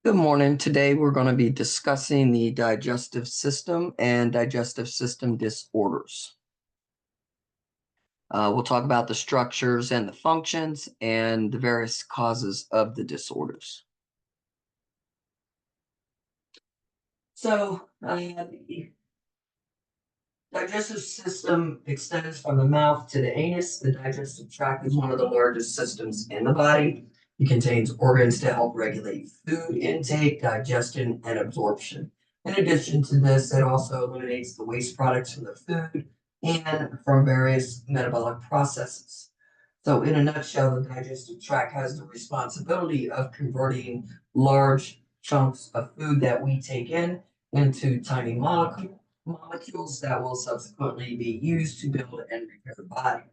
Good morning. Today we're going to be discussing the digestive system and digestive system disorders. We'll talk about the structures and the functions and the various causes of the disorders. The digestive system extends from the mouth to the anus. The digestive tract is one of the largest systems in the body. It contains organs to help regulate food intake, digestion, and absorption. In addition to this, it also eliminates the waste products from the food and from various metabolic processes. So, in a nutshell, the digestive tract has the responsibility of converting large chunks of food that we take in into tiny molecules that will subsequently be used to build and repair the body.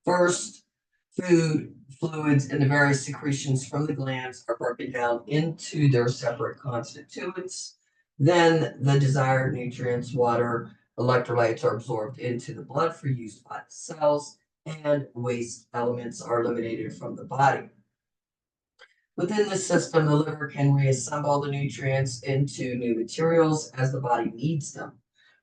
First, food, fluids, and the various secretions from the glands are broken down into their separate constituents. Then the desired nutrients, water, electrolytes are absorbed into the blood for use by the cells, and waste elements are eliminated from the body. Within the system, the liver can reassemble the nutrients into new materials as the body needs them.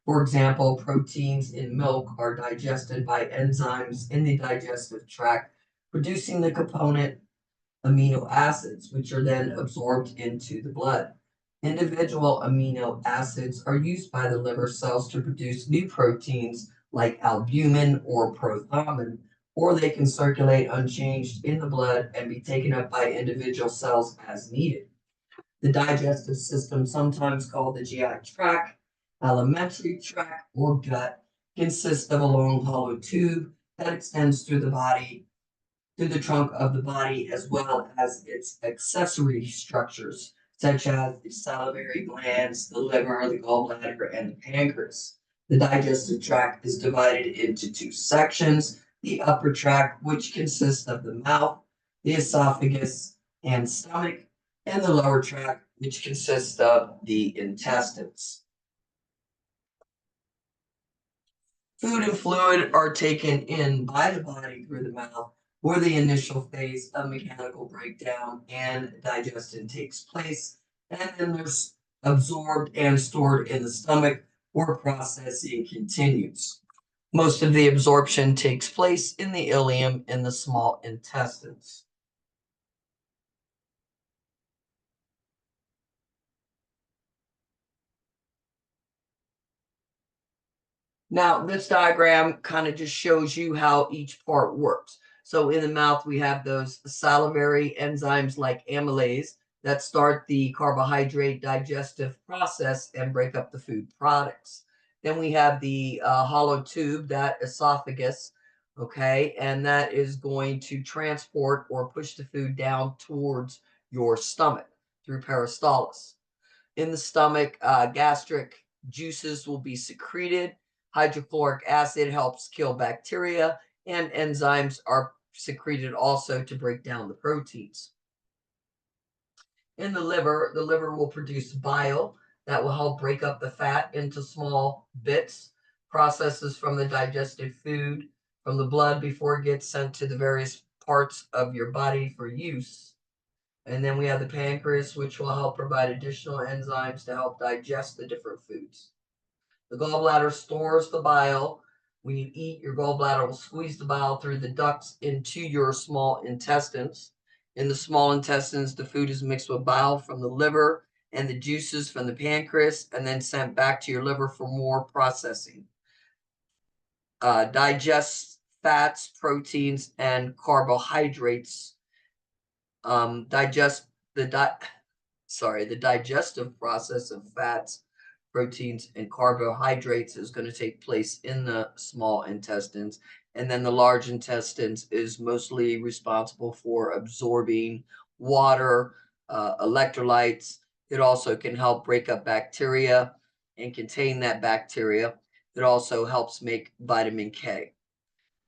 For example, proteins in milk are digested by enzymes in the digestive tract, producing the component amino acids, which are then absorbed into the blood. Individual amino acids are used by the liver cells to produce new proteins like albumin or prothrombin, or they can circulate unchanged in the blood and be taken up by individual cells as needed. The digestive system, sometimes called the GI tract, alimentary tract, or gut, consists of a long hollow tube that extends through the body, through the trunk of the body, as well as its accessory structures, such as the salivary glands, the liver, the gallbladder, and the pancreas. The digestive tract is divided into two sections: the upper tract, which consists of the mouth, the esophagus, and stomach, and the lower tract, which consists of the intestines. Food and fluid are taken in by the body through the mouth, where the initial phase of mechanical breakdown and digestion takes place, and then there's absorbed and stored in the stomach, where processing continues. Most of the absorption takes place in the ileum and the small intestines. Now, this diagram kind of just shows you how each part works. So in the mouth, we have those salivary enzymes like amylase that start the carbohydrate digestive process and break up the food products. Then we have the hollow tube, that esophagus, okay, and that is going to transport or push the food down towards your stomach through peristalsis. In the stomach, gastric juices will be secreted. Hydrochloric acid helps kill bacteria, and enzymes are secreted also to break down the proteins. In the liver will produce bile that will help break up the fat into small bits, processes from the digested food from the blood before it gets sent to the various parts of your body for use. And then we have the pancreas, which will help provide additional enzymes to help digest the different foods. The gallbladder stores the bile. When you eat, your gallbladder will squeeze the bile through the ducts into your small intestines. In the small intestines, the food is mixed with bile from the liver and the juices from the pancreas, and then sent back to your liver for more processing. Digest fats, proteins, and carbohydrates. Digest the the digestive process of fats, proteins, and carbohydrates is going to take place in the small intestines. And then the large intestines is mostly responsible for absorbing water, electrolytes. It also can help break up bacteria and contain that bacteria. It also helps make vitamin K.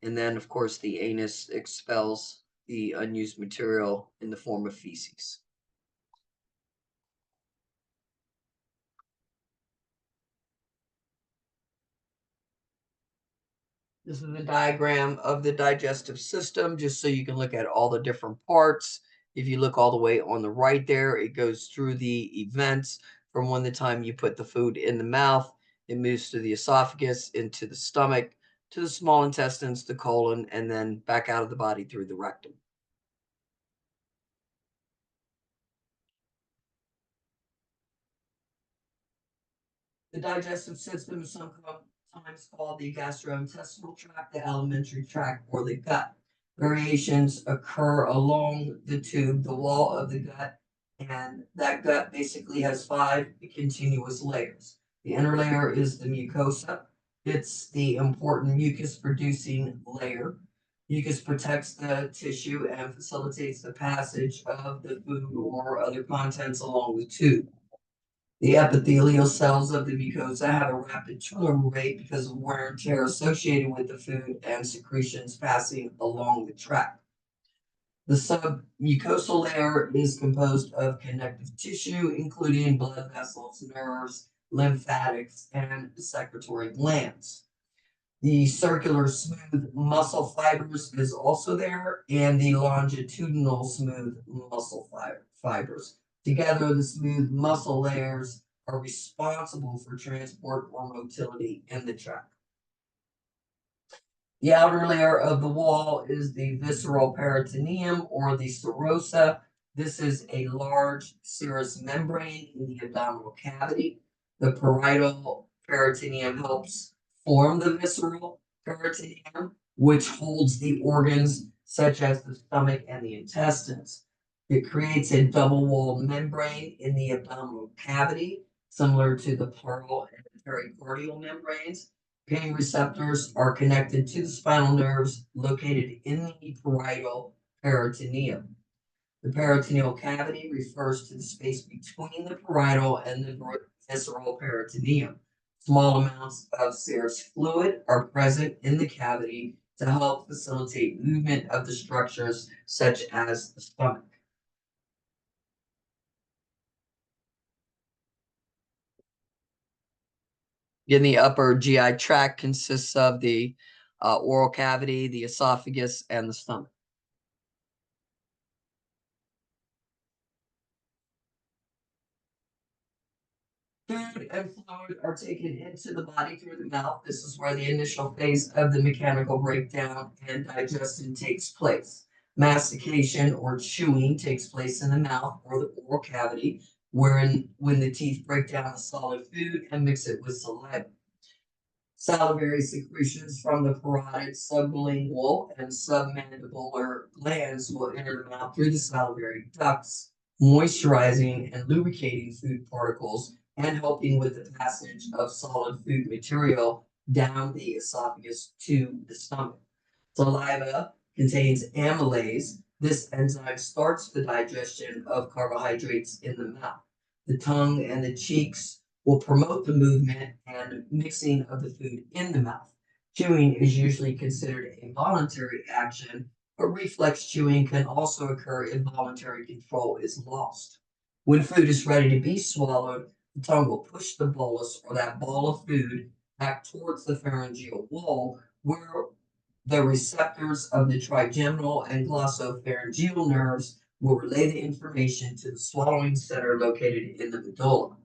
And then, of course, the anus expels the unused material in the form of feces. This is a diagram of the digestive system, just so you can look at all the different parts If you look all the way on the right there, it goes through the events from when the time you put the food in the mouth, it moves through the esophagus, into the stomach, to the small intestines, the colon, and then back out of the body through the rectum. The digestive system is sometimes called the gastrointestinal tract, the alimentary tract, or the gut. Variations occur along the tube, the wall of the gut, and that gut basically has five continuous layers. The inner layer is the mucosa. It's the important mucus producing layer. Mucus protects the tissue and facilitates the passage of the food or other contents along the tube. The epithelial cells of the mucosa have a rapid turnover rate because of wear and tear associated with the food and secretions passing along the tract. The submucosal layer is composed of connective tissue, including blood vessels, nerves, lymphatics, and secretory glands. The circular smooth muscle fibers is also there, and the longitudinal smooth muscle fibers. Together, the smooth muscle layers are responsible for transport or motility in the tract. The outer layer of the wall is the visceral peritoneum or the serosa. This is a large serous membrane in the abdominal cavity. The parietal peritoneum helps form the visceral peritoneum, which holds the organs such as the stomach and the intestines. It creates a double-walled membrane in the abdominal cavity, similar to the pleural and pericardial membranes. Pain receptors are connected to the spinal nerves located in the parietal peritoneum. The peritoneal cavity refers to the space between the parietal and the visceral peritoneum. Small amounts of serous fluid are present in the cavity to help facilitate movement of the structures such as the stomach. In the upper GI tract consists of the oral cavity, the esophagus, and the stomach. Food and fluid are taken into the body through the mouth. This is where the initial phase of the mechanical breakdown and digestion takes place. Mastication or chewing takes place in the mouth or the oral cavity, wherein when the teeth break down the solid food and mix it with saliva. Salivary secretions from the parotid, sublingual, and submandibular glands will enter the mouth through the salivary ducts, moisturizing and lubricating food particles and helping with the passage of solid food material down the esophagus to the stomach. Saliva contains amylase. This enzyme starts the digestion of carbohydrates in the mouth. The tongue and the cheeks will promote the movement and mixing of the food in the mouth. Chewing is usually considered a voluntary action, but reflex chewing can also occur if voluntary control is lost. When food is ready to be swallowed, the tongue will push the bolus or that ball of food back towards the pharyngeal wall, where the receptors of the trigeminal and glossopharyngeal nerves will relay the information to the swallowing center located in the medulla.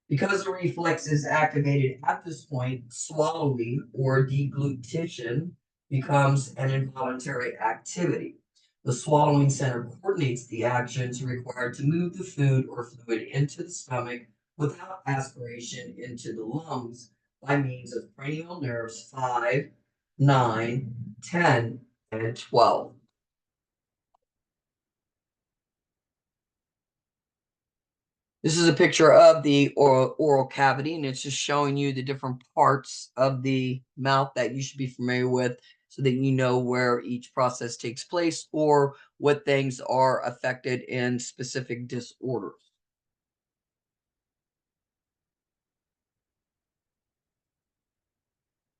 Because the reflex is activated at this point, swallowing or deglutition becomes an involuntary activity. The swallowing center coordinates the actions required to move the food or fluid into the stomach without aspiration into the lungs by means of cranial nerves 5, 9, 10, and 12. This is a picture of the oral cavity, and it's just showing you the different parts of the mouth that you should be familiar with so that you know where each process takes place or what things are affected in specific disorders.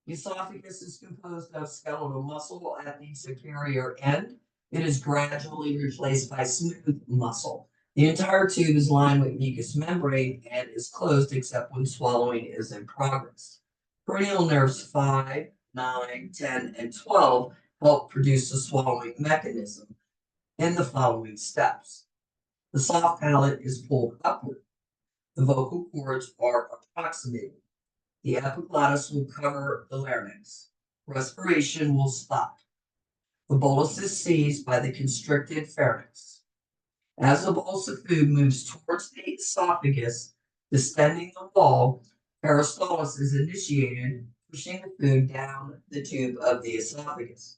The esophagus is composed of skeletal muscle at the superior end. It is gradually replaced by smooth muscle. The entire tube is lined with mucous membrane and is closed except when swallowing is in progress. Cranial nerves 5, 9, 10, and 12 help produce the swallowing mechanism. in the following steps. The soft palate is pulled upward. The vocal cords are approximated. The epiglottis will cover the larynx. Respiration will stop. The bolus is seized by the constricted pharynx. As the bolus of food moves towards the esophagus, distending the wall, peristalsis is initiated, pushing the food down the tube of the esophagus.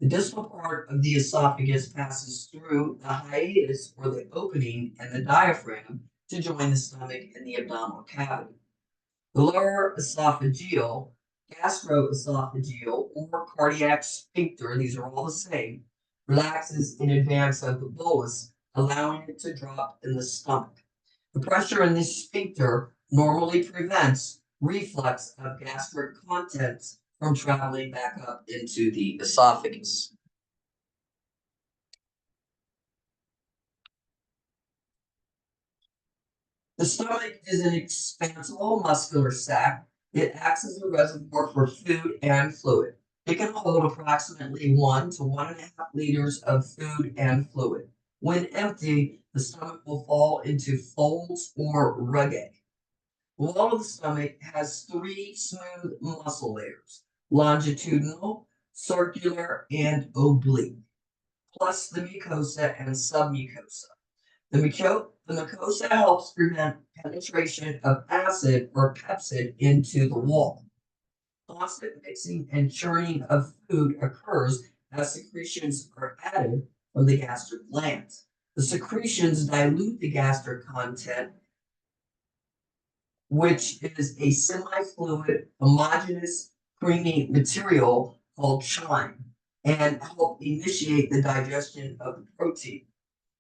The distal part of the esophagus passes through the hiatus or the opening and the diaphragm to join the stomach and the abdominal cavity. The lower esophageal, gastroesophageal, or cardiac sphincter, these are all the same, relaxes in advance of the bolus, allowing it to drop in the stomach. The pressure in this sphincter normally prevents reflux of gastric contents from traveling back up into the esophagus. The stomach is an expansible muscular sac. It acts as a reservoir for food and fluid. It can hold approximately 1 to 1.5 liters of food and fluid. When empty, the stomach will fall into folds or rugae. The wall of the stomach has 3 smooth muscle layers: longitudinal, circular, and oblique, plus the mucosa and submucosa. The mucosa helps prevent penetration of acid or pepsid into the wall. Constant mixing and churning of food occurs as secretions are added from the gastric glands. The secretions dilute the gastric content, which is a semi-fluid, homogeneous, creamy material called chyme, and help initiate the digestion of the protein.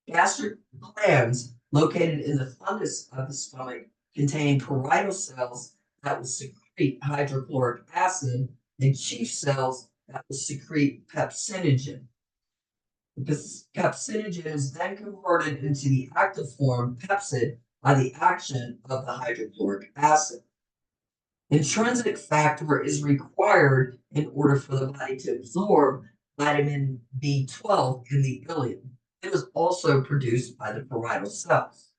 Gastric glands located in the fundus of the stomach contain parietal cells that will secrete hydrochloric acid and chief cells that will secrete pepsinogen. This pepsinogen is then converted into the active form pepsid by the action of the hydrochloric acid. Intrinsic factor is required in order for the body to absorb vitamin B12 in the ileum. It is also produced by the parietal cells.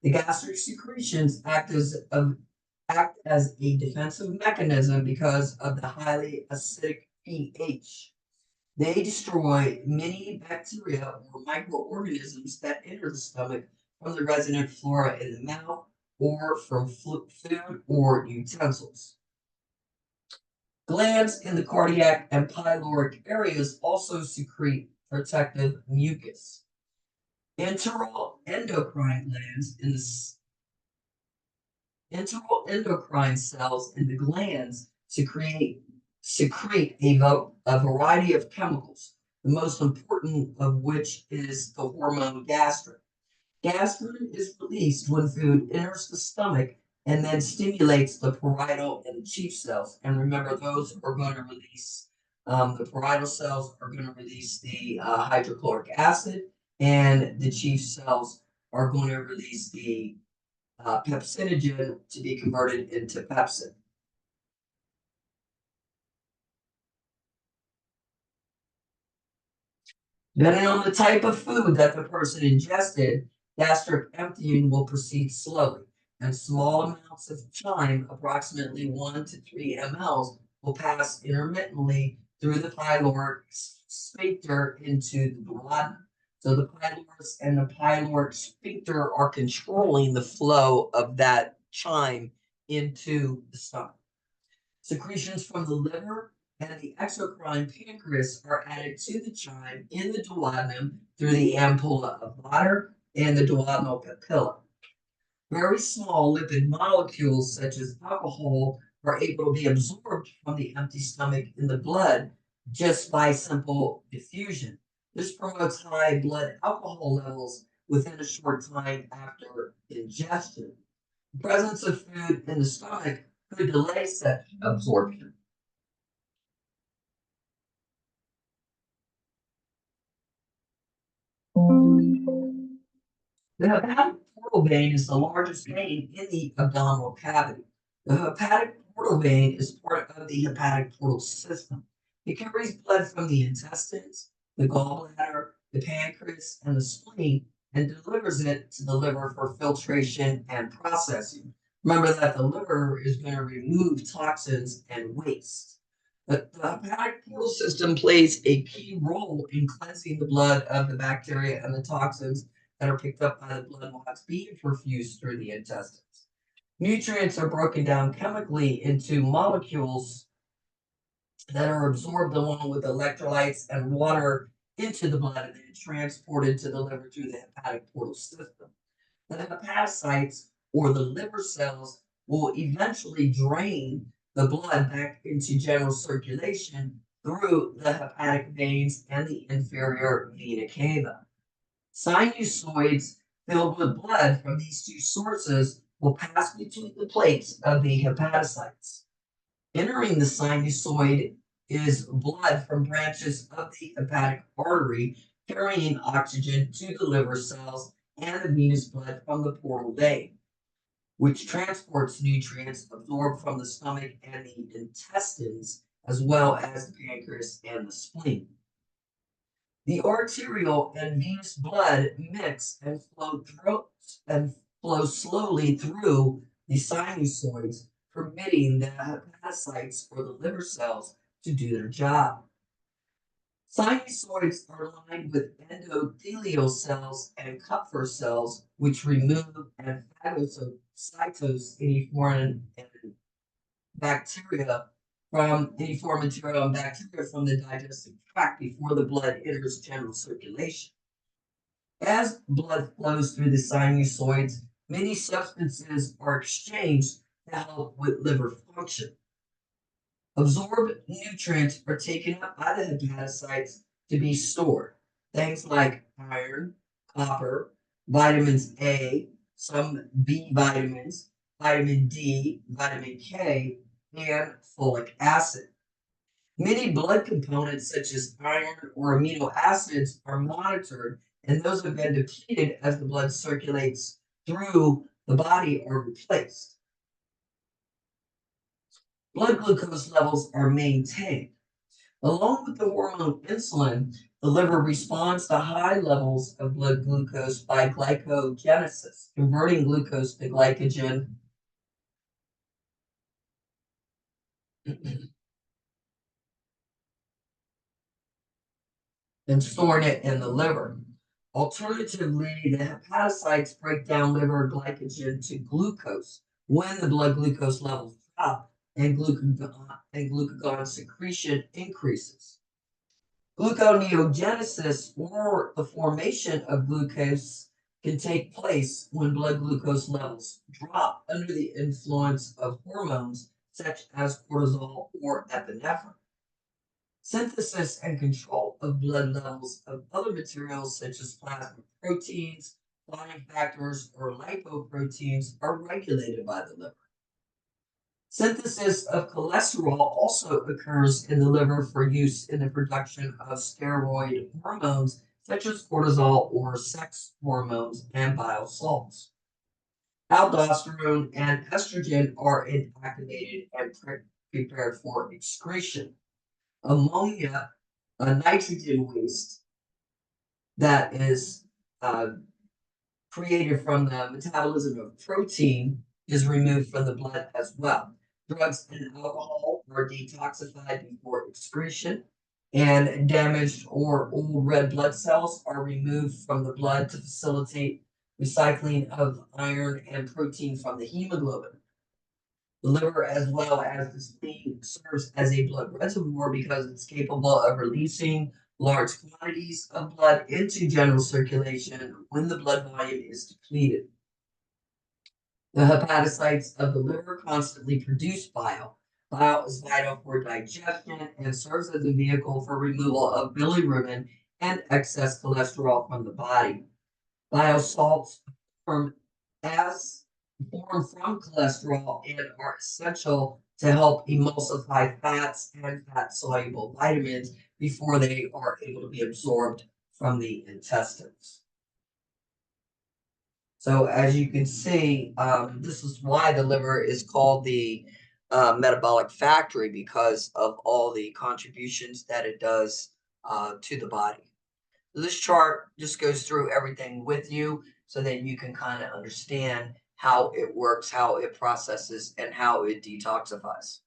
The gastric secretions act as a defensive mechanism because of the highly acidic pH. They destroy many bacteria or microorganisms that enter the stomach from the resident flora in the mouth or from food or utensils. Glands in the cardiac and pyloric areas also secrete protective mucus. Enteral endocrine glands in the enteral endocrine cells in the glands secrete a variety of chemicals, the most important of which is the hormone gastrin. Gastrin is released when food enters the stomach and then stimulates the parietal and the chief cells. And remember, those are going to release, the parietal cells are going to release the hydrochloric acid, and the chief cells are going to release the pepsinogen to be converted into pepsin. Depending on the type of food that the person ingested, gastric emptying will proceed slowly, and small amounts of chyme, approximately 1 to 3 mLs, will pass intermittently through the pyloric sphincter into the duodenum. So the pylorus and the pyloric sphincter are controlling the flow of that chyme into the stomach. Secretions from the liver and the exocrine pancreas are added to the chyme in the duodenum through the ampulla of Vater and the duodenal papilla. Very small lipid molecules, such as alcohol, are able to be absorbed from the empty stomach in the blood just by simple diffusion. This promotes high blood alcohol levels within a short time after ingestion. The presence of food in the stomach could delay such absorption. The hepatic portal vein is the largest vein in the abdominal cavity. The hepatic portal vein is part of the hepatic portal system. It carries blood from the intestines, the gallbladder, the pancreas, and the spleen, and delivers it to the liver for filtration and processing. Remember that the liver is going to remove toxins and waste. The hepatic portal system plays a key role in cleansing the blood of the bacteria and the toxins that are picked up by the blood while it's being perfused through the intestines. Nutrients are broken down chemically into molecules that are absorbed along with electrolytes and water into the blood and then transported to the liver through the hepatic portal system. The hepatocytes or the liver cells will eventually drain the blood back into general circulation through the hepatic veins and the inferior vena cava. Sinusoids filled with blood from these two sources will pass between the plates of the hepatocytes. Entering the sinusoid is blood from branches of the hepatic artery carrying oxygen to the liver cells and the venous blood from the portal vein, which transports nutrients absorbed from the stomach and the intestines, as well as the pancreas and the spleen. The arterial and venous blood mix and flow slowly through the sinusoids, permitting the hepatocytes or the liver cells to do their job. Sinusoids are lined with endothelial cells and Kupffer cells, which remove and phagocytose any foreign bacteria any foreign material and bacteria from the digestive tract before the blood enters general circulation. As blood flows through the sinusoids, many substances are exchanged to help with liver function. Absorbed nutrients are taken up by the hepatocytes to be stored. Things like iron, copper, vitamins A, some B vitamins, vitamin D, vitamin K, and folic acid. Many blood components, such as iron or amino acids, are monitored, and those have been depleted as the blood circulates through the body are replaced. Blood glucose levels are maintained. Along with the hormone insulin, the liver responds to high levels of blood glucose by glycogenesis, converting glucose to glycogen and storing it in the liver. Alternatively, the hepatocytes break down liver glycogen to glucose when the blood glucose levels drop and glucagon secretion increases. Gluconeogenesis, or the formation of glucose, can take place when blood glucose levels drop under the influence of hormones such as cortisol or epinephrine. Synthesis and control of blood levels of other materials such as plasma proteins, clotting factors, or lipoproteins are regulated by the liver. Synthesis of cholesterol also occurs in the liver for use in the production of steroid hormones such as cortisol or sex hormones and bile salts. Aldosterone and estrogen are inactivated and prepared for excretion. Ammonia, a nitrogen waste that is created from the metabolism of protein, is removed from the blood as well. Drugs and alcohol are detoxified before excretion, and damaged or old red blood cells are removed from the blood to facilitate recycling of iron and protein from the hemoglobin. The liver, as well as the spleen, serves as a blood reservoir because it's capable of releasing large quantities of blood into general circulation when the blood volume is depleted. The hepatocytes of the liver constantly produce bile. Bile is vital for digestion and serves as a vehicle for removal of bilirubin and excess cholesterol from the body. Bile salts form from cholesterol and are essential to help emulsify fats and fat-soluble vitamins before they are able to be absorbed from the intestines. So as you can see, this is why the liver is called the metabolic factory, because of all the contributions that it does to the body. So this chart just goes through everything with you so that you can kind of understand how it works, how it processes, and how it detoxifies.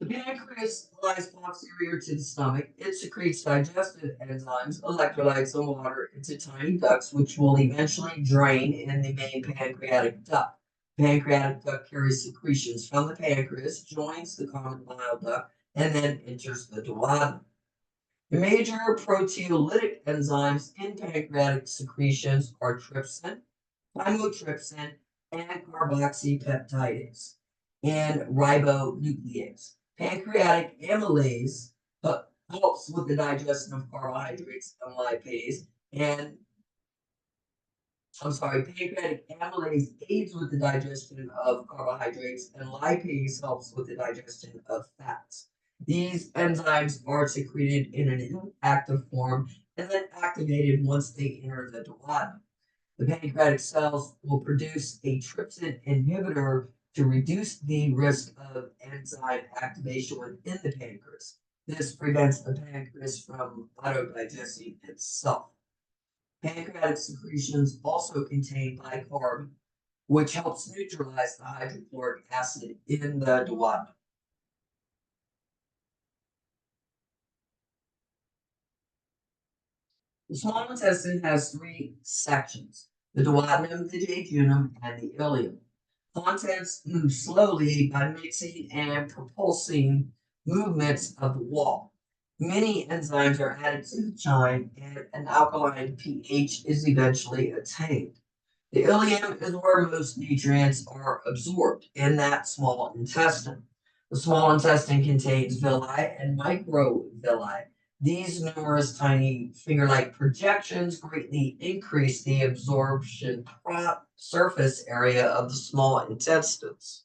The pancreas lies posterior to the stomach. It secretes digestive enzymes, electrolytes, and water into tiny ducts, which will eventually drain in the main pancreatic duct. Pancreatic duct carries secretions from the pancreas, joins the common bile duct, and then enters the duodenum. The major proteolytic enzymes in pancreatic secretions are trypsin, chymotrypsin, and carboxypeptidase, and ribonuclease. Pancreatic amylase helps with the digestion of carbohydrates and lipase, and pancreatic amylase aids with the digestion of carbohydrates, and lipase helps with the digestion of fats. These enzymes are secreted in an inactive form and then activated once they enter the duodenum. The pancreatic cells will produce a trypsin inhibitor to reduce the risk of enzyme activation within the pancreas. This prevents the pancreas from autodigesting itself. Pancreatic secretions also contain bicarb, which helps neutralize the hydrochloric acid in the duodenum. The small intestine has three sections: the duodenum, the jejunum, and the ileum. Contents move slowly by mixing and propulsing movements of the wall. Many enzymes are added to the chyme, and an alkaline pH is eventually attained. The ileum is where most nutrients are absorbed in that small intestine. The small intestine contains villi and microvilli. These numerous tiny finger-like projections greatly increase the absorption surface area of the small intestines.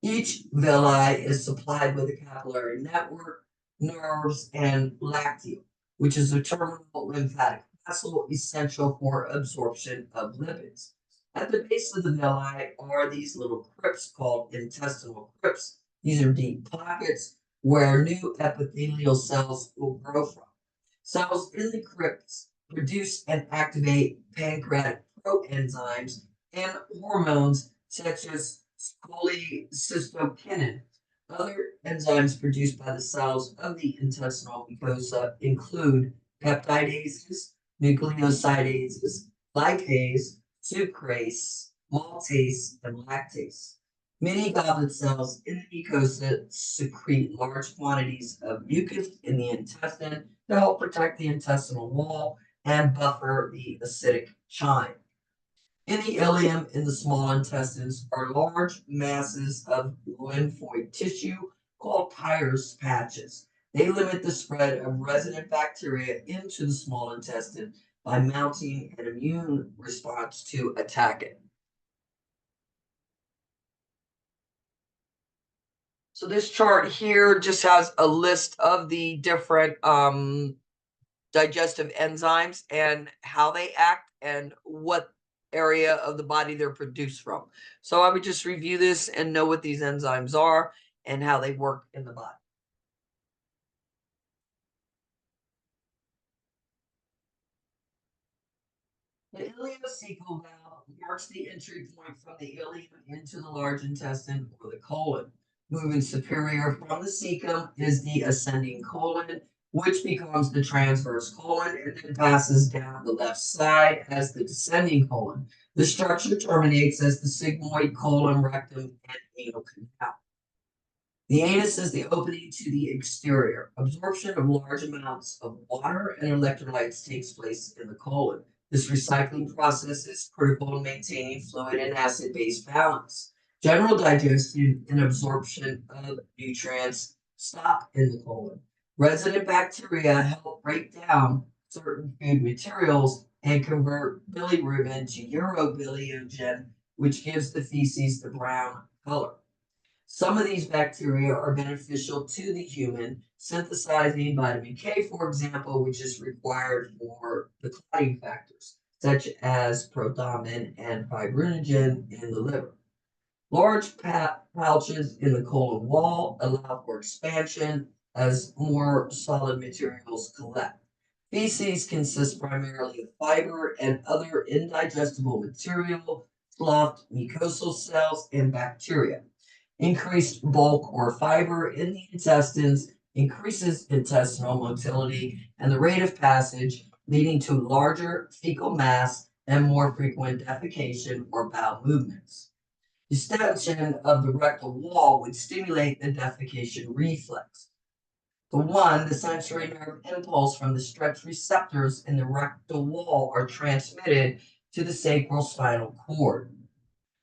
Each villi is supplied with a capillary network, nerves, and lacteal, which is a terminal lymphatic vessel essential for absorption of lipids. At the base of the villi are these little crypts called intestinal crypts. These are deep pockets where new epithelial cells will grow from. Cells in the crypts produce and activate pancreatic proenzymes and hormones such as cholecystokinin. Other enzymes produced by the cells of the intestinal mucosa include peptidases, nucleosidases, lipase, sucrase, maltase, and lactase. Many goblet cells in the mucosa secrete large quantities of mucus in the intestine to help protect the intestinal wall and buffer the acidic chyme. In the ileum, in the small intestines, are large masses of lymphoid tissue called Peyer's patches. They limit the spread of resident bacteria into the small intestine by mounting an immune response to attack it. So this chart here just has a list of the different digestive enzymes and how they act and what area of the body they're produced from. So I would just review this and know what these enzymes are and how they work in the body. The ileocecal valve marks the entry point from the ileum into the large intestine or the colon. Moving superior from the cecum is the ascending colon, which becomes the transverse colon and then passes down the left side as the descending colon. The structure terminates as the sigmoid colon, rectum, and anal canal. The anus is the opening to the exterior. Absorption of large amounts of water and electrolytes takes place in the colon. This recycling process is critical in maintaining fluid and acid-base balance. General digestion and absorption of nutrients stop in the colon. Resident bacteria help break down certain food materials and convert bilirubin to urobilinogen, which gives the feces the brown color. Some of these bacteria are beneficial to the human, synthesizing vitamin K, for example, which is required for the clotting factors, such as prothrombin and fibrinogen in the liver. Large pouches in the colon wall allow for expansion as more solid materials collect. Feces consists primarily of fiber and other indigestible material, sloughed mucosal cells, and bacteria. Increased bulk or fiber in the intestines increases intestinal motility and the rate of passage, leading to larger fecal mass and more frequent defecation or bowel movements. Distension of the rectal wall would stimulate the defecation reflex. The sensory nerve impulse from the stretch receptors in the rectal wall are transmitted to the sacral spinal cord.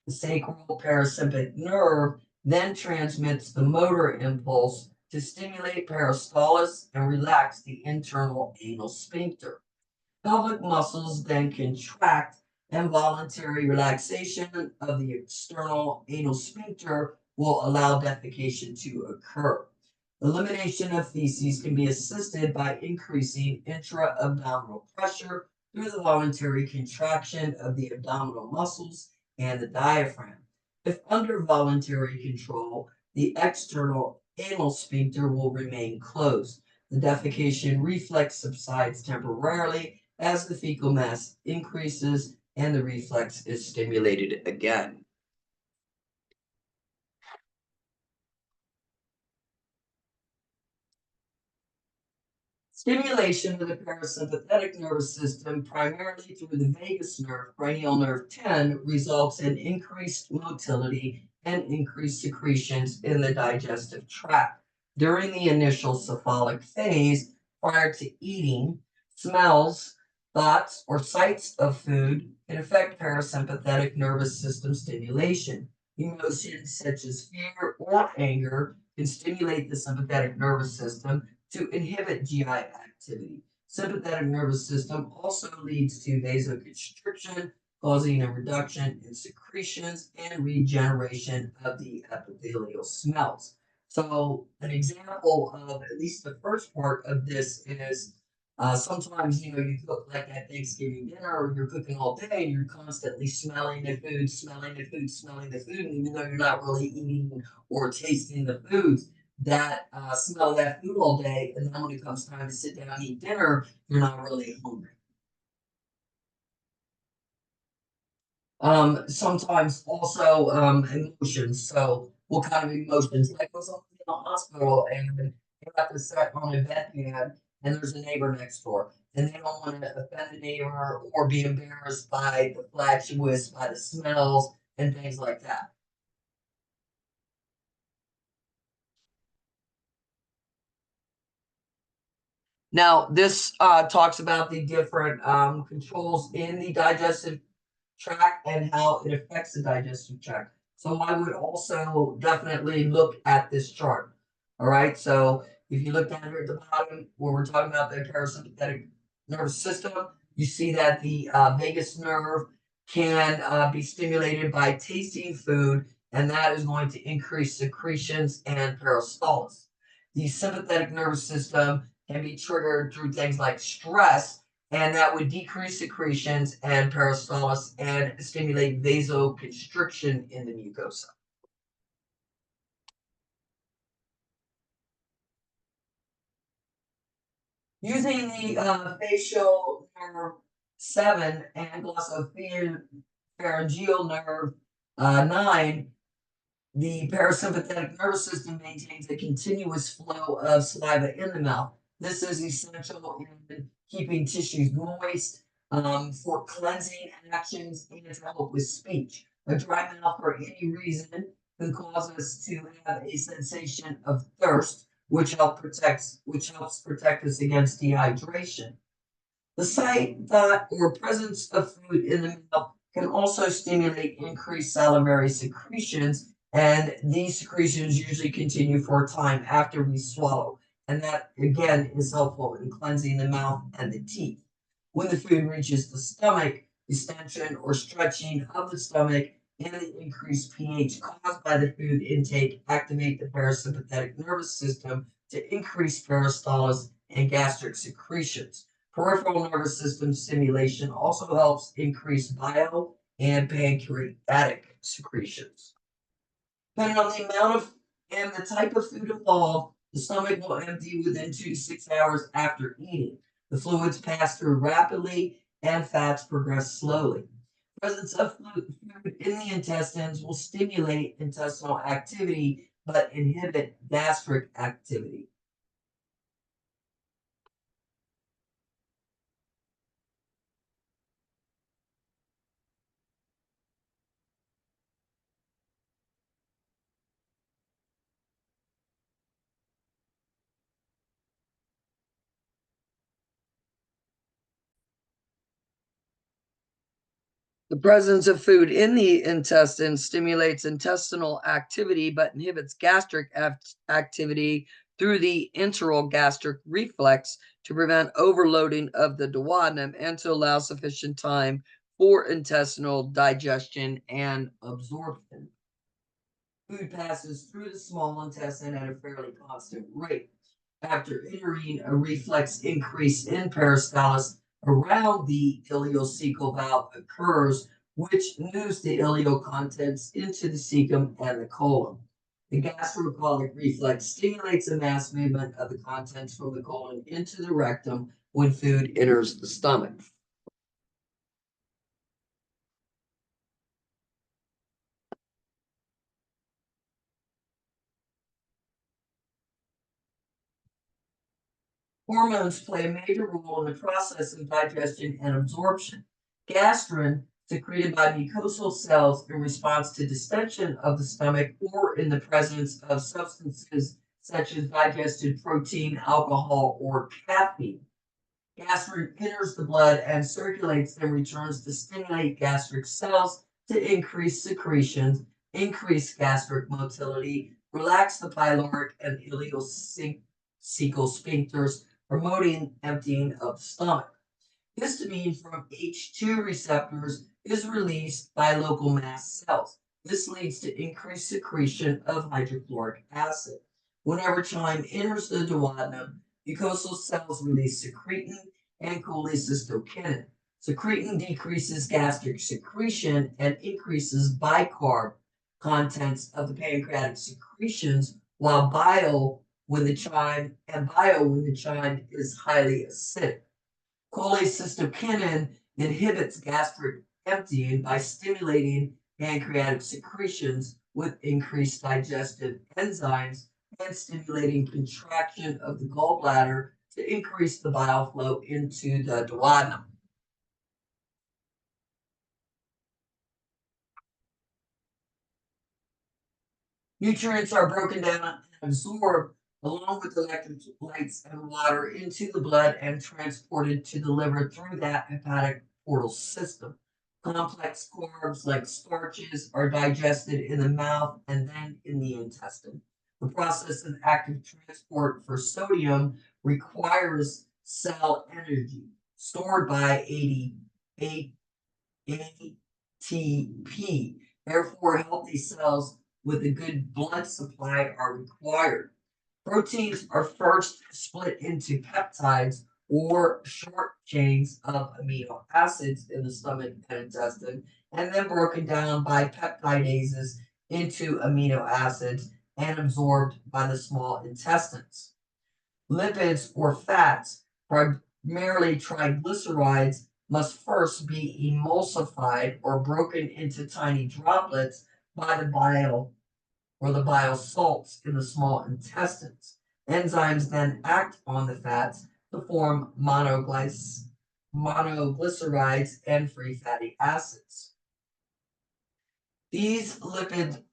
The sacral parasympathetic nerve then transmits the motor impulse to stimulate peristalsis and relax the internal anal sphincter. Pelvic muscles then contract, and voluntary relaxation of the external anal sphincter will allow defecation to occur. Elimination of feces can be assisted by increasing intra-abdominal pressure through the voluntary contraction of the abdominal muscles and the diaphragm. If under voluntary control, the external anal sphincter will remain closed. The defecation reflex subsides temporarily as the fecal mass increases and the reflex is stimulated again. Stimulation of the parasympathetic nervous system, primarily through the vagus nerve, cranial nerve 10, results in increased motility and increased secretions in the digestive tract. During the initial cephalic phase, prior to eating, smells, thoughts, or sights of food can affect parasympathetic nervous system stimulation. Emotions such as fear or anger can stimulate the sympathetic nervous system to inhibit GI activity. Sympathetic nervous system also leads to vasoconstriction, causing a reduction in secretions and regeneration of the epithelial smells. So, an example of at least the first part of this is sometimes you cook like at Thanksgiving dinner, or you're cooking all day, and you're constantly smelling the food, smelling the food, smelling the food, and even though you're not really eating or tasting the foods, that smell that food all day, and then when it comes time to sit down and eat dinner, you're not really hungry. Sometimes also emotions. So, what kind of emotions? Like when someone's in the hospital and they have to sit on a bedpan, and there's a neighbor next door, and they don't want to offend the neighbor or be embarrassed by the flatulence, by the smells, and things like that. Now, this talks about the different controls in the digestive tract and how it affects the digestive tract. So I would also definitely look at this chart. All right. So if you look down here at the bottom where we're talking about the parasympathetic nervous system, you see that the vagus nerve can be stimulated by tasting food, and that is going to increase secretions and peristalsis. The sympathetic nervous system can be triggered through things like stress, and that would decrease secretions and peristalsis and stimulate vasoconstriction in the mucosa. Using the facial nerve 7 and glossopharyngeal nerve 9, the parasympathetic nervous system maintains a continuous flow of saliva in the mouth. This is essential in keeping tissues moist, for cleansing actions, and to help with speech. A dry mouth for any reason can cause us to have a sensation of thirst, which helps protect us against dehydration. The sight, thought, or presence of food in the mouth can also stimulate increased salivary secretions, and these secretions usually continue for a time after we swallow. And that, again, is helpful in cleansing the mouth and the teeth. When the food reaches the stomach, distension or stretching of the stomach and the increased pH caused by the food intake activate the parasympathetic nervous system to increase peristalsis and gastric secretions. Peripheral nervous system stimulation also helps increase bile and pancreatic secretions. Depending on the amount of and the type of food involved, The stomach will empty within 2 to 6 hours after eating. The fluids pass through rapidly and fats progress slowly. Presence of food in the intestines will stimulate intestinal activity but inhibit gastric activity. The presence of food in the intestine stimulates intestinal activity but inhibits gastric activity through the enteral gastric reflex to prevent overloading of the duodenum and to allow sufficient time for intestinal digestion and absorption. Food passes through the small intestine at a fairly constant rate. After entering, a reflex increase in peristalsis around the ileocecal valve occurs, which moves the ileal contents into the cecum and the colon. The gastrocolic reflex stimulates a mass movement of the contents from the colon into the rectum when food enters the stomach. Hormones play a major role in the process of digestion and absorption. Gastrin, secreted by mucosal cells in response to distension of the stomach or in the presence of substances such as digested protein, alcohol, or caffeine. Gastrin enters the blood and circulates, then returns to stimulate gastric cells to increase secretions, increase gastric motility, relax the pyloric and ileocecal sphincters, promoting emptying of the stomach. Histamine from H2 receptors is released by local mast cells. This leads to increased secretion of hydrochloric acid. Whenever chyme enters the duodenum, mucosal cells release secretin and cholecystokinin. Secretin decreases gastric secretion and increases bicarb contents of the pancreatic secretions, while bile when the chyme is highly acidic. Cholecystokinin inhibits gastric emptying by stimulating pancreatic secretions with increased digestive enzymes and stimulating contraction of the gallbladder to increase the bile flow into the duodenum. Nutrients are broken down and absorbed along with electrolytes and water into the blood and transported to the liver through that hepatic portal system. Complex carbs like starches are digested in the mouth and then in the intestine. The process of active transport for sodium requires cell energy stored by ATP. Therefore, healthy cells with a good blood supply are required. Proteins are first split into peptides or short chains of amino acids in the stomach and intestine, and then broken down by peptidases into amino acids and absorbed by the small intestines. Lipids or fats, primarily triglycerides, must first be emulsified or broken into tiny droplets by the bile or the bile salts in the small intestines. Enzymes then act on the fats to form monoglycerides and free fatty acids. These lipid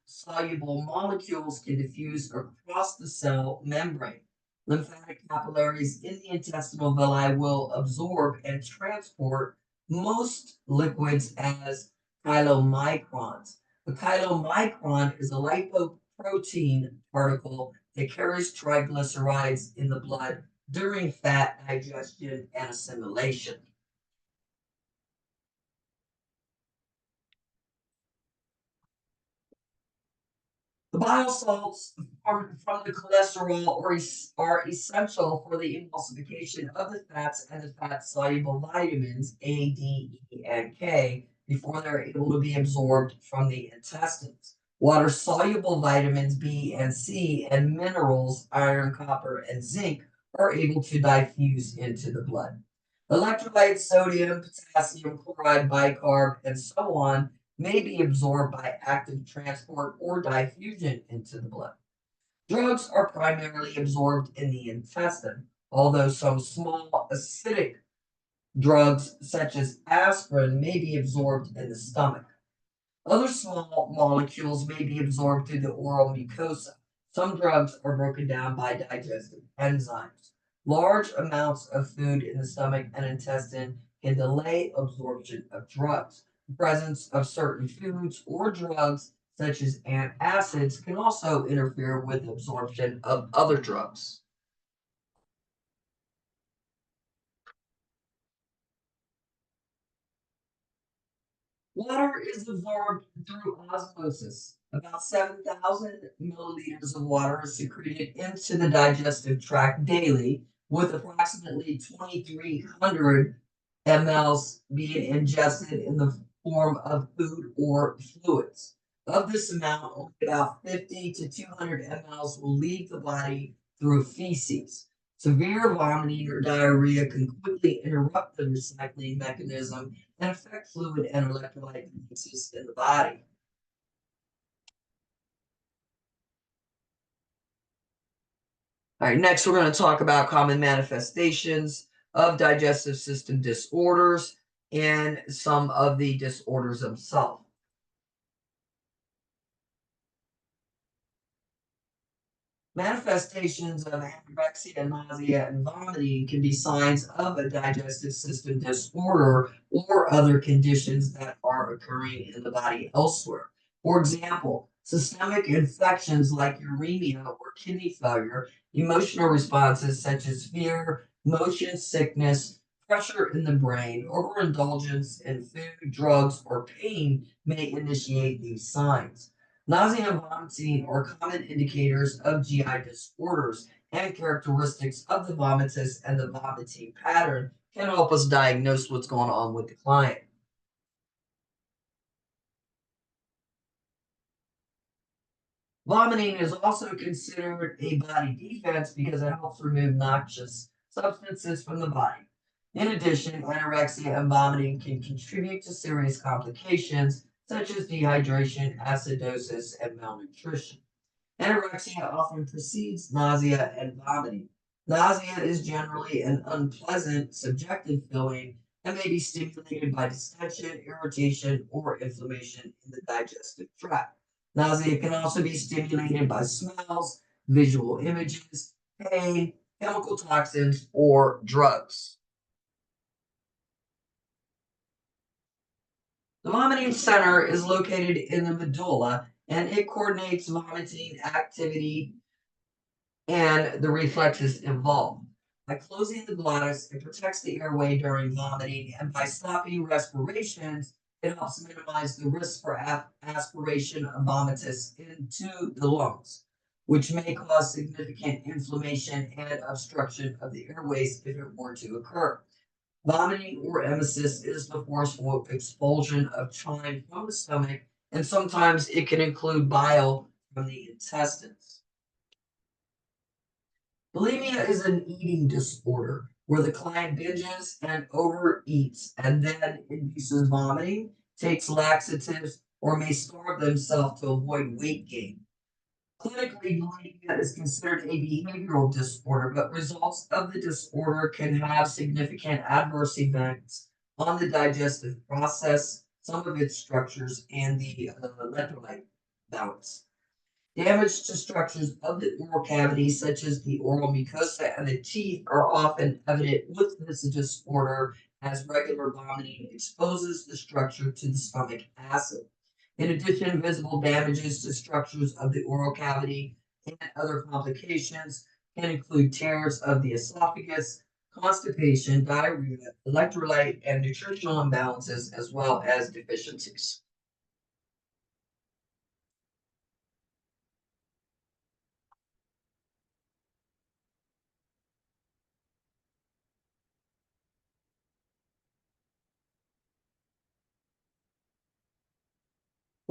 soluble molecules can diffuse across the cell membrane. Lymphatic capillaries in the intestinal villi will absorb and transport most liquids as chylomicrons. A chylomicron is a lipoprotein particle that carries triglycerides in the blood during fat digestion and assimilation. The bile salts formed from the cholesterol are essential for the emulsification of the fats and the fat-soluble vitamins A, D, E, and K before they're able to be absorbed from the intestines. Water-soluble vitamins B and C and minerals, iron, copper, and zinc are able to diffuse into the blood. Electrolytes, sodium, potassium, chloride, bicarb, and so on may be absorbed by active transport or diffusion into the blood. Drugs are primarily absorbed in the intestine, although some small acidic drugs, such as aspirin, may be absorbed in the stomach. Other small molecules may be absorbed through the oral mucosa. Some drugs are broken down by digestive enzymes. Large amounts of food in the stomach and intestine can delay absorption of drugs. The presence of certain foods or drugs, such as antacids, can also interfere with absorption of other drugs. Water is absorbed through osmosis. About 7,000 milliliters of water is secreted into the digestive tract daily, with approximately 2,300 mLs being ingested in the form of food or fluids. Of this amount, only about 50 to 200 mLs will leave the body through feces. Severe vomiting or diarrhea can quickly interrupt the recycling mechanism and affect fluid and electrolyte balances in the body. All right, next we're going to talk about common manifestations of digestive system disorders and some of the disorders themselves. Manifestations of anorexia, nausea, and vomiting can be signs of a digestive system disorder or other conditions that are occurring in the body elsewhere. For example, systemic infections like uremia or kidney failure, emotional responses such as fear, motion sickness, pressure in the brain, overindulgence in food, drugs, or pain may initiate these signs. Nausea and vomiting are common indicators of GI disorders, and characteristics of the vomitus and the vomiting pattern can help us diagnose what's going on with the client. Vomiting is also considered a body defense because it helps remove noxious substances from the body. In addition, anorexia and vomiting can contribute to serious complications such as dehydration, acidosis, and malnutrition. Anorexia often precedes nausea and vomiting. Nausea is generally an unpleasant, subjective feeling and may be stimulated by distension, irritation, or inflammation in the digestive tract. Nausea can also be stimulated by smells, visual images, pain, chemical toxins, or drugs. The vomiting center is located in the medulla and it coordinates vomiting activity and the reflexes involved. By closing the glottis, it protects the airway during vomiting, and by stopping respirations, it helps minimize the risk for aspiration of vomitus into the lungs, which may cause significant inflammation and obstruction of the airways if it were to occur. Vomiting or emesis is the forceful expulsion of chyme from the stomach, and sometimes it can include bile from the intestines. Bulimia is an eating disorder where the client binges and overeats and then induces vomiting, takes laxatives, or may starve themselves to avoid weight gain. Clinically, bulimia is considered a behavioral disorder, but results of the disorder can have significant adverse effects on the digestive process, some of its structures, and the electrolyte balance. Damage to structures of the oral cavity, such as the oral mucosa and the teeth, are often evident with this disorder as regular vomiting exposes the structure to the stomach acid. In addition, visible damages to structures of the oral cavity and other complications can include tears of the esophagus, constipation, diarrhea, electrolyte and nutritional imbalances, as well as deficiencies.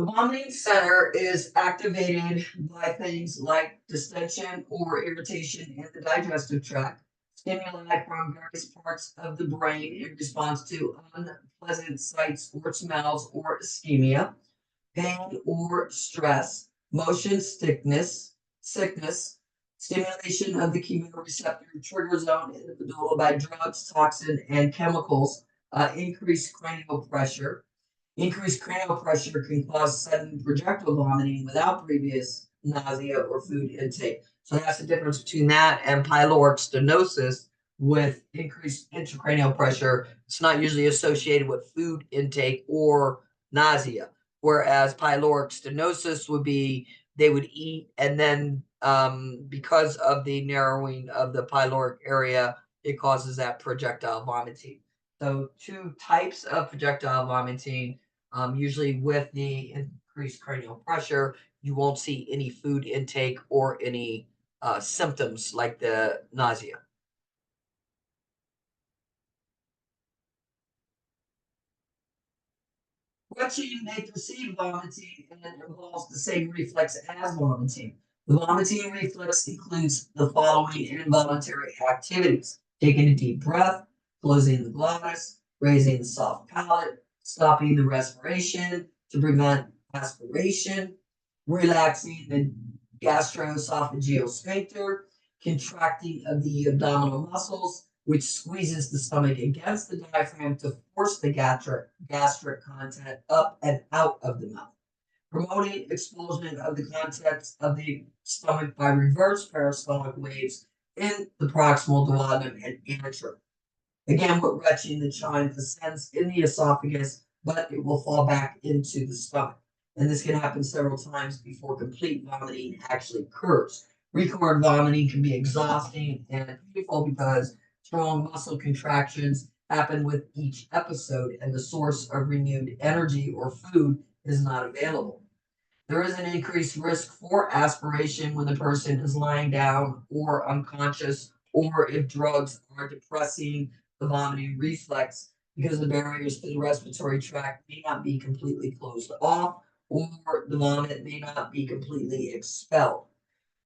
The vomiting center is activated by things like distension or irritation in the digestive tract, stimuli from various parts of the brain in response to unpleasant sights or smells or ischemia, pain or stress, motion sickness, stimulation of the chemoreceptor trigger zone in the medulla by drugs, toxin, and chemicals, increased cranial pressure. Increased cranial pressure can cause sudden projectile vomiting without previous nausea or food intake. So that's the difference between that and pyloric stenosis with increased intracranial pressure. It's not usually associated with food intake or nausea, whereas pyloric stenosis would be they would eat and then because of the narrowing of the pyloric area, it causes that projectile vomiting. So two types of projectile vomiting. Usually with the increased cranial pressure, you won't see any food intake or any symptoms like the nausea. Retching may precede vomiting and it involves the same reflex as vomiting. The vomiting reflex includes the following involuntary activities: taking a deep breath, closing the glottis, raising the soft palate, stopping the respiration to prevent aspiration, relaxing the gastroesophageal sphincter, contracting of the abdominal muscles, which squeezes the stomach against the diaphragm to force the gastric content up and out of the mouth, promoting expulsion of the contents of the stomach by reverse peristaltic waves in the proximal duodenum and antrum. Again, with retching, the chine ascends in the esophagus, but it will fall back into the stomach. And this can happen several times before complete vomiting actually occurs. Recurrent vomiting can be exhausting and painful because strong muscle contractions happen with each episode, and the source of renewed energy or food is not available. There is an increased risk for aspiration when the person is lying down or unconscious, or if drugs are depressing the vomiting reflex because the barriers to the respiratory tract may not be completely closed off, or the vomit may not be completely expelled.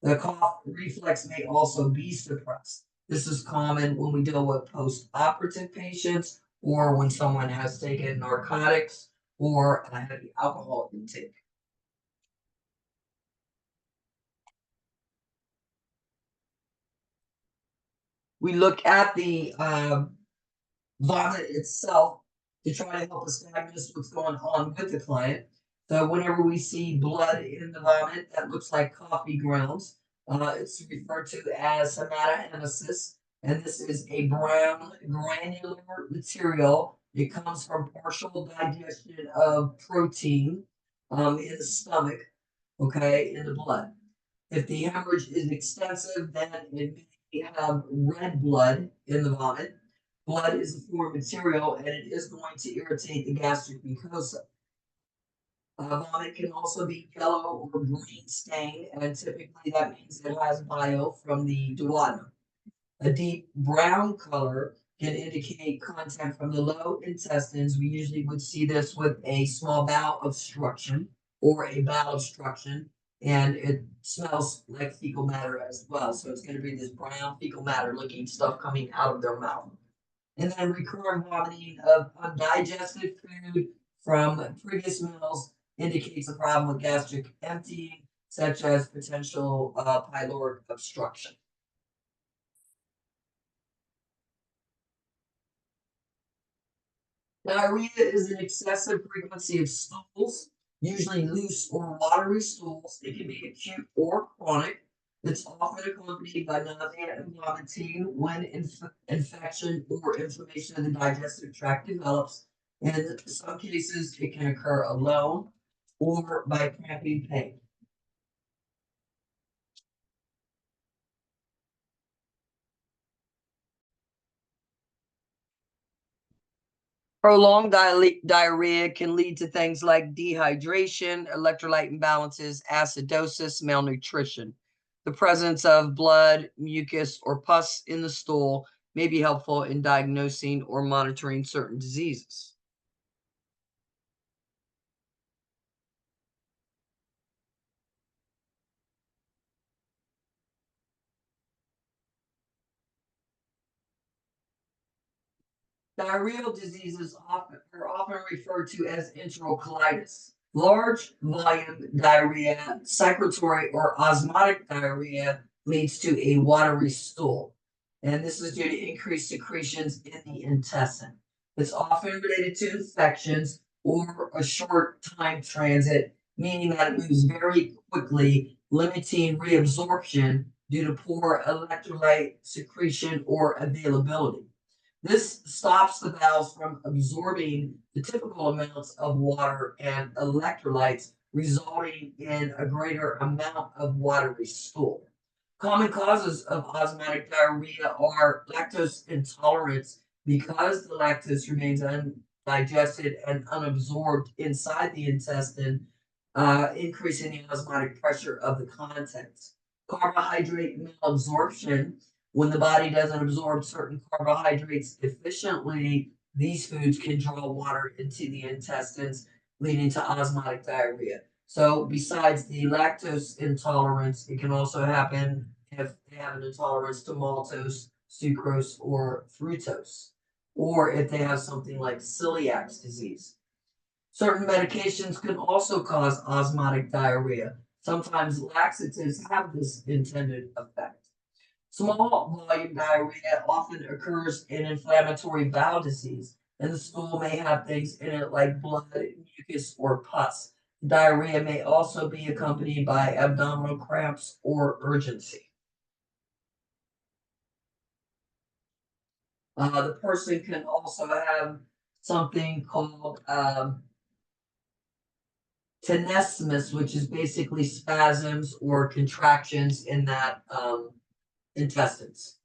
The cough reflex may also be suppressed. This is common when we deal with post-operative patients or when someone has taken narcotics or a heavy alcohol intake. We look at the vomit itself to try to help us diagnose what's going on with the client. So whenever we see blood in the vomit that looks like coffee grounds, it's referred to as hematoemesis, and this is a brown granular material. It comes from partial digestion of protein in the stomach, okay, in the blood. If the hemorrhage is extensive, then it may have red blood in the vomit. Blood is a foreign material and it is going to irritate the gastric mucosa. Vomit can also be yellow or green stained, and typically that means it has bile from the duodenum. A deep brown color can indicate content from the low intestines. We usually would see this with a small bowel obstruction or a bowel obstruction, and it smells like fecal matter as well. So it's going to be this brown fecal matter looking stuff coming out of their mouth. And then recurrent vomiting of undigested food from previous meals indicates a problem with gastric emptying, such as potential pyloric obstruction. Diarrhea is an excessive frequency of stools, usually loose or watery stools. It can be acute or chronic. It's often accompanied by nausea and vomiting when infection or inflammation of the digestive tract develops. In some cases, it can occur alone or by cramping pain. Prolonged diarrhea can lead to things like dehydration, electrolyte imbalances, acidosis, malnutrition. The presence of blood, mucus, or pus in the stool may be helpful in diagnosing or monitoring certain diseases. Diarrheal diseases are often referred to as enterocolitis. Large volume diarrhea, secretory or osmotic diarrhea leads to a watery stool. And this is due to increased secretions in the intestine. It's often related to infections or a short time transit, meaning that it moves very quickly, limiting reabsorption due to poor electrolyte secretion or availability. This stops the bowels from absorbing the typical amounts of water and electrolytes, resulting in a greater amount of watery stool. Common causes of osmotic diarrhea are lactose intolerance because the lactose remains undigested and unabsorbed inside the intestine, increasing the osmotic pressure of the contents. Carbohydrate malabsorption, when the body doesn't absorb certain carbohydrates efficiently, these foods can draw water into the intestines, leading to osmotic diarrhea. So, besides the lactose intolerance, it can also happen if they have an intolerance to maltose, sucrose, or fructose, or if they have something like celiac disease. Certain medications can also cause osmotic diarrhea. Sometimes laxatives have this intended effect. Small volume diarrhea often occurs in inflammatory bowel disease, and the stool may have things in it like blood, mucus, or pus. Diarrhea may also be accompanied by abdominal cramps or urgency. The person can also have something called tenesmus, which is basically spasms or contractions in that intestines.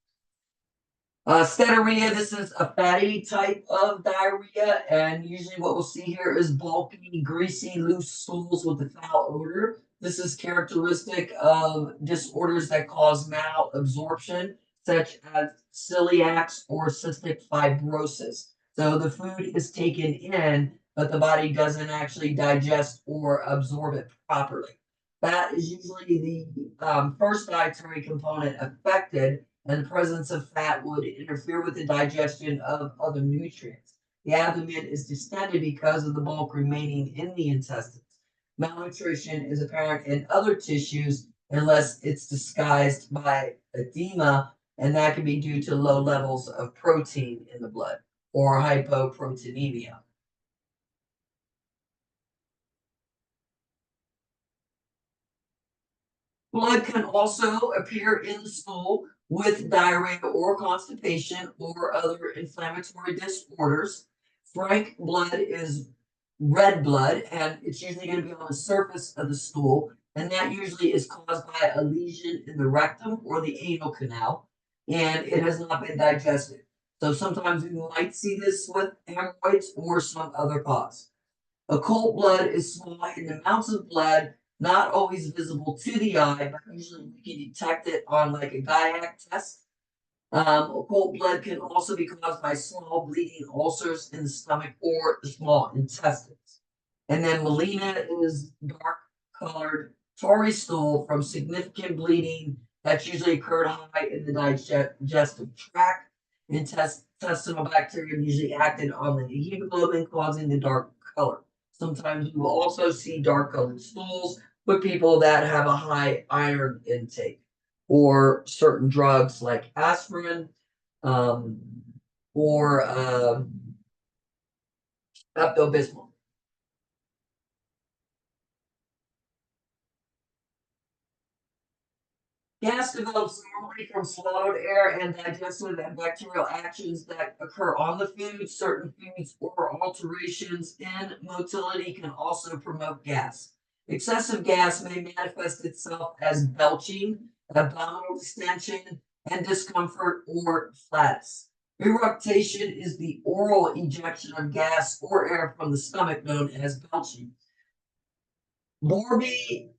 Steatorrhea, this is a fatty type of diarrhea, and usually what we'll see here is bulky, greasy, loose stools with a foul odor. This is characteristic of disorders that cause malabsorption, such as celiac or cystic fibrosis. So the food is taken in, but the body doesn't actually digest or absorb it properly. Fat is usually the first dietary component affected, and the presence of fat would interfere with the digestion of other nutrients. The abdomen is distended because of the bulk remaining in the intestines. Malnutrition is apparent in other tissues unless it's disguised by edema, and that can be due to low levels of protein in the blood or hypoproteinemia. Blood can also appear in the stool with diarrhea or constipation or other inflammatory disorders. Frank blood is red blood, and it's usually going to be on the surface of the stool, and that usually is caused by a lesion in the rectum or the anal canal, and it has not been digested. So sometimes we might see this with hemorrhoids or some other cause. Occult blood is small hidden amounts of blood, not always visible to the eye, but usually we can detect it on like a Guyach test. Occult blood can also be caused by small bleeding ulcers in the stomach or the small intestines. And then melena is dark colored tarry stool from significant bleeding that's usually occurred high in the digestive tract. Intestinal bacteria usually acted on the hemoglobin, causing the dark color. Sometimes you will also see dark colored stools with people that have a high iron intake or certain drugs like aspirin um, or Pepto-Bismol. Gas develops normally from swallowed air and digestive and bacterial actions that occur on the food. Certain foods or alterations in motility can also promote gas. Excessive gas may manifest itself as belching, abdominal distension, and discomfort or flatness. Eructation is the oral ejection of gas or air from the stomach, known as belching. Borby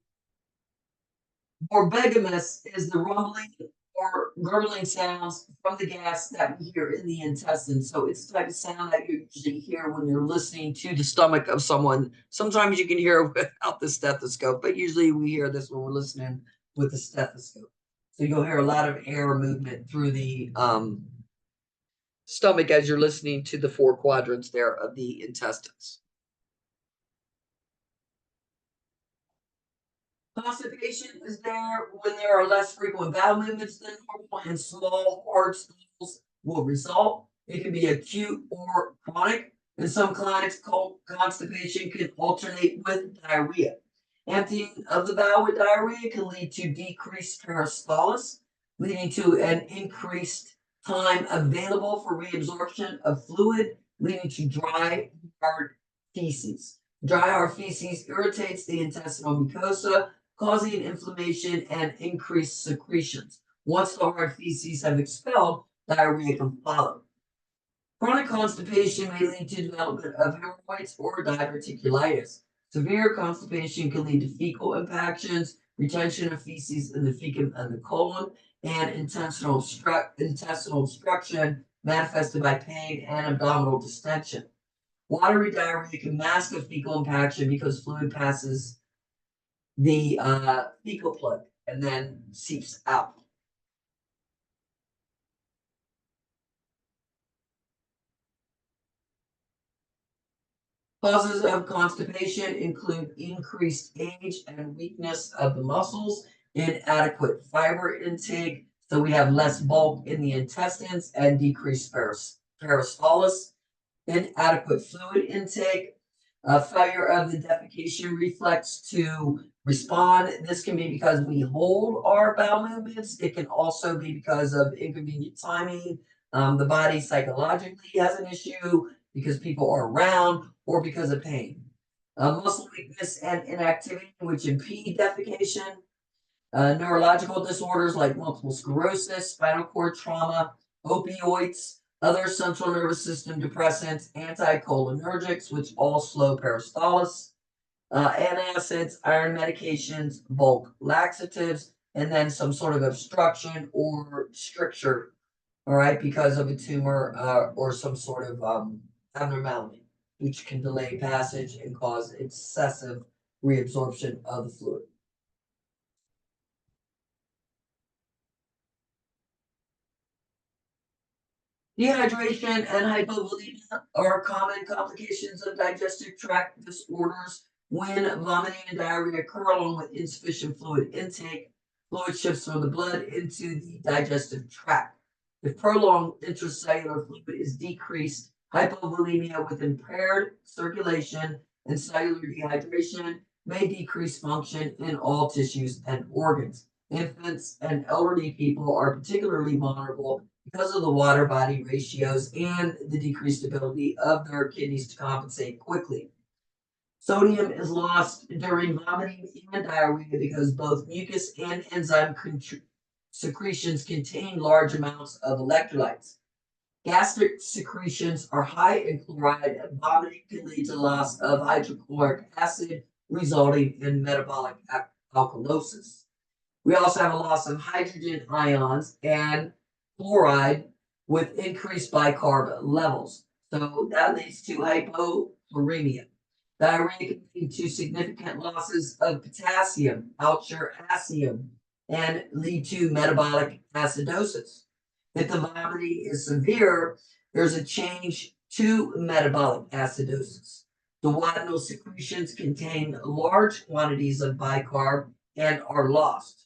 Borbigamous is the rumbling or gurgling sounds from the gas that we hear in the intestine. So it's the type of sound that you usually hear when you're listening to the stomach of someone. Sometimes you can hear it without the stethoscope, but usually we hear this when we're listening with the stethoscope. So you'll hear a lot of air movement through the stomach as you're listening to the four quadrants there of the intestines. Constipation is there when there are less frequent bowel movements than normal and small hard stools will result. It can be acute or chronic. In some clients, constipation can alternate with diarrhea. Emptying of the bowel with diarrhea can lead to decreased peristalsis, leading to an increased time available for reabsorption of fluid, leading to dry, hard feces. Dry, hard feces irritates the intestinal mucosa, causing inflammation and increased secretions. Once the hard feces have expelled, diarrhea can follow. Chronic constipation may lead to development of hemorrhoids or diverticulitis. Severe constipation can lead to fecal impactions, retention of feces in the fecum and the colon, and intestinal obstruction manifested by pain and abdominal distension. Watery diarrhea can mask a fecal impaction because fluid passes the fecal plug and then seeps out. Causes of constipation include increased age and weakness of the muscles, inadequate fiber intake, so we have less bulk in the intestines and decreased peristalsis, inadequate fluid intake, failure of the defecation reflex to respond. This can be because we hold our bowel movements. It can also be because of inconvenient timing. The body psychologically has an issue because people are around or because of pain. Muscle weakness and inactivity, which impede defecation. Neurological disorders like multiple sclerosis, spinal cord trauma, opioids, other central nervous system depressants, anticholinergics, which all slow peristalsis, antacids, iron medications, bulk laxatives, and then some sort of obstruction or stricture, all right, because of a tumor or some sort of abnormality, which can delay passage and cause excessive reabsorption of the fluid. Dehydration and hypovolemia are common complications of digestive tract disorders. When vomiting and diarrhea occur along with insufficient fluid intake, fluid shifts from the blood into the digestive tract. If prolonged intracellular fluid is decreased, hypovolemia with impaired circulation and cellular dehydration may decrease function in all tissues and organs. Infants and elderly people are particularly vulnerable because of the water body ratios and the decreased ability of their kidneys to compensate quickly. Sodium is lost during vomiting and diarrhea because both mucus and enzyme secretions contain large amounts of electrolytes. Gastric secretions are high in chloride, and vomiting can lead to loss of hydrochloric acid, resulting in metabolic alkalosis. We also have a loss of hydrogen ions and chloride with increased bicarb levels. So that leads to hypochloremia. Diarrhea can lead to significant losses of potassium, alkylacium, and lead to metabolic acidosis. If the vomiting is severe, there's a change to metabolic acidosis. The duodenal secretions contain large quantities of bicarb and are lost.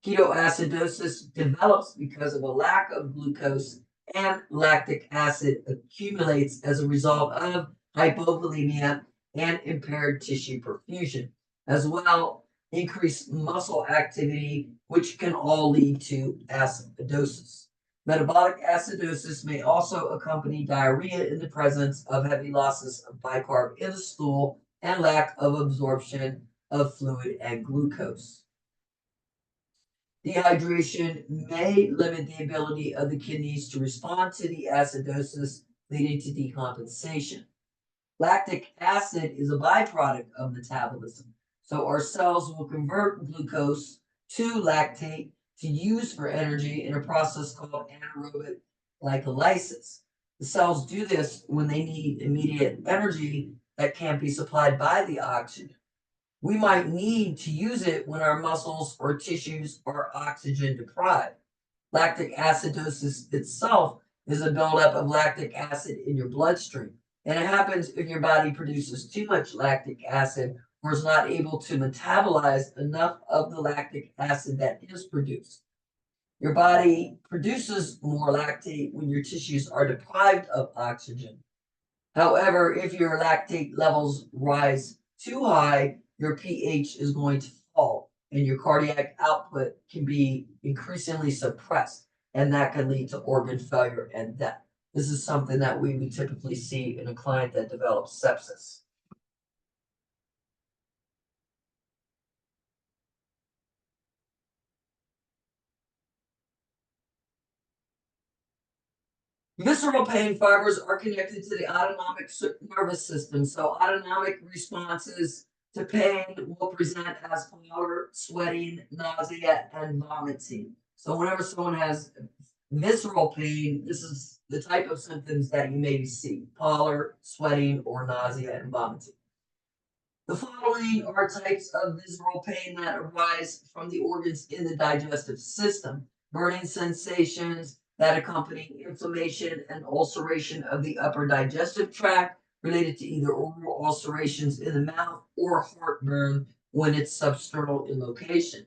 Ketoacidosis develops because of a lack of glucose, and lactic acid accumulates as a result of hypovolemia and impaired tissue perfusion. As well, increased muscle activity, which can all lead to acidosis. Metabolic acidosis may also accompany diarrhea in the presence of heavy losses of bicarb in the stool and lack of absorption of fluid and glucose. Dehydration may limit the ability of the kidneys to respond to the acidosis, leading to decompensation. Lactic acid is a byproduct of metabolism, so our cells will convert glucose to lactate to use for energy in a process called anaerobic glycolysis. The cells do this when they need immediate energy that can't be supplied by the oxygen. We might need to use it when our muscles or tissues are oxygen deprived. Lactic acidosis itself is a buildup of lactic acid in your bloodstream. And it happens if your body produces too much lactic acid or is not able to metabolize enough of the lactic acid that is produced. Your body produces more lactate when your tissues are deprived of oxygen. However, if your lactate levels rise too high, your pH is going to fall and your cardiac output can be increasingly suppressed, and that can lead to organ failure and death. This is something that we would typically see in a client that develops sepsis. Visceral pain fibers are connected to the autonomic nervous system. So autonomic responses to pain will present as pallor, sweating, nausea, and vomiting. So whenever someone has visceral pain, this is the type of symptoms that you may see: pallor, sweating, or nausea and vomiting. The following are types of visceral pain that arise from the organs in the digestive system: burning sensations that accompany inflammation and ulceration of the upper digestive tract related to either oral ulcerations in the mouth or heartburn when it's substernal in location.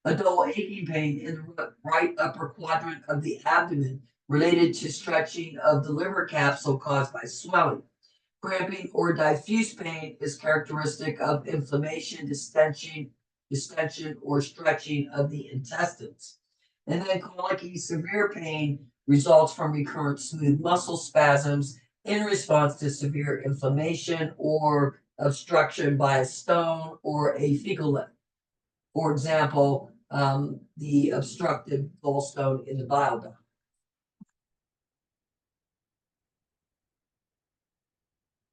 A dull aching pain in the right upper quadrant of the abdomen related to stretching of the liver capsule caused by swelling. Cramping or diffuse pain is characteristic of inflammation, distension, or stretching of the intestines. And then colicky severe pain results from recurrent smooth muscle spasms in response to severe inflammation or obstruction by a stone or a fecal limb. For example, the obstructive gallstone in the bile duct.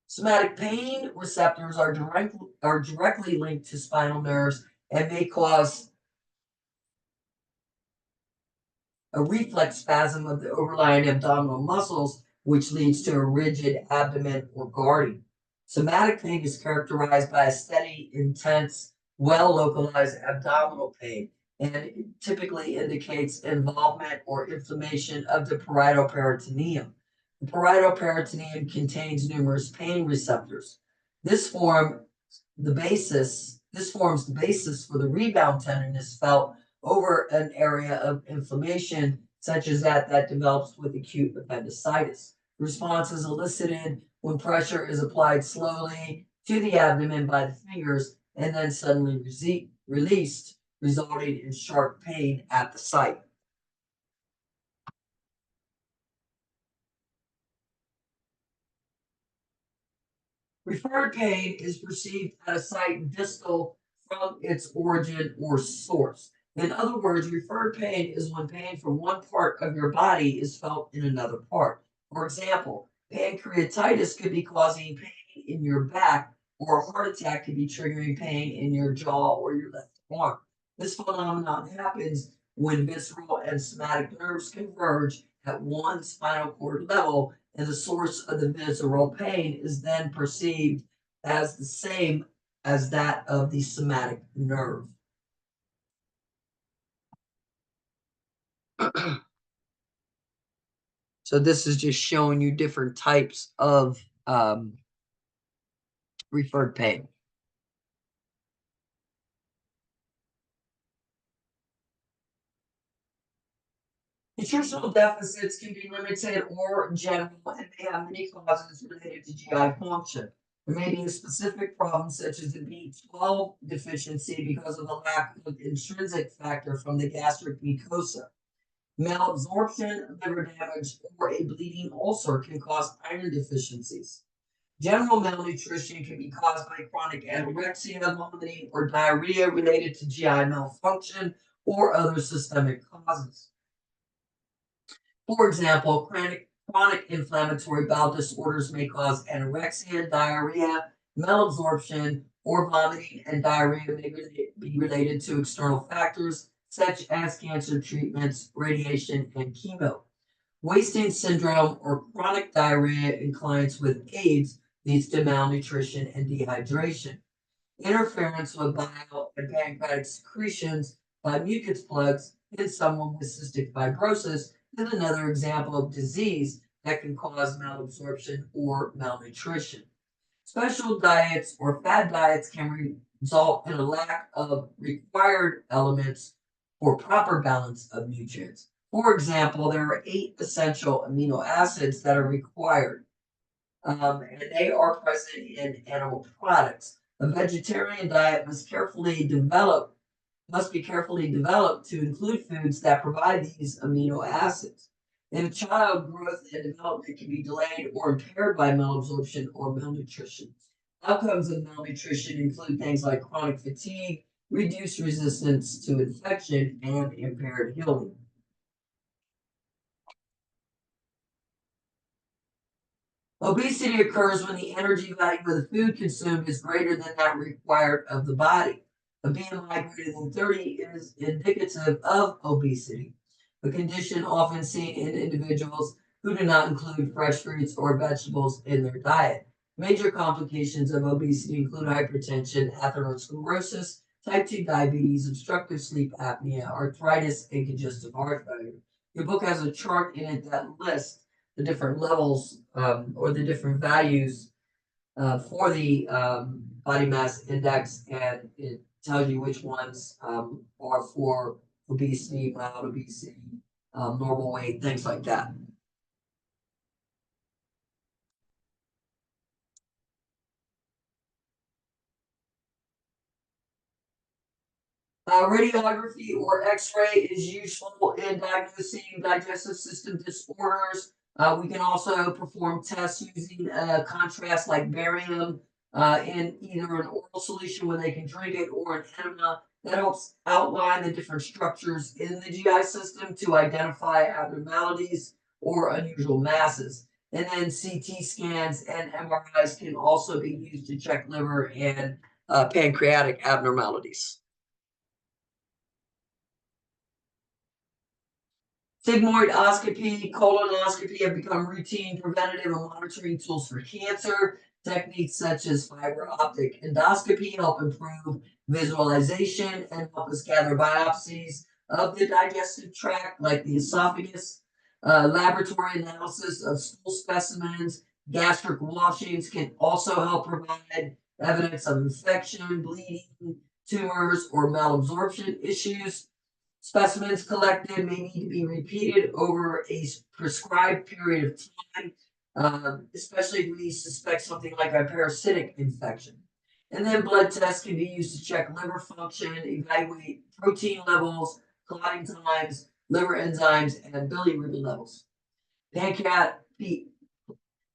Somatic pain receptors are directly linked to spinal nerves and may cause a reflex spasm of the overlying abdominal muscles, which leads to a rigid abdomen or guarding. Somatic pain is characterized by a steady, intense, well-localized abdominal pain, and it typically indicates involvement or inflammation of the parietal peritoneum. The parietal peritoneum contains numerous pain receptors. This forms the basis for the rebound tenderness felt over an area of inflammation, such as that develops with acute appendicitis. Response is elicited when pressure is applied slowly to the abdomen by the fingers and then suddenly released, resulting in sharp pain at the site. Referred pain is perceived at a site distal from its origin or source. In other words, referred pain is when pain from one part of your body is felt in another part. For example, pancreatitis could be causing pain in your back, or a heart attack could be triggering pain in your jaw or your left arm. This phenomenon happens when visceral and somatic nerves converge at one spinal cord level, and the source of the visceral pain is then perceived as the same as that of the somatic nerve. So this is just showing you different types of referred pain. Nutritional deficits can be limited or general and may have many causes related to GI function. There may be a specific problem such as a B12 deficiency because of a lack of intrinsic factor from the gastric mucosa. Malabsorption, liver damage, or a bleeding ulcer can cause iron deficiencies. General malnutrition can be caused by chronic anorexia, vomiting, or diarrhea related to GI malfunction or other systemic causes. For example, chronic inflammatory bowel disorders may cause anorexia, diarrhea, malabsorption, or vomiting, and diarrhea may be related to external factors such as cancer treatments, radiation, and chemo. Wasting syndrome or chronic diarrhea in clients with AIDS leads to malnutrition and dehydration. Interference with bile and pancreatic secretions by mucus plugs in someone with cystic fibrosis is another example of disease that can cause malabsorption or malnutrition. Special diets or fad diets can result in a lack of required elements for proper balance of nutrients. For example, there are 8 essential amino acids that are required, and they are present in animal products. A vegetarian diet must be carefully developed to include foods that provide these amino acids. In a child, growth and development can be delayed or impaired by malabsorption or malnutrition. Outcomes of malnutrition include things like chronic fatigue, reduced resistance to infection, and impaired healing. Obesity occurs when the energy value of the food consumed is greater than that required of the body. A BMI greater than 30 is indicative of obesity, a condition often seen in individuals who do not include fresh fruits or vegetables in their diet. Major complications of obesity include hypertension, atherosclerosis, type 2 diabetes, obstructive sleep apnea, arthritis, and congestive heart failure. Your book has a chart in it that lists the different levels or the different values for the body mass index, and it tells you which ones are for obesity, mild obesity, normal weight, things like that. Radiography or X-ray is useful in diagnosing digestive system disorders. We can also perform tests using contrast like barium in either an oral solution where they can drink it or an enema. That helps outline the different structures in the GI system to identify abnormalities or unusual masses. And then CT scans and MRIs can also be used to check liver and pancreatic abnormalities. Sigmoidoscopy, colonoscopy have become routine preventative and monitoring tools for cancer. Techniques such as fiber optic endoscopy help improve visualization and help us gather biopsies of the digestive tract, like the esophagus. Laboratory analysis of stool specimens, gastric washings can also help provide evidence of infection, bleeding, tumors, or malabsorption issues. Specimens collected may need to be repeated over a prescribed period of time, especially if we suspect something like a parasitic infection. And then blood tests can be used to check liver function, evaluate protein levels, clotting times, liver enzymes, and bilirubin levels. Pancreatic,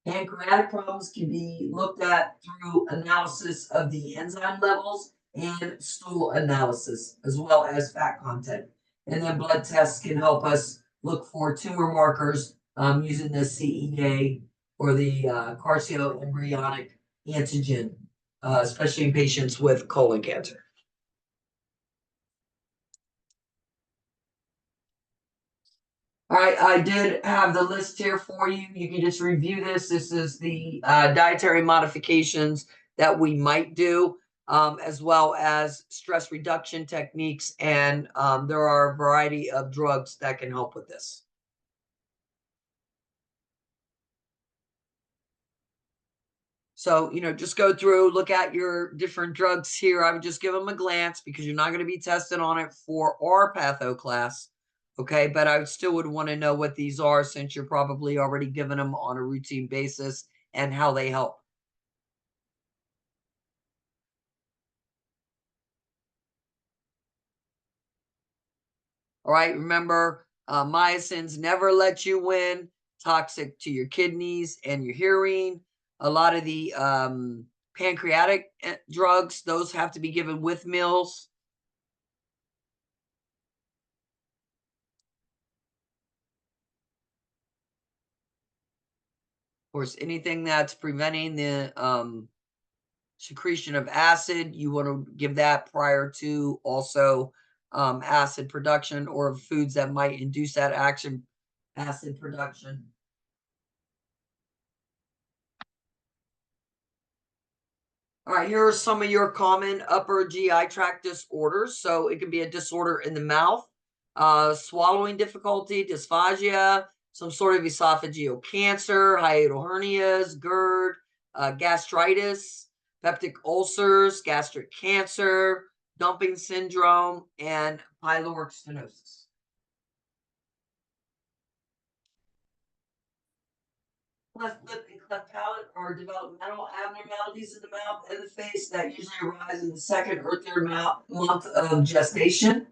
Pancreatic problems can be looked at through analysis of the enzyme levels and stool analysis, as well as fat content. And then blood tests can help us look for tumor markers using the CEA or the carcinoembryonic antigen, especially in patients with colon cancer. All right, I did have the list here for you. You can just review this. This is the dietary modifications that we might do, as well as stress reduction techniques. And there are a variety of drugs that can help with this. So, just go through, look at your different drugs here. I would just give them a glance because you're not going to be tested on it for our patho class. Okay, but I still would want to know what these are since you're probably already given them on a routine basis and how they help. All right, remember, mycins never let you win, toxic to your kidneys and your hearing. A lot of the pancreatic drugs, those have to be given with meals. Of course, anything that's preventing the secretion of acid, you want to give that prior to also acid production or foods that might induce that acid production. All right, here are some of your common upper GI tract disorders. So it can be a disorder in the mouth, swallowing difficulty, dysphagia, some sort of esophageal cancer, hiatal hernias, GERD, gastritis, peptic ulcers, gastric cancer, dumping syndrome, and pyloric stenosis. Cleft lip and cleft palate are developmental abnormalities in the mouth and the face that usually arise in the second or third month of gestation.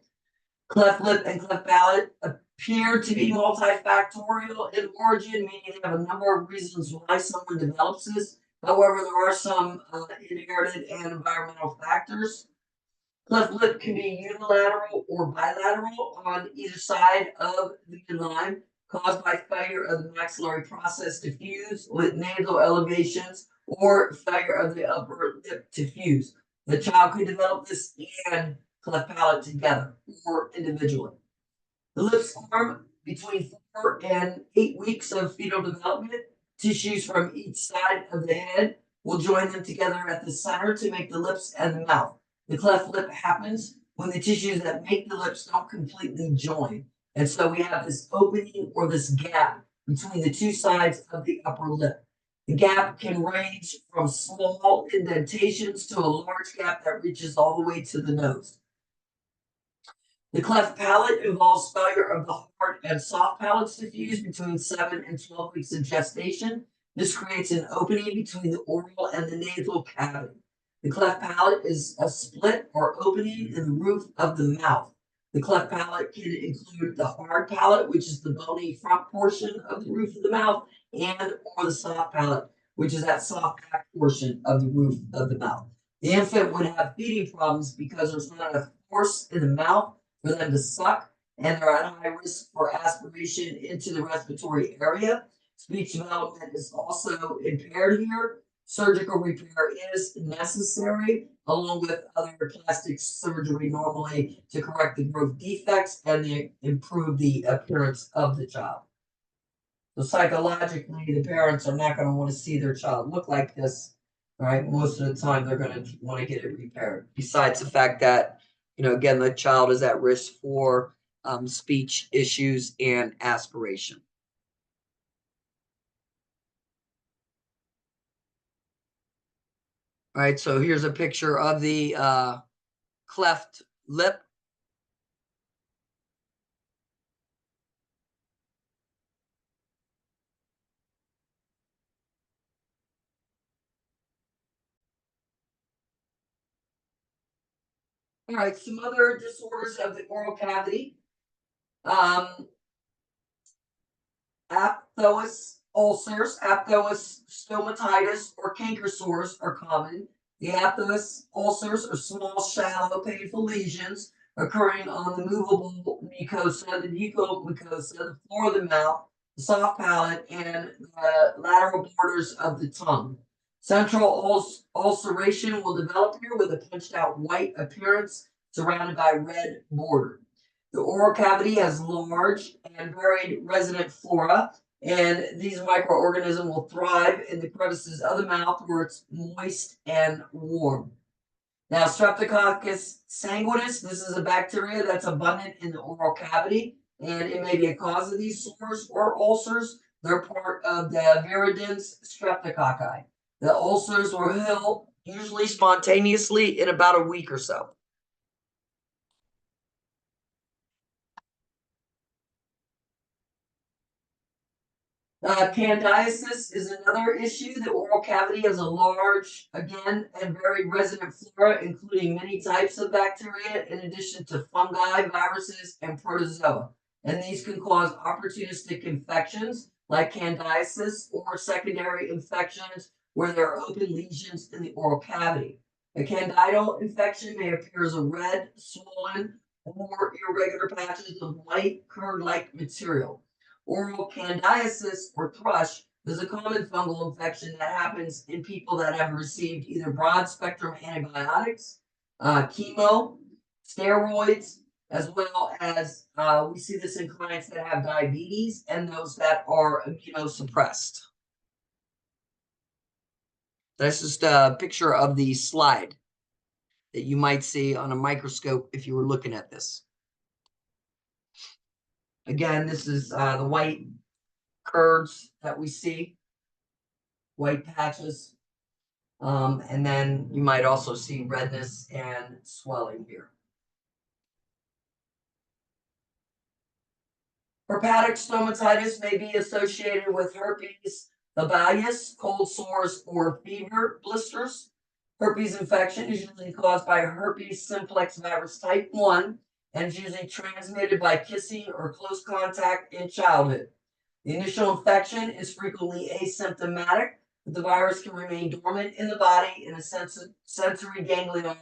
Cleft lip and cleft palate appear to be multifactorial in origin, meaning they have a number of reasons why someone develops this. However, there are some inherited and environmental factors. Cleft lip can be unilateral or bilateral on either side of the line, caused by failure of the maxillary process to fuse with nasal elevations or failure of the upper lip to fuse. The child could develop this and cleft palate together or individually. The lips form between 4 and 8 weeks of fetal development. Tissues from each side of the head will join them together at the center to make the lips and the mouth. The cleft lip happens when the tissues that make the lips don't completely join. And so we have this opening or this gap between the two sides of the upper lip. The gap can range from small indentations to a large gap that reaches all the way to the nose. The cleft palate involves failure of the hard and soft palates to fuse between 7 and 12 weeks of gestation. This creates an opening between the oral and the nasal cavity. The cleft palate is a split or opening in the roof of the mouth. The cleft palate can include the hard palate, which is the bony front portion of the roof of the mouth, and or the soft palate, which is that soft back portion of the roof of the mouth. The infant would have feeding problems because there's not enough force in the mouth for them to suck, and they're at high risk for aspiration into the respiratory area. Speech development is also impaired here. Surgical repair is necessary, along with other plastic surgery normally to correct the growth defects and improve the appearance of the child. So psychologically, the parents are not going to want to see their child look like this, right? Most of the time, they're going to want to get it repaired. Besides the fact that, again, the child is at risk for speech issues and aspiration. All right, so here's a picture of the cleft lip. All right, some other disorders of the oral cavity. Aphthous ulcers, aphthous stomatitis, or canker sores are common. The aphthous ulcers are small, shallow, painful lesions occurring on the movable mucosa, the buccal mucosa, the floor of the mouth, the soft palate, and the lateral borders of the tongue. Central ulceration will develop here with a punched out white appearance surrounded by red border. The oral cavity has large and varied resident flora, and these microorganisms will thrive in the crevices of the mouth where it's moist and warm. Now, Streptococcus sanguinis, this is a bacteria that's abundant in the oral cavity, and it may be a cause of these sores or ulcers. They're part of the viridans streptococci. The ulcers will heal usually spontaneously in about a week or so. Candidiasis is another issue. The oral cavity has a large, again, and very resident flora, including many types of bacteria, in addition to fungi, viruses, and protozoa. And these can cause opportunistic infections like candidiasis or secondary infections where there are open lesions in the oral cavity. A candidal infection may appear as a red, swollen, or irregular patches of white, curd-like material. Oral candidiasis or thrush is a common fungal infection that happens in people that have received either broad spectrum antibiotics, chemo, steroids, as well as we see this in clients that have diabetes and those that are immunosuppressed. That's just a picture of the slide that you might see on a microscope if you were looking at this. Again, this is the white curds that we see, white patches. And then you might also see redness and swelling here. Herpetic stomatitis may be associated with herpes labialis, cold sores, or fever blisters. Herpes infection is usually caused by herpes simplex virus type 1 and is usually transmitted by kissing or close contact in childhood. The initial infection is frequently asymptomatic, but the virus can remain dormant in the body in a sensory ganglion,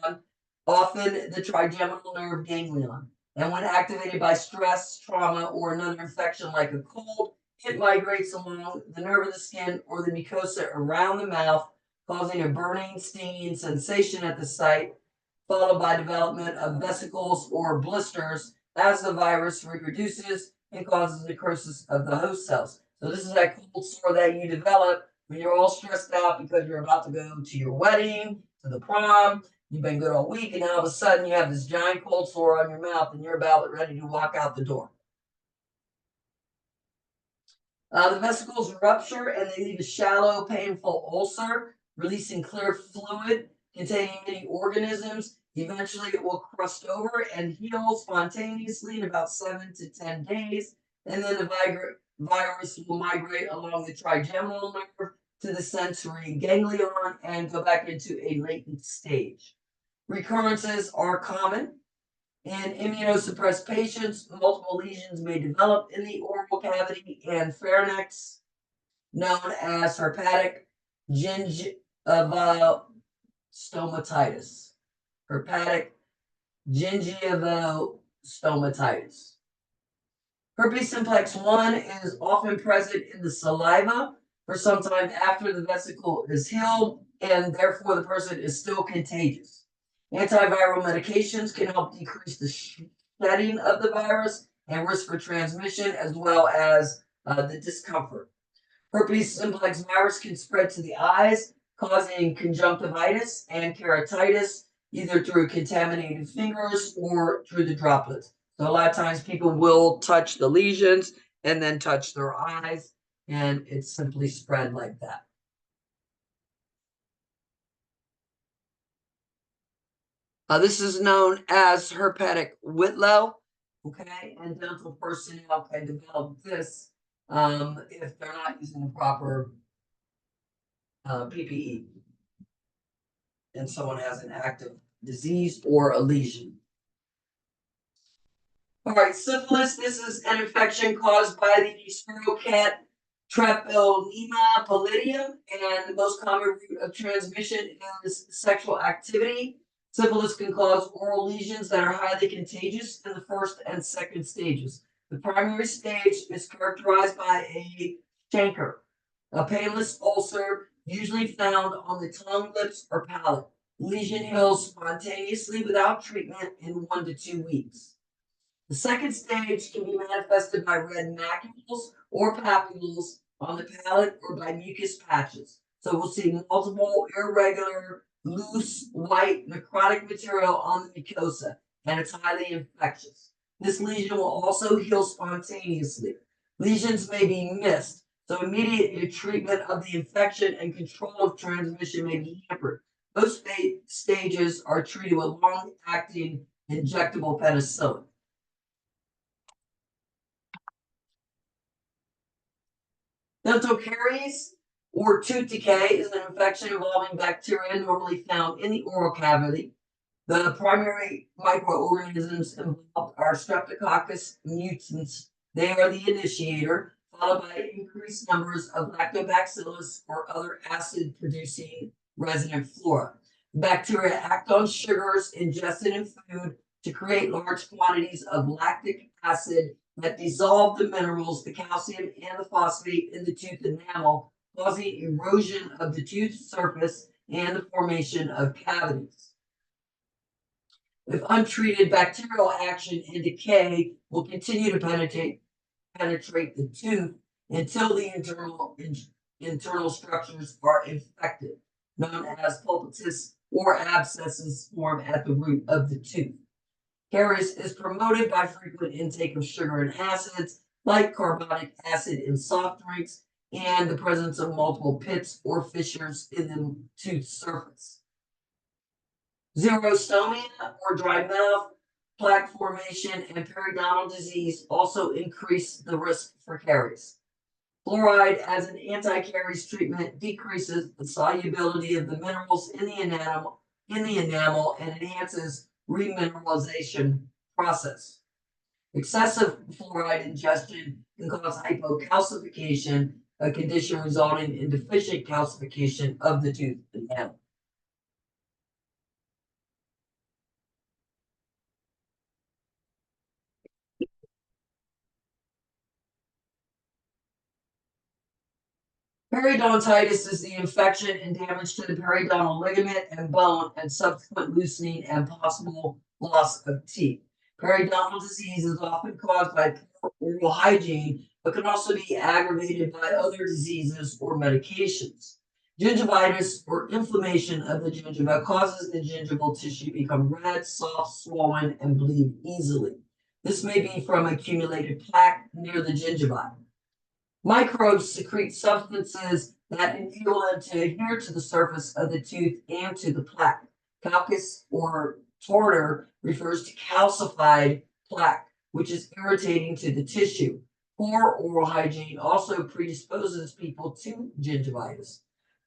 often the trigeminal nerve ganglion. And when activated by stress, trauma, or another infection like a cold, it migrates along the nerve of the skin or the mucosa around the mouth, causing a burning, stinging sensation at the site, followed by development of vesicles or blisters as the virus reproduces and causes necrosis of the host cells. So this is that cold sore that you develop when you're all stressed out because you're about to go to your wedding, to the prom, you've been good all week, and all of a sudden you have this giant cold sore on your mouth and you're about ready to walk out the door. The vesicles rupture and they leave a shallow, painful ulcer, releasing clear fluid containing many organisms. Eventually, it will crust over and heal spontaneously in about 7 to 10 days. And then the virus will migrate along the trigeminal nerve to the sensory ganglion and go back into a latent stage. Recurrences are common. In immunosuppressed patients, multiple lesions may develop in the oral cavity and pharynx, known as herpetic gingivostomatitis. Herpetic gingivostomatitis. Herpes simplex 1 is often present in the saliva for some time after the vesicle is healed, and therefore the person is still contagious. Antiviral medications can help decrease the shedding of the virus and risk for transmission, as well as the discomfort. Herpes simplex virus can spread to the eyes, causing conjunctivitis and keratitis, either through contaminated fingers or through the droplets. So a lot of times people will touch the lesions and then touch their eyes, and it's simply spread like that. This is known as herpetic whitlow, okay? And dental personnel can develop this if they're not using the proper PPE and someone has an active disease or a lesion. All right, syphilis, this is an infection caused by the spirocat Treponema pallidum, and the most common route of transmission is sexual activity. Syphilis can cause oral lesions that are highly contagious in the first and second stages. The primary stage is characterized by a chancre, a painless ulcer usually found on the tongue, lips, or palate. Lesion heals spontaneously without treatment in 1 to 2 weeks. The second stage can be manifested by red macules or papules on the palate or by mucus patches. So we'll see multiple irregular, loose, white, necrotic material on the mucosa, and it's highly infectious. This lesion will also heal spontaneously. Lesions may be missed, so immediate treatment of the infection and control of transmission may be hampered. Most stages are treated with long-acting injectable penicillin. Dental caries or tooth decay is an infection involving bacteria normally found in the oral cavity. The primary microorganisms involved are Streptococcus mutans. They are the initiator, followed by increased numbers of Lactobacillus or other acid-producing resident flora. Bacteria act on sugars ingested in food to create large quantities of lactic acid that dissolve the minerals, the calcium and the phosphate in the tooth enamel, causing erosion of the tooth surface and the formation of cavities. If untreated, bacterial action and decay will continue to penetrate the tooth until the internal structures are infected, known as pulpitis, or abscesses form at the root of the tooth. Caries is promoted by frequent intake of sugar and acids, like carbonic acid in soft drinks, and the presence of multiple pits or fissures in the tooth surface. Xerostomia or dry mouth, plaque formation, and periodontal disease also increase the risk for caries. Fluoride as an anti-caries treatment decreases the solubility of the minerals in the enamel and enhances remineralization process. Excessive fluoride ingestion can cause hypocalcification, a condition resulting in deficient calcification of the tooth enamel. Periodontitis is the infection and damage to the periodontal ligament and bone and subsequent loosening and possible loss of teeth. Periodontal disease is often caused by poor oral hygiene, but can also be aggravated by other diseases or medications. Gingivitis or inflammation of the gingiva causes the gingival tissue to become red, soft, swollen, and bleed easily. This may be from accumulated plaque near the gingiva. Microbes secrete substances that enable them to adhere to the surface of the tooth and to the plaque. Calcus or tartar refers to calcified plaque, which is irritating to the tissue. Poor oral hygiene also predisposes people to gingivitis.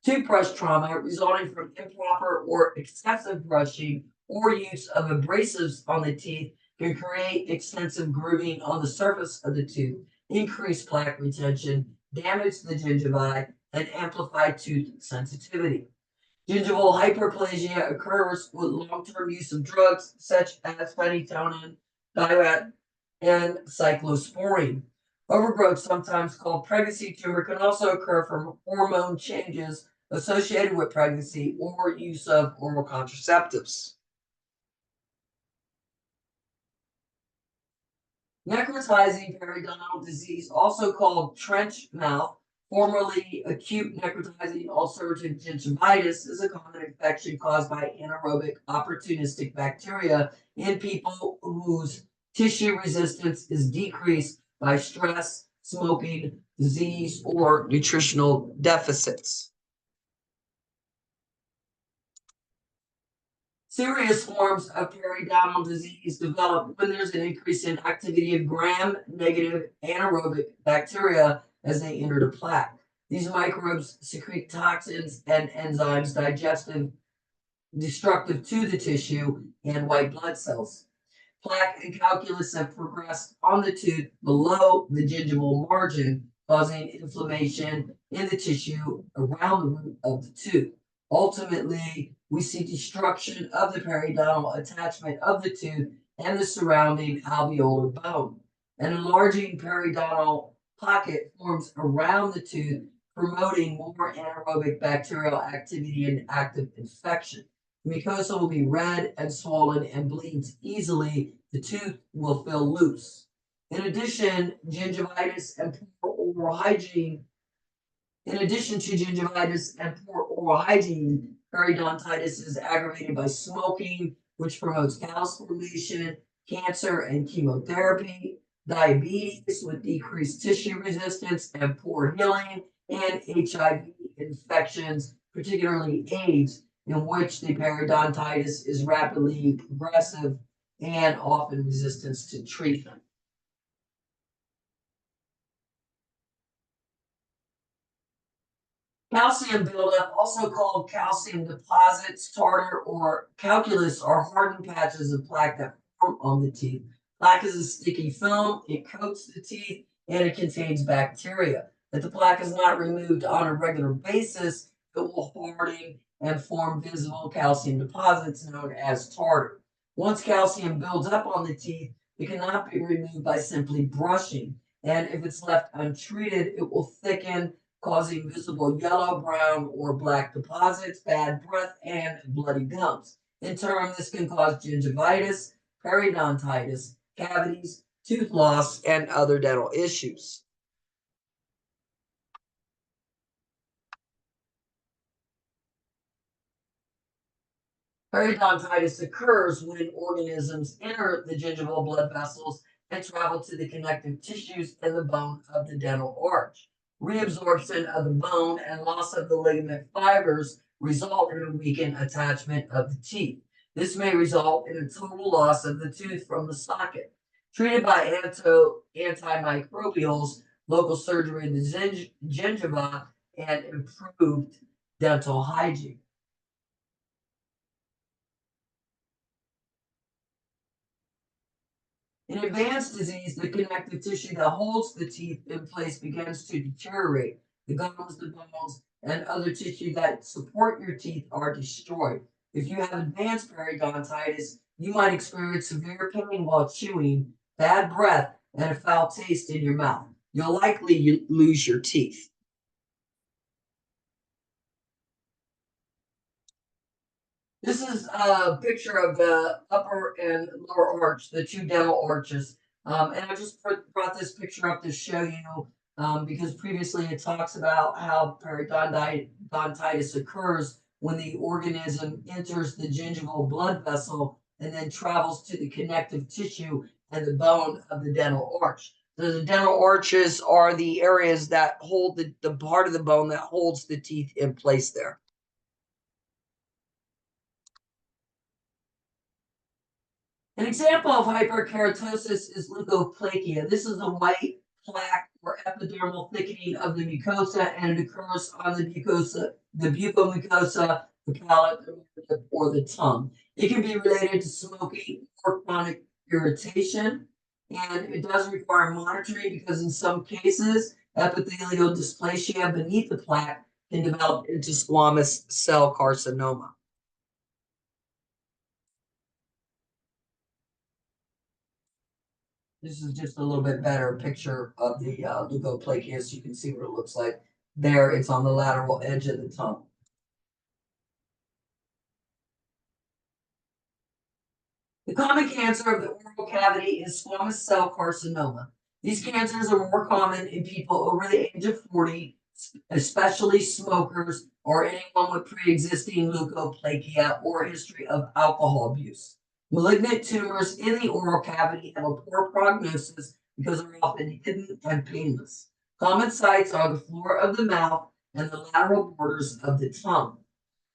Toothbrush trauma resulting from improper or excessive brushing or use of abrasives on the teeth can create extensive grooving on the surface of the tooth, increase plaque retention, damage the gingivae, and amplify tooth sensitivity. Gingival hyperplasia occurs with long-term use of drugs such as phenytoin, diet, and cyclosporine. Overgrowth, sometimes called pregnancy tumor, can also occur from hormone changes associated with pregnancy or use of oral contraceptives. Necrotizing periodontal disease, also called trench mouth, formerly acute necrotizing ulcerative gingivitis, is a common infection caused by anaerobic opportunistic bacteria in people whose tissue resistance is decreased by stress, smoking, disease, or nutritional deficits. Serious forms of periodontal disease develop when there's an increase in activity of gram-negative anaerobic bacteria as they enter the plaque. These microbes secrete toxins and enzymes destructive to the tissue and white blood cells. Plaque and calculus have progressed on the tooth below the gingival margin, causing inflammation in the tissue around the root of the tooth. Ultimately, we see destruction of the periodontal attachment of the tooth and the surrounding alveolar bone. An enlarging periodontal pocket forms around the tooth, promoting more anaerobic bacterial activity and active infection. The mucosa will be red and swollen and bleeds easily. The tooth will feel loose. In addition, gingivitis and poor oral hygiene In addition to gingivitis and poor oral hygiene, periodontitis is aggravated by smoking, which promotes callus formation, cancer and chemotherapy, diabetes with decreased tissue resistance and poor healing, and HIV infections, particularly AIDS, in which the periodontitis is rapidly progressive and often resistant to treatment. Calcium buildup, also called calcium deposits, tartar, or calculus, are hardened patches of plaque that form on the teeth. Plaque is a sticky film, it coats the teeth, and it contains bacteria. If the plaque is not removed on a regular basis, it will harden and form visible calcium deposits known as tartar. Once calcium builds up on the teeth, it cannot be removed by simply brushing, and if it's left untreated, it will thicken, causing visible yellow, brown, or black deposits, bad breath, and bloody gums. In turn, this can cause gingivitis, periodontitis, cavities, tooth loss, and other dental issues. Periodontitis occurs when organisms enter the gingival blood vessels and travel to the connective tissues in the bone of the dental arch. Reabsorption of the bone and loss of the ligament fibers result in a weakened attachment of the teeth. This may result in a total loss of the tooth from the socket. Treated by antimicrobials, local surgery of the gingiva, and improved dental hygiene. In advanced disease, the connective tissue that holds the teeth in place begins to deteriorate. The gums, the bones, and other tissue that support your teeth are destroyed. If you have advanced periodontitis, you might experience severe pain while chewing, bad breath, and a foul taste in your mouth. You'll likely lose your teeth. This is a picture of the upper and lower arch, the two dental arches. And I just brought this picture up to show you because previously it talks about how periodontitis occurs when the organism enters the gingival blood vessel and then travels to the connective tissue and the bone of the dental arch. So the dental arches are the areas that hold the part of the bone that holds the teeth in place there. An example of hyperkeratosis is leukoplakia. This is a white plaque or epidermal thickening of the mucosa, and it occurs on the mucosa, the buccomucosa, the palate, or the tongue. It can be related to smoking or chronic irritation, and it does require monitoring because in some cases, epithelial dysplasia beneath the plaque can develop into squamous cell carcinoma. This is just a little bit better picture of the leukoplakia, so you can see what it looks like. There, it's on the lateral edge of the tongue. The common cancer of the oral cavity is squamous cell carcinoma. These cancers are more common in people over the age of 40, especially smokers or anyone with pre-existing leukoplakia or history of alcohol abuse. Malignant tumors in the oral cavity have a poor prognosis because they're often hidden and painless. Common sites are the floor of the mouth and the lateral borders of the tongue.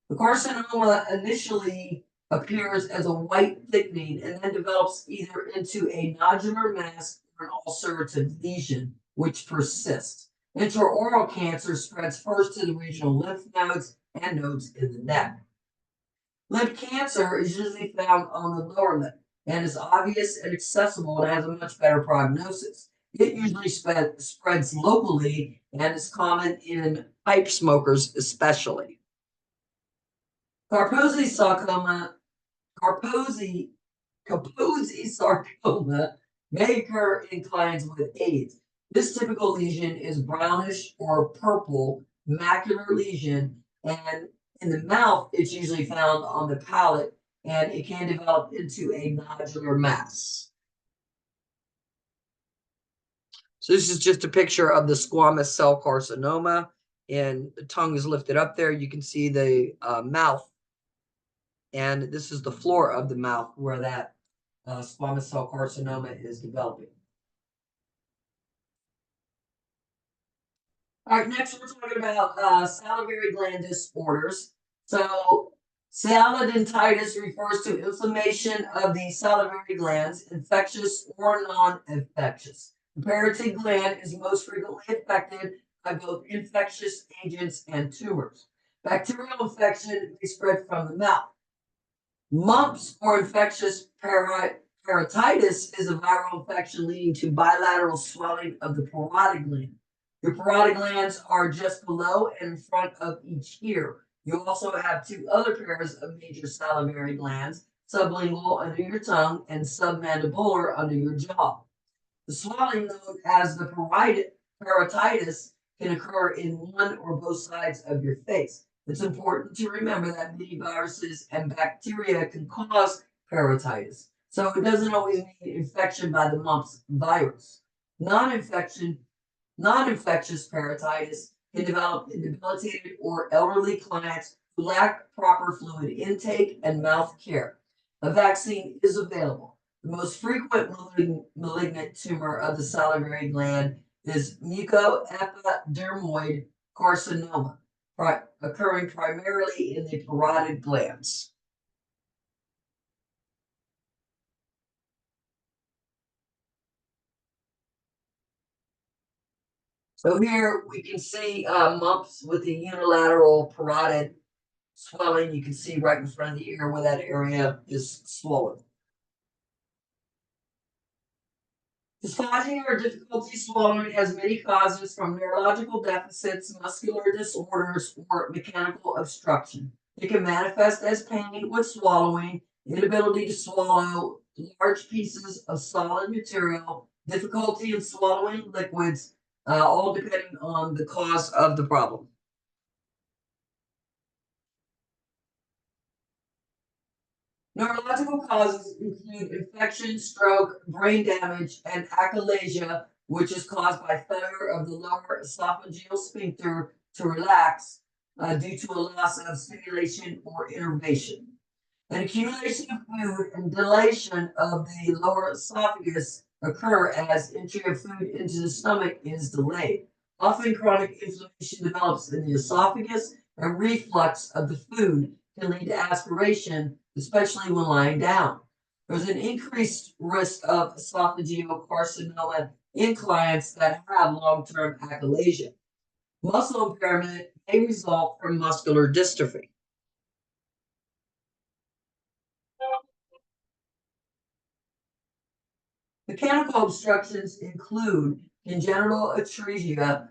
The carcinoma initially appears as a white thickening and then develops either into a nodular mass or an ulcerative lesion, which persists. Intraoral cancer spreads first to the regional lymph nodes and nodes in the neck. Lip cancer is usually found on the lower lip and is obvious and accessible and has a much better prognosis. It usually spreads locally and is common in pipe smokers, especially. Kaposi sarcoma may occur in clients with AIDS. This typical lesion is brownish or purple macular lesion, and in the mouth, it's usually found on the palate, and it can develop into a nodular mass. So this is just a picture of the squamous cell carcinoma, and the tongue is lifted up there. You can see the mouth, and this is the floor of the mouth where that squamous cell carcinoma is developing. All right, next we're talking about salivary gland disorders. So salidintitis refers to inflammation of the salivary glands, infectious or non-infectious. The parotid gland is most frequently affected by both infectious agents and tumors. Bacterial infection may spread from the mouth. Mumps or infectious parotitis is a viral infection leading to bilateral swelling of the parotid gland. Your parotid glands are just below and in front of each ear. You also have two other pairs of major salivary glands, sublingual under your tongue and submandibular under your jaw. The swelling known as the parotitis can occur in one or both sides of your face. It's important to remember that many viruses and bacteria can cause parotitis. So it doesn't always mean infection by the mumps virus. Non-infectious parotitis can develop in debilitated or elderly clients who lack proper fluid intake and mouth care. A vaccine is available. The most frequent malignant tumor of the salivary gland is mucoepidermoid carcinoma, occurring primarily in the parotid glands. So here we can see mumps with the unilateral parotid swelling. You can see right in front of the ear where that area is swollen. Dysphagia or difficulty swallowing has many causes, from neurological deficits, muscular disorders, or mechanical obstruction. It can manifest as pain with swallowing, inability to swallow large pieces of solid material, difficulty in swallowing liquids, all depending on the cause of the problem. Neurological causes include infection, stroke, brain damage, and achalasia, which is caused by failure of the lower esophageal sphincter to relax due to a loss of stimulation or innervation. An accumulation of food and dilation of the lower esophagus occur as entry of food into the stomach is delayed. Often chronic inflammation develops in the esophagus, and reflux of the food can lead to aspiration, especially when lying down. There's an increased risk of esophageal carcinoma in clients that have long-term achalasia. Muscle impairment may result from muscular dystrophy. Mechanical obstructions include congenital atresia,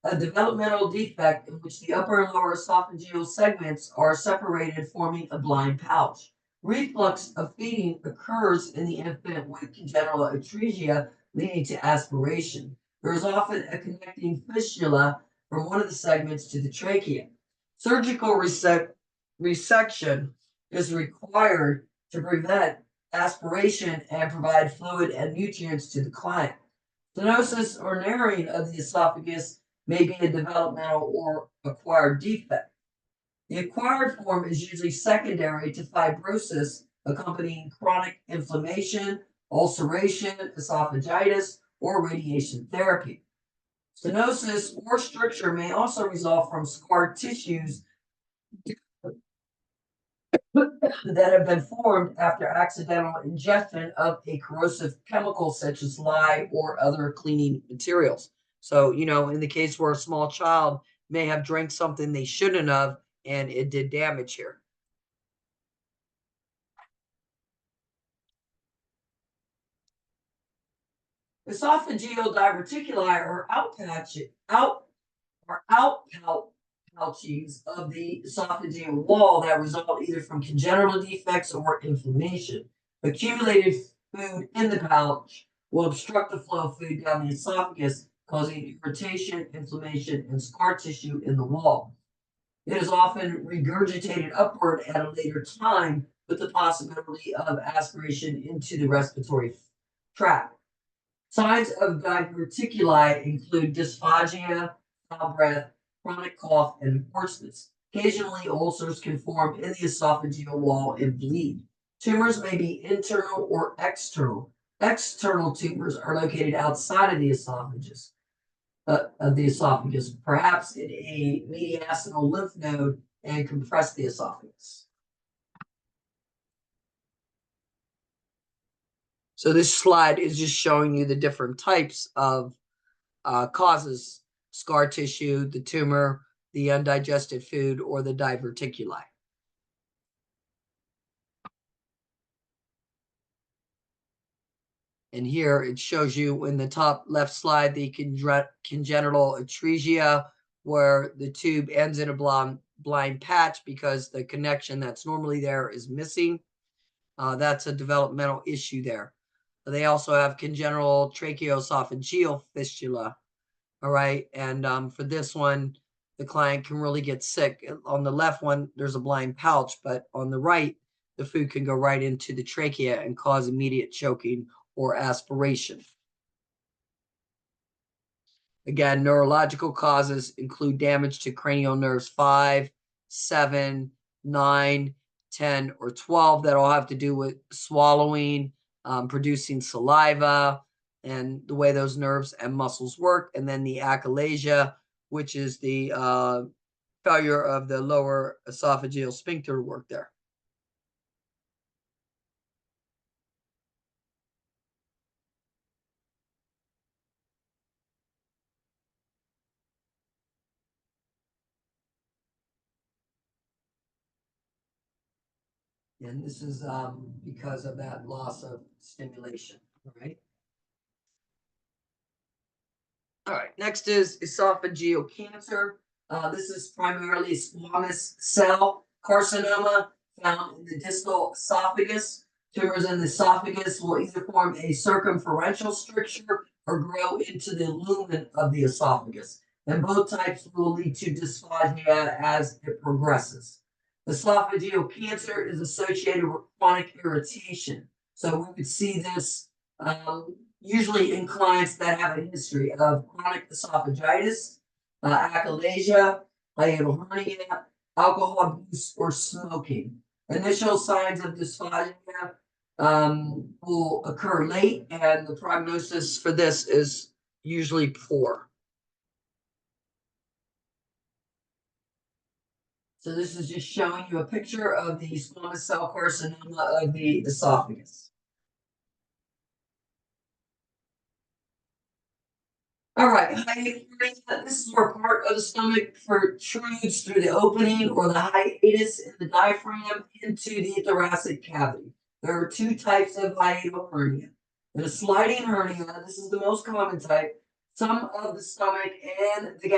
a developmental defect in which the upper and lower esophageal segments are separated, forming a blind pouch. Reflux of feeding occurs in the infant with congenital atresia, leading to aspiration. There is often a connecting fistula from one of the segments to the trachea. Surgical resection is required to prevent aspiration and provide fluid and nutrients to the client. Stenosis or narrowing of the esophagus may be a developmental or acquired defect. The acquired form is usually secondary to fibrosis accompanying chronic inflammation, ulceration, esophagitis, or radiation therapy. Stenosis or stricture may also result from scarred tissues that have been formed after accidental ingestion of a corrosive chemical such as lye or other cleaning materials. So, in the case where a small child may have drank something they shouldn't have and it did damage here. Esophageal diverticuli are pouches of the esophageal wall that result either from congenital defects or inflammation. Accumulated food in the pouch will obstruct the flow of food down the esophagus, causing irritation, inflammation, and scar tissue in the wall. It is often regurgitated upward at a later time with the possibility of aspiration into the respiratory tract. Signs of diverticuli include dysphagia, foul breath, chronic cough, and hoarseness. Occasionally, ulcers can form in the esophageal wall and bleed. Tumors may be internal or external. External tumors are located outside of the esophagus, perhaps in a mediastinal lymph node, and compress the esophagus. So this slide is just showing you the different types of causes: scar tissue, the tumor, the undigested food, or the diverticuli. And here it shows you in the top left slide the congenital atresia, where the tube ends in a blind patch because the connection that's normally there is missing. That's a developmental issue there. They also have congenital tracheoesophageal fistula. All right. And for this one, the client can really get sick. On the left one, there's a blind pouch, but on the right, the food can go right into the trachea and cause immediate choking or aspiration. Again, neurological causes include damage to cranial nerves 5, 7, 9, 10, or 12 that all have to do with swallowing, producing saliva, and the way those nerves and muscles work. And then the achalasia, which is the failure of the lower esophageal sphincter to work there. And this is because of that loss of stimulation, all right? All right, next is esophageal cancer. This is primarily squamous cell carcinoma found in the distal esophagus. Tumors in the esophagus will either form a circumferential stricture or grow into the lumen of the esophagus. And both types will lead to dysphagia as it progresses. Esophageal cancer is associated with chronic irritation. So we would see this usually in clients that have a history of chronic esophagitis, achalasia, hiatal hernia, alcohol abuse, or smoking. Initial signs of dysphagia will occur late, and the prognosis for this is usually poor. So this is just showing you a picture of the squamous cell carcinoma of the esophagus. All right, this is where part of the stomach protrudes through the opening or the hiatus in the diaphragm into the thoracic cavity. There are two types of hiatal hernia. In a sliding hernia, this is the most common type. Some of the stomach and the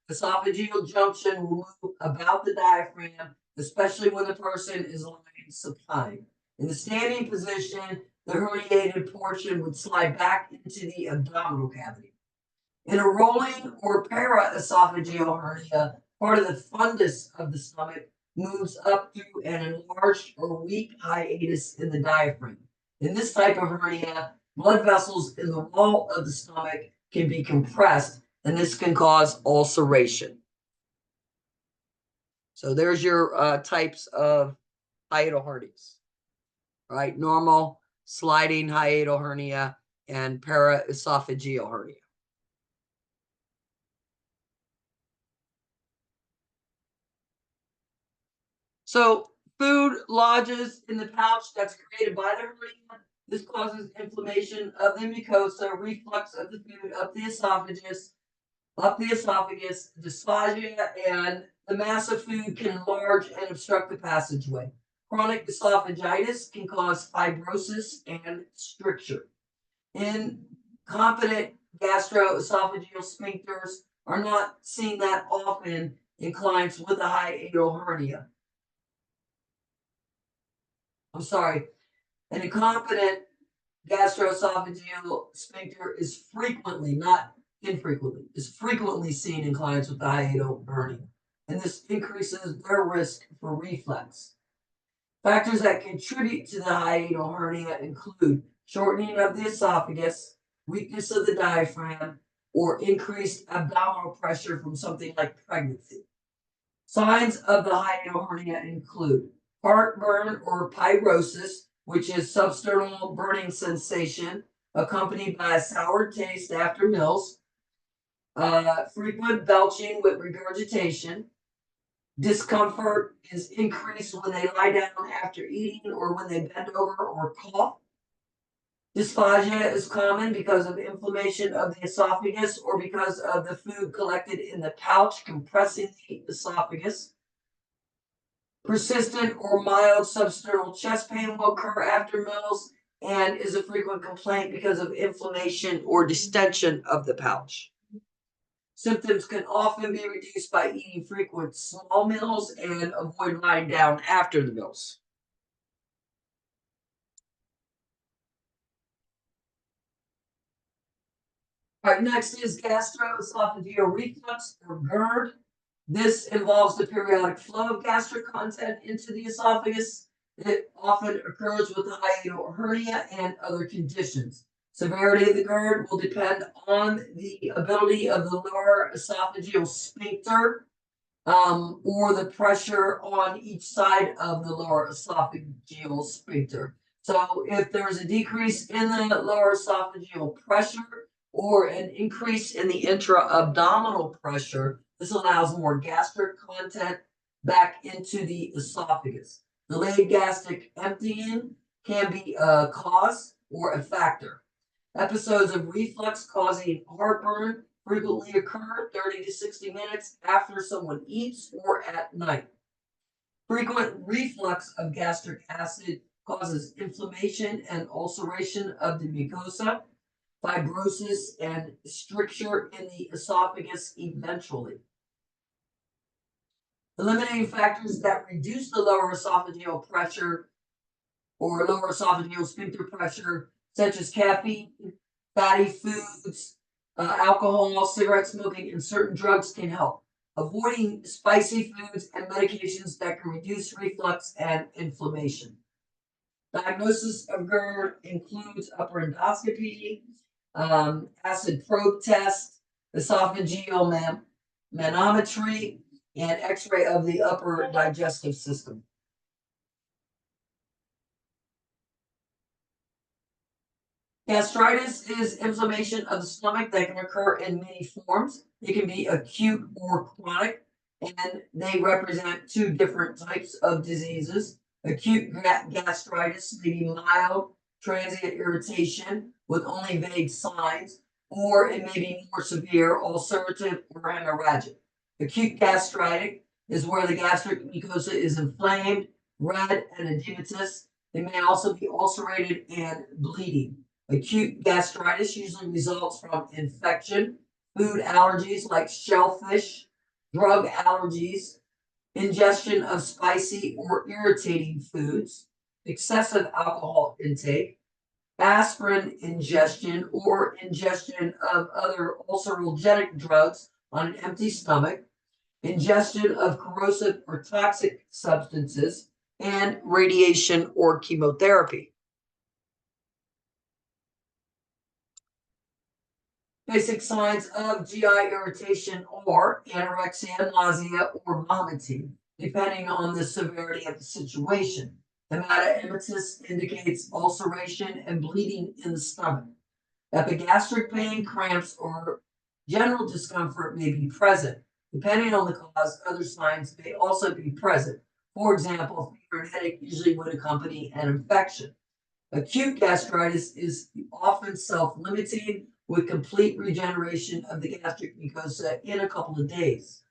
gastroesophageal junction will move about the diaphragm, especially when the person is lying supine. In the standing position, the herniated portion would slide back into the abdominal cavity. In a rolling or paraesophageal hernia, part of the fundus of the stomach moves up through an enlarged or weak hiatus in the diaphragm. In this type of hernia, blood vessels in the wall of the stomach can be compressed, and this can cause ulceration. So there's your types of hiatal hernias, right? Normal, sliding hiatal hernia, and paraesophageal hernia. So food lodges in the pouch that's created by the hernia. This causes inflammation of the mucosa, reflux of the food up the esophagus, dysphagia, and the mass of food can enlarge and obstruct the passageway. Chronic esophagitis can cause fibrosis and stricture. Incompetent gastroesophageal sphincters are not seen that often in clients with a hiatal hernia. I'm sorry, an incompetent gastroesophageal sphincter is frequently, not infrequently, is frequently seen in clients with the hiatal hernia, and this increases their risk for reflux. Factors that contribute to the hiatal hernia include shortening of the esophagus, weakness of the diaphragm, or increased abdominal pressure from something like pregnancy. Signs of the hiatal hernia include heartburn or pyrosis, which is substernal burning sensation accompanied by a sour taste after meals, frequent belching with regurgitation. Discomfort is increased when they lie down after eating or when they bend over or cough. Dysphagia is common because of inflammation of the esophagus or because of the food collected in the pouch compressing the esophagus. Persistent or mild substernal chest pain will occur after meals and is a frequent complaint because of inflammation or distension of the pouch. Symptoms can often be reduced by eating frequent small meals and avoid lying down after the meals. All right, next is gastroesophageal reflux or GERD. This involves the periodic flow of gastric content into the esophagus. It often occurs with the hiatal hernia and other conditions. Severity of the GERD will depend on the ability of the lower esophageal sphincter or the pressure on each side of the lower esophageal sphincter. So if there's a decrease in the lower esophageal pressure or an increase in the intra-abdominal pressure, this allows more gastric content back into the esophagus. Delayed gastric emptying can be a cause or a factor. Episodes of reflux causing heartburn frequently occur 30 to 60 minutes after someone eats or at night. Frequent reflux of gastric acid causes inflammation and ulceration of the mucosa, fibrosis, and stricture in the esophagus eventually. Eliminating factors that reduce the lower esophageal pressure or lower esophageal sphincter pressure, such as caffeine, fatty foods, alcohol, cigarette smoking, and certain drugs can help. Avoiding spicy foods and medications that can reduce reflux and inflammation. Diagnosis of GERD includes upper endoscopy, acid probe test, esophageal manometry, and X-ray of the upper digestive system. Gastritis is inflammation of the stomach that can occur in many forms. It can be acute or chronic, and they represent two different types of diseases. Acute gastritis may be mild, transient irritation with only vague signs, or it may be more severe, ulcerative, or hemorrhagic. Acute gastritis is where the gastric mucosa is inflamed, red, and edematous. They may also be ulcerated and bleeding. Acute gastritis usually results from infection, food allergies like shellfish, drug allergies, ingestion of spicy or irritating foods, excessive alcohol intake, aspirin ingestion, or ingestion of other ulcerogenic drugs on an empty stomach, ingestion of corrosive or toxic substances, and radiation or chemotherapy. Basic signs of GI irritation are anorexia, nausea, or vomiting, depending on the severity of the situation. Hematoemesis indicates ulceration and bleeding in the stomach. Epigastric pain, cramps, or general discomfort may be present. Depending on the cause, other signs may also be present. For example, fever and headache usually would accompany an infection. Acute gastritis is often self-limiting with complete regeneration of the gastric mucosa in a couple of days.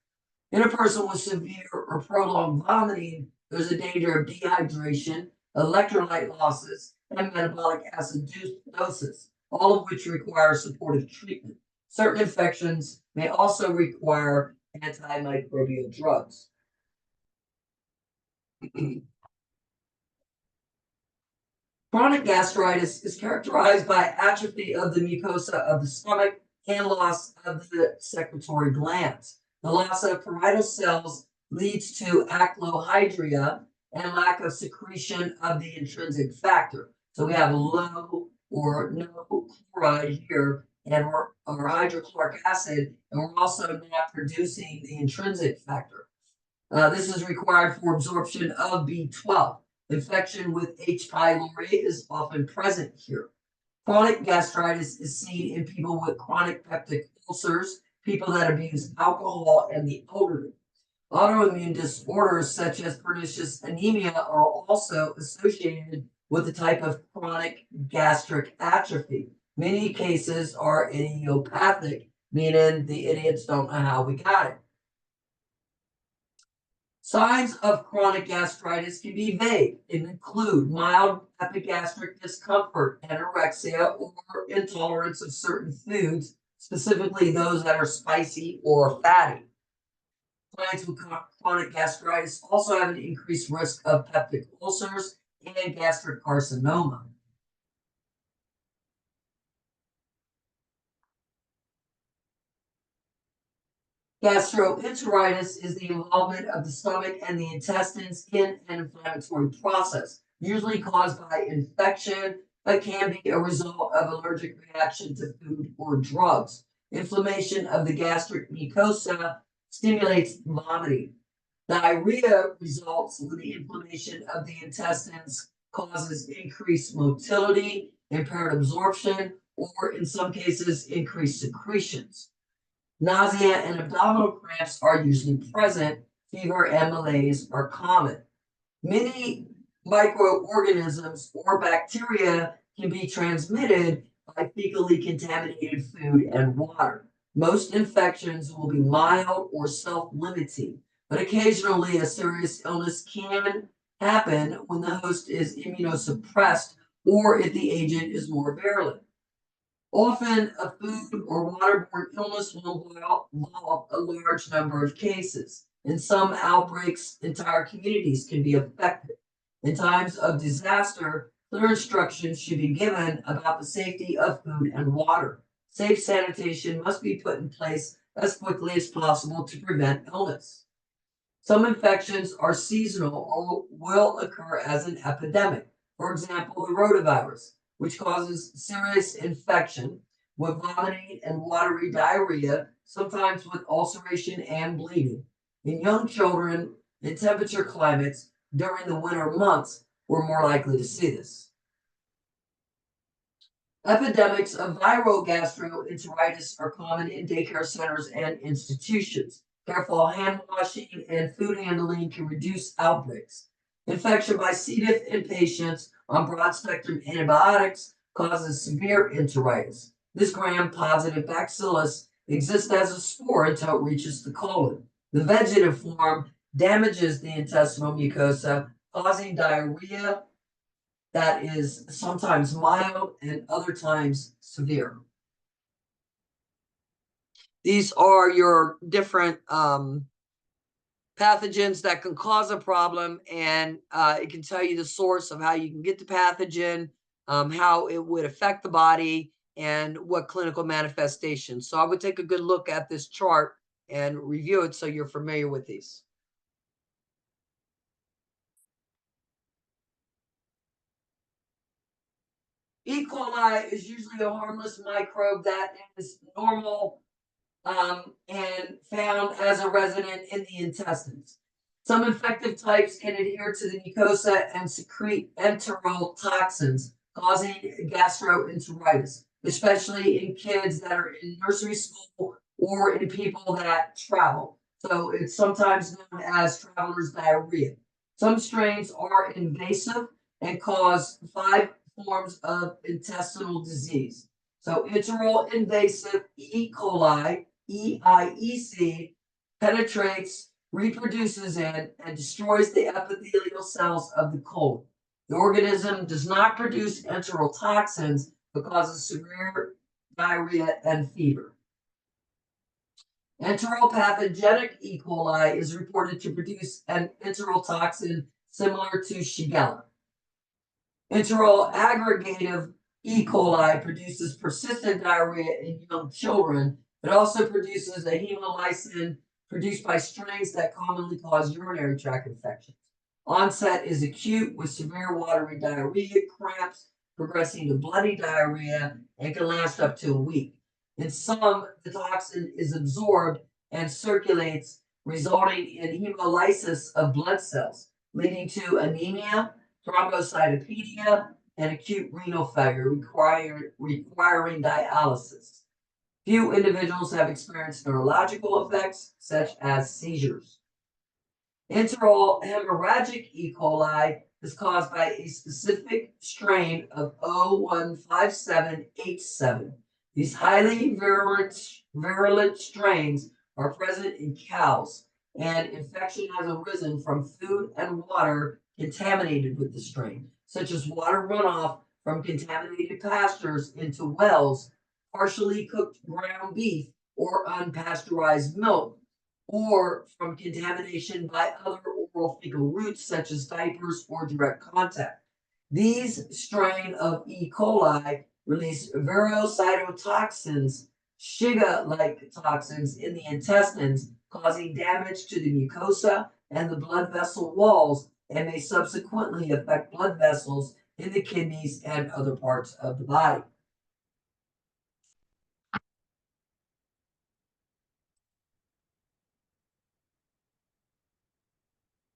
In a person with severe or prolonged vomiting, there's a danger of dehydration, electrolyte losses, and metabolic acidosis, all of which require supportive treatment. Certain infections may also require antimicrobial drugs. Chronic gastritis is characterized by atrophy of the mucosa of the stomach and loss of the secretory glands. The loss of parietal cells leads to aclohydria and lack of secretion of the intrinsic factor. So we have low or no chloride here and or hydrochloric acid, and we're also not producing the intrinsic factor. This is required for absorption of B12. Infection with H. pylori is often present here. Chronic gastritis is seen in people with chronic peptic ulcers, people that abuse alcohol, and the elderly. Autoimmune disorders such as pernicious anemia are also associated with the type of chronic gastric atrophy. Many cases are idiopathic, meaning the idiots don't know how we got it. Signs of chronic gastritis can be vague and include mild epigastric discomfort, anorexia, or intolerance of certain foods, specifically those that are spicy or fatty. Clients with chronic gastritis also have an increased risk of peptic ulcers and gastric carcinoma. Gastroenteritis is the involvement of the stomach and the intestines in an inflammatory process, usually caused by infection, but can be a result of allergic reaction to food or drugs. Inflammation of the gastric mucosa stimulates vomiting. Diarrhea results when the inflammation of the intestines causes increased motility, impaired absorption, or in some cases, increased secretions. Nausea and abdominal cramps are usually present. Fever and malaise are common. Many microorganisms or bacteria can be transmitted by fecally contaminated food and water. Most infections will be mild or self-limiting, but occasionally a serious illness can happen when the host is immunosuppressed or if the agent is more virulent. Often, a food or waterborne illness will involve a large number of cases. In some outbreaks, entire communities can be affected. In times of disaster, clear instructions should be given about the safety of food and water. Safe sanitation must be put in place as quickly as possible to prevent illness. Some infections are seasonal or will occur as an epidemic. For example, the rotavirus, which causes serious infection with vomiting and watery diarrhea, sometimes with ulceration and bleeding. In young children in temperature climates during the winter months, we're more likely to see this. Epidemics of viral gastroenteritis are common in daycare centers and institutions. Careful hand washing and food handling can reduce outbreaks. Infection by C. diff in patients on broad spectrum antibiotics causes severe enteritis. This gram-positive bacillus exists as a spore until it reaches the colon. The vegetative form damages the intestinal mucosa, causing diarrhea that is sometimes mild and other times severe. These are your different pathogens that can cause a problem, and it can tell you the source of how you can get the pathogen, how it would affect the body, and what clinical manifestations. So I would take a good look at this chart and review it so you're familiar with these. E. coli is usually a harmless microbe that is normal and found as a resident in the intestines. Some infective types can adhere to the mucosa and secrete enteral toxins, causing gastroenteritis, especially in kids that are in nursery school or in people that travel. So it's sometimes known as traveler's diarrhea. Some strains are invasive and cause 5 forms of intestinal disease. So enteral invasive E. coli, EIEC, penetrates, reproduces in, and destroys the epithelial cells of the colon. The organism does not produce enteral toxins but causes severe diarrhea and fever. Enteropathogenic E. coli is reported to produce an enteral toxin similar to Shigella. Enteral aggregative E. coli produces persistent diarrhea in young children. It also produces a hemolysin produced by strains that commonly cause urinary tract infections. Onset is acute with severe watery diarrhea, cramps, progressing to bloody diarrhea, and can last up to a week. In some, the toxin is absorbed and circulates, resulting in hemolysis of blood cells, leading to anemia, thrombocytopenia, and acute renal failure requiring dialysis. Few individuals have experienced neurological effects, such as seizures. Enteral hemorrhagic E. coli is caused by a specific strain of O157H7. These highly virulent strains are present in cows, and infection has arisen from food and water contaminated with the strain, such as water runoff from contaminated pastures into wells, partially cooked ground beef, or unpasteurized milk, or from contamination by other oral fecal routes such as diapers or direct contact. These strain of E. coli release virocytotoxins, Shiga-like toxins in the intestines, causing damage to the mucosa and the blood vessel walls, and may subsequently affect blood vessels in the kidneys and other parts of the body.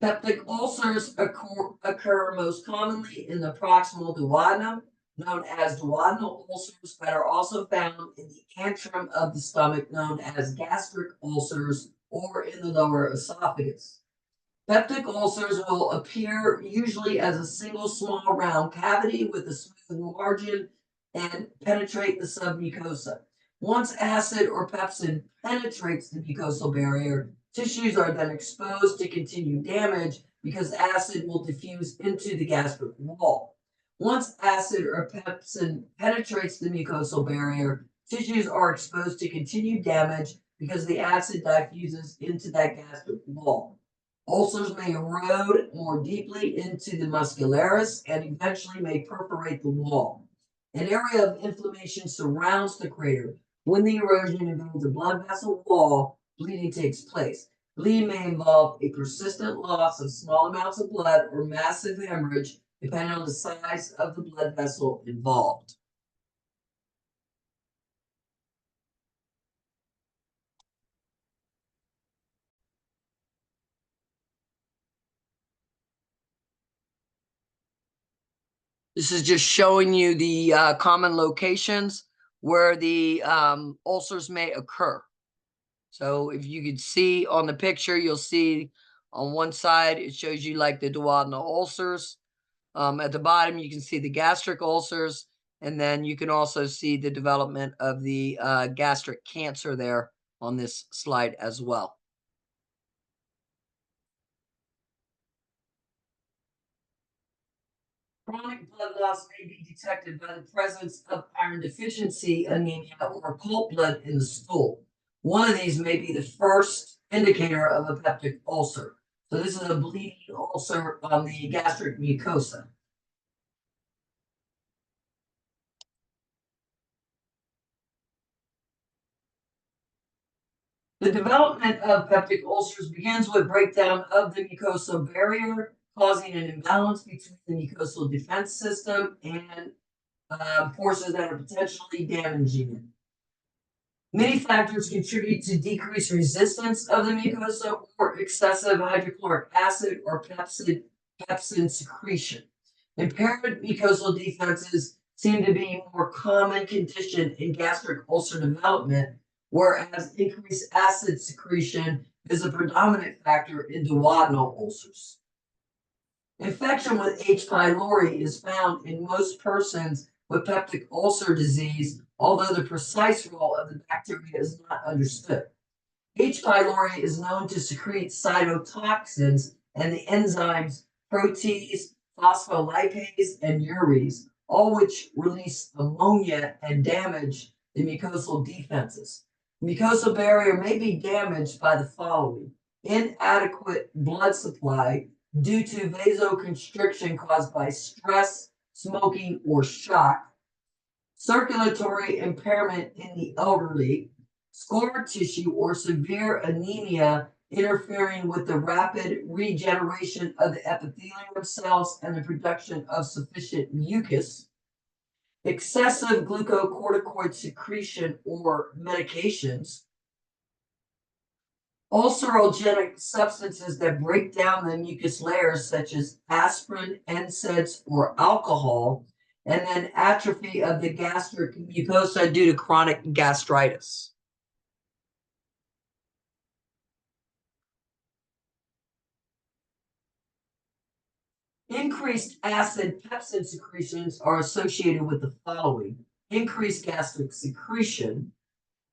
Peptic ulcers occur most commonly in the proximal duodenum, known as duodenal ulcers, but are also found in the antrum of the stomach, known as gastric ulcers, or in the lower esophagus. Peptic ulcers will appear usually as a single small round cavity with a smooth margin and penetrate the submucosa. Once acid or pepsin penetrates the mucosal barrier, tissues are then exposed to continued damage because acid will diffuse into the gastric wall. Once acid or pepsin penetrates the mucosal barrier, tissues are exposed to continued damage because the acid diffuses into that gastric wall. Ulcers may erode more deeply into the muscularis and eventually may perforate the wall. An area of inflammation surrounds the crater. When the erosion invades a blood vessel wall, bleeding takes place. Bleeding may involve a persistent loss of small amounts of blood or massive hemorrhage, depending on the size of the blood vessel involved. This is just showing you the common locations where the ulcers may occur. So if you could see on the picture, you'll see on one side, it shows you like the duodenal ulcers. At the bottom, you can see the gastric ulcers, and then you can also see the development of the gastric cancer there on this slide as well. Chronic blood loss may be detected by the presence of iron deficiency anemia or occult blood in the stool. One of these may be the first indicator of a peptic ulcer. So this is a bleeding ulcer on the gastric mucosa. The development of peptic ulcers begins with breakdown of the mucosal barrier, causing an imbalance between the mucosal defense system and forces that are potentially damaging it. Many factors contribute to decreased resistance of the mucosa or excessive hydrochloric acid or pepsin secretion. Impaired mucosal defenses seem to be a more common condition in gastric ulcer development, whereas increased acid secretion is a predominant factor in duodenal ulcers. Infection with H. pylori is found in most persons with peptic ulcer disease, although the precise role of the bacteria is not understood. H. pylori is known to secrete cytotoxins and the enzymes protease, phospholipase, and urease, all which release ammonia and damage the mucosal defenses. The mucosal barrier may be damaged by the following: inadequate blood supply due to vasoconstriction caused by stress, smoking, or shock, circulatory impairment in the elderly, scar tissue or severe anemia interfering with the rapid regeneration of the epithelium cells and the production of sufficient mucus, excessive glucocorticoid secretion or medications, ulcerogenic substances that break down the mucus layers, such as aspirin, NSAIDs, or alcohol, and then atrophy of the gastric mucosa due to chronic gastritis. Increased acid pepsin secretions are associated with the following: increased gastric secretion,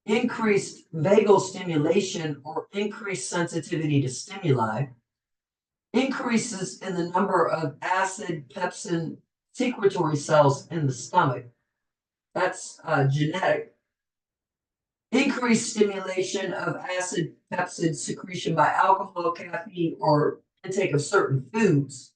increased vagal stimulation or increased sensitivity to stimuli, increases in the number of acid pepsin secretory cells in the stomach. That's genetic. Increased stimulation of acid pepsin secretion by alcohol, caffeine, or intake of certain foods.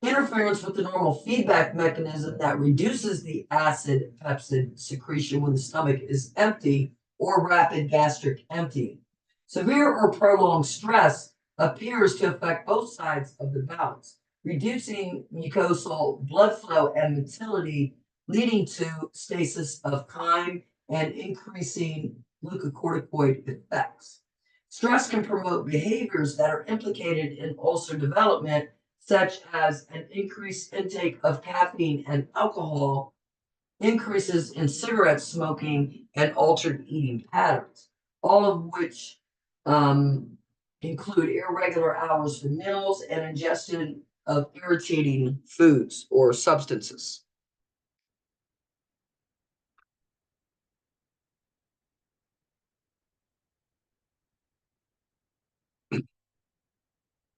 Interference with the normal feedback mechanism that reduces the acid pepsin secretion when the stomach is empty, or rapid gastric emptying. Severe or prolonged stress appears to affect both sides of the balance, reducing mucosal blood flow and motility, leading to stasis of chyme and increasing glucocorticoid effects. Stress can promote behaviors that are implicated in ulcer development, such as an increased intake of caffeine and alcohol, increases in cigarette smoking, and altered eating patterns, all of which um, include irregular hours for meals and ingestion of irritating foods or substances.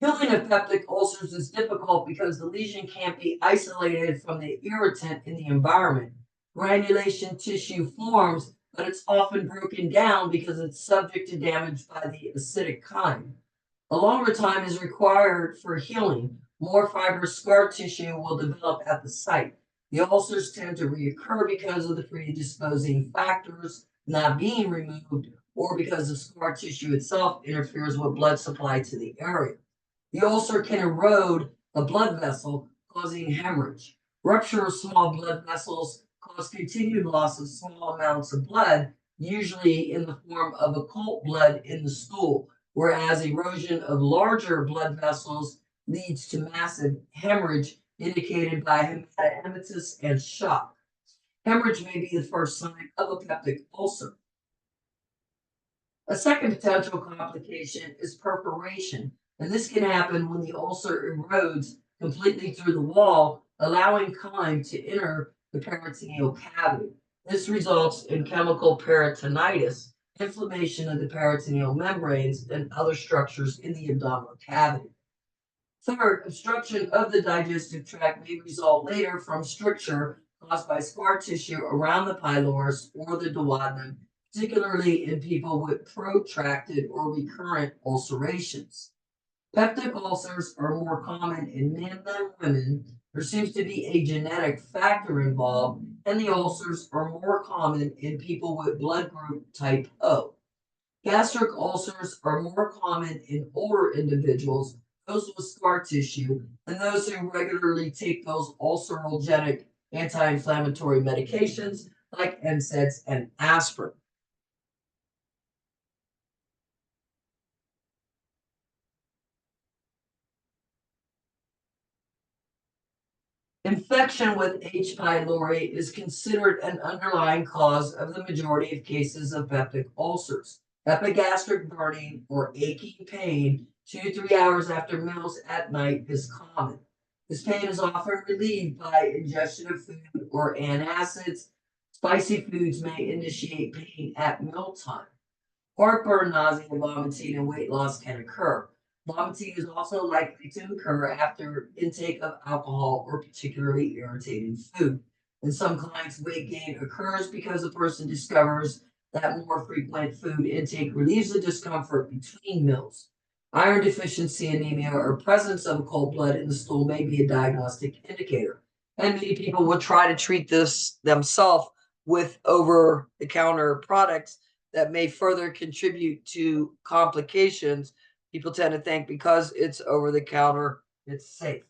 Healing of peptic ulcers is difficult because the lesion can't be isolated from the irritant in the environment. Granulation tissue forms, but it's often broken down because it's subject to damage by the acidic kind. A longer time is required for healing. More fibrous scar tissue will develop at the site. The ulcers tend to reoccur because of the predisposing factors not being removed or because the scar tissue itself interferes with blood supply to the area. The ulcer can erode a blood vessel, causing hemorrhage. Rupture of small blood vessels cause continued loss of small amounts of blood, usually in the form of occult blood in the stool, whereas erosion of larger blood vessels leads to massive hemorrhage indicated by hematemesis and shock. Hemorrhage may be the first sign of a peptic ulcer. A second potential complication is perforation, and this can happen when the ulcer erodes completely through the wall, allowing chyme to enter the peritoneal cavity. This results in chemical peritonitis, inflammation of the peritoneal membranes, and other structures in the abdominal cavity. Third, obstruction of the digestive tract may result later from stricture caused by scar tissue around the pylorus or the duodenum, particularly in people with protracted or recurrent ulcerations. Peptic ulcers are more common in men than women. There seems to be a genetic factor involved, and the ulcers are more common in people with blood group type O. Gastric ulcers are more common in older individuals, those with scar tissue, and those who regularly take those ulcerogenic anti-inflammatory medications like NSAIDs and aspirin. Infection with H. pylori is considered an underlying cause of the majority of cases of peptic ulcers. Epigastric burning or aching pain 2 to 3 hours after meals at night is common. This pain is often relieved by ingestion of food or antacids. Spicy foods may initiate pain at mealtime. Heartburn, nausea, vomiting, and weight loss can occur. Vomiting is also likely to occur after intake of alcohol or particularly irritating food. In some clients, weight gain occurs because the person discovers that more frequent food intake relieves the discomfort between meals. Iron deficiency anemia or presence of cold blood in the stool may be a diagnostic indicator. And many people will try to treat this themselves with over the counter products that may further contribute to complications. People tend to think because it's over the counter, it's safe.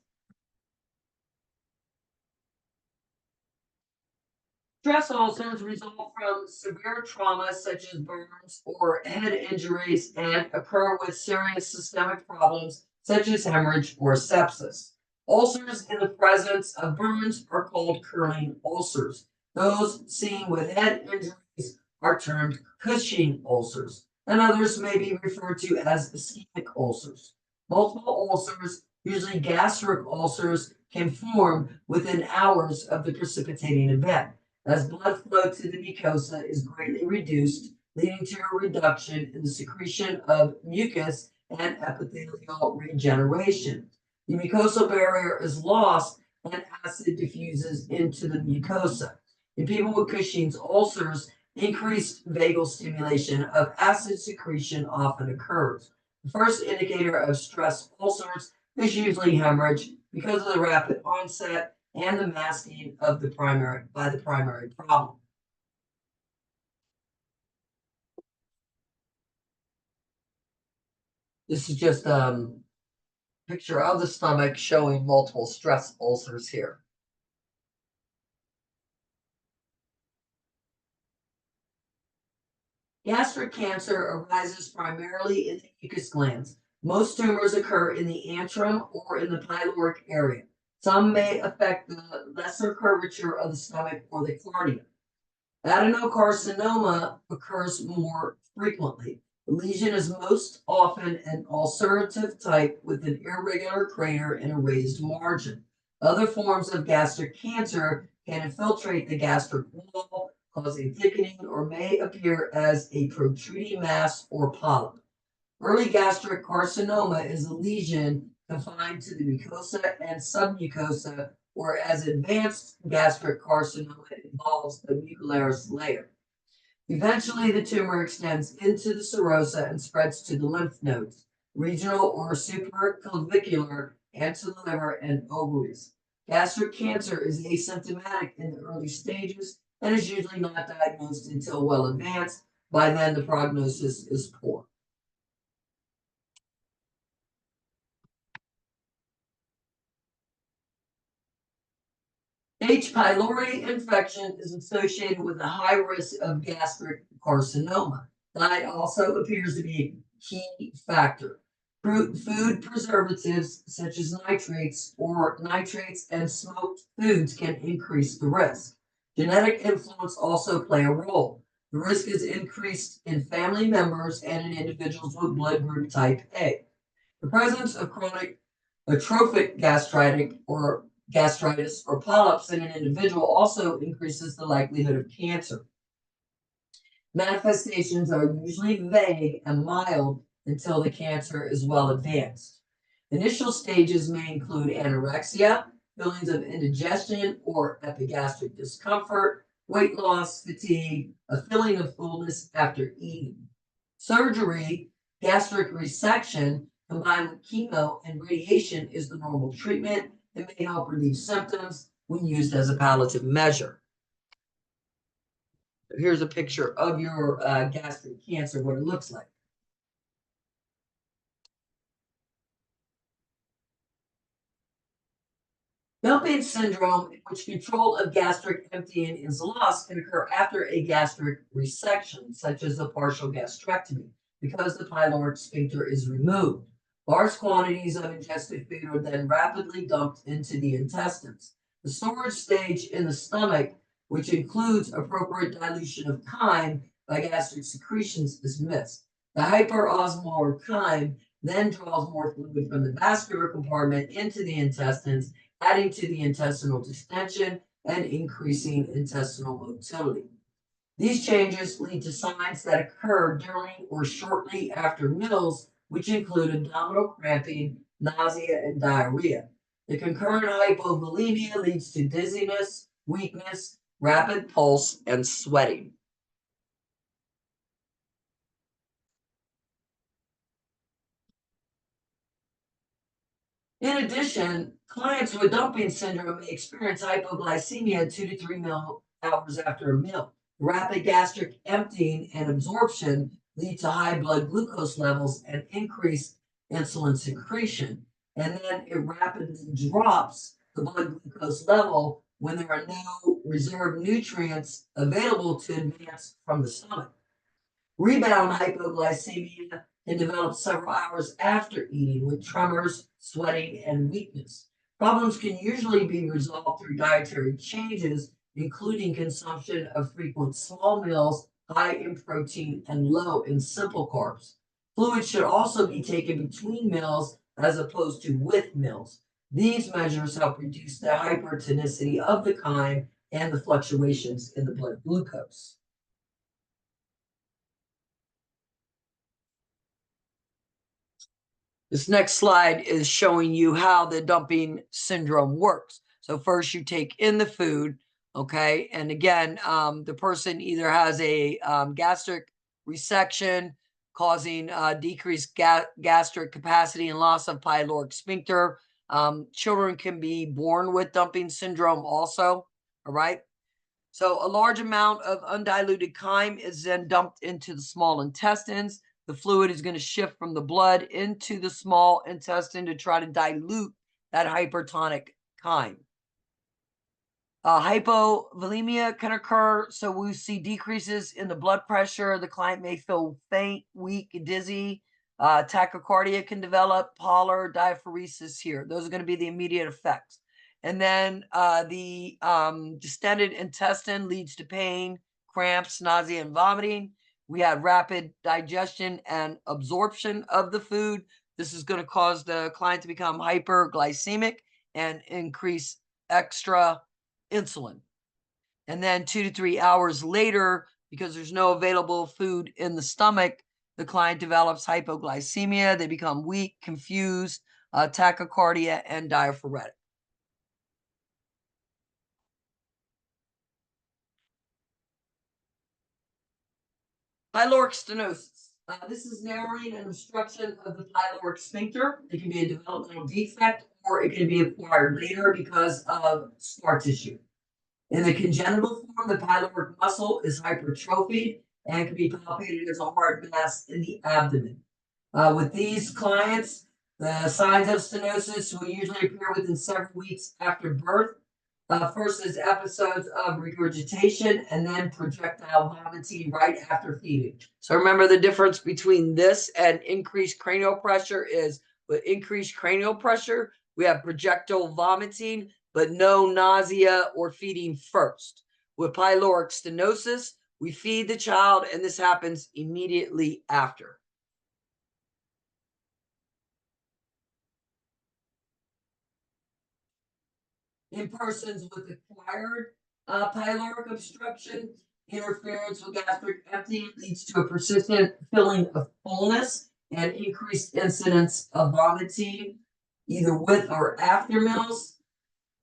Stress ulcers result from severe trauma such as burns or head injuries and occur with serious systemic problems such as hemorrhage or sepsis. Ulcers in the presence of burns are called curling ulcers. Those seen with head injuries are termed Cushing ulcers, and others may be referred to as ischemic ulcers. Multiple ulcers, usually gastric ulcers, can form within hours of the precipitating event as blood flow to the mucosa is greatly reduced, leading to a reduction in the secretion of mucus and epithelial regeneration. The mucosal barrier is lost and acid diffuses into the mucosa. In people with Cushing's ulcers, increased vagal stimulation of acid secretion often occurs. The first indicator of stress ulcers is usually hemorrhage because of the rapid onset and the masking of the primary problem. This is just a picture of the stomach showing multiple stress ulcers here. Gastric cancer arises primarily in the mucus glands. Most tumors occur in the antrum or in the pyloric area. Some may affect the lesser curvature of the stomach or the cornea. Adenocarcinoma occurs more frequently. The lesion is most often an ulcerative type with an irregular crater and a raised margin. Other forms of gastric cancer can infiltrate the gastric wall, causing thickening, or may appear as a protruding mass or polyp. Early gastric carcinoma is a lesion confined to the mucosa and submucosa, whereas advanced gastric carcinoma involves the mucolaris layer. Eventually, the tumor extends into the serosa and spreads to the lymph nodes, regional or supraclavicular, and to the liver and ovaries. Gastric cancer is asymptomatic in the early stages and is usually not diagnosed until well advanced. By then, the prognosis is poor. H. pylori infection is associated with a high risk of gastric carcinoma. Diet also appears to be a key factor. Food preservatives such as nitrates and smoked foods can increase the risk. Genetic influence also play a role. The risk is increased in family members and in individuals with blood group type A. The presence of chronic atrophic gastritis or polyps in an individual also increases the likelihood of cancer. Manifestations are usually vague and mild until the cancer is well advanced. Initial stages may include anorexia, feelings of indigestion or epigastric discomfort, weight loss, fatigue, a feeling of fullness after eating. Surgery, gastric resection, combined with chemo and radiation is the normal treatment and may help relieve symptoms when used as a palliative measure. Here's a picture of your gastric cancer, what it looks like. Dumping syndrome, in which control of gastric emptying is lost, can occur after a gastric resection, such as a partial gastrectomy, because the pyloric sphincter is removed. Large quantities of ingested food are then rapidly dumped into the intestines. The storage stage in the stomach, which includes appropriate dilution of chyme by gastric secretions, is missed. The hyperosmolar chyme then draws more fluid from the vascular compartment into the intestines, adding to the intestinal distension and increasing intestinal motility. These changes lead to signs that occur during or shortly after meals, which include abdominal cramping, nausea, and diarrhea. The concurrent hypovolemia leads to dizziness, weakness, rapid pulse, and sweating. In addition, clients with dumping syndrome may experience hypoglycemia 2 to 3 hours after a meal. Rapid gastric emptying and absorption lead to high blood glucose levels and increased insulin secretion. And then it rapidly drops the blood glucose level when there are no reserved nutrients available to advance from the stomach. Rebound hypoglycemia can develop several hours after eating with tremors, sweating, and weakness. Problems can usually be resolved through dietary changes, including consumption of frequent small meals, high in protein and low in simple carbs. Fluids should also be taken between meals as opposed to with meals. These measures help reduce the hypertonicity of the chyme and the fluctuations in the blood glucose. This next slide is showing you how the dumping syndrome works. So first you take in the food, okay? And again, the person either has a gastric resection causing decreased gastric capacity and loss of pyloric sphincter. Children can be born with dumping syndrome also, all right? So a large amount of undiluted chyme is then dumped into the small intestines. The fluid is going to shift from the blood into the small intestine to try to dilute that hypertonic chyme. Hypovolemia can occur, so we see decreases in the blood pressure. The client may feel faint, weak, dizzy. Tachycardia can develop, pallor, diaphoresis here. Those are going to be the immediate effects. And then the distended intestine leads to pain, cramps, nausea, and vomiting. We had rapid digestion and absorption of the food. This is going to cause the client to become hyperglycemic and increase extra insulin. And then 2 to 3 hours later, because there's no available food in the stomach, the client develops hypoglycemia. They become weak, confused, tachycardia, and diaphoretic. Pyloric stenosis. This is narrowing and obstruction of the pyloric sphincter. It can be a developmental defect or it can be acquired later because of scar tissue. In the congenital form, the pyloric muscle is hypertrophied and can be palpated as a hard mass in the abdomen. With these clients, the signs of stenosis will usually appear within several weeks after birth. First is episodes of regurgitation and then projectile vomiting right after feeding. So remember the difference between this and increased cranial pressure is with increased cranial pressure, we have projectile vomiting, but no nausea or feeding first. With pyloric stenosis, we feed the child and this happens immediately after. In persons with acquired pyloric obstruction, interference with gastric emptying leads to a persistent feeling of fullness and increased incidence of vomiting, either with or after meals.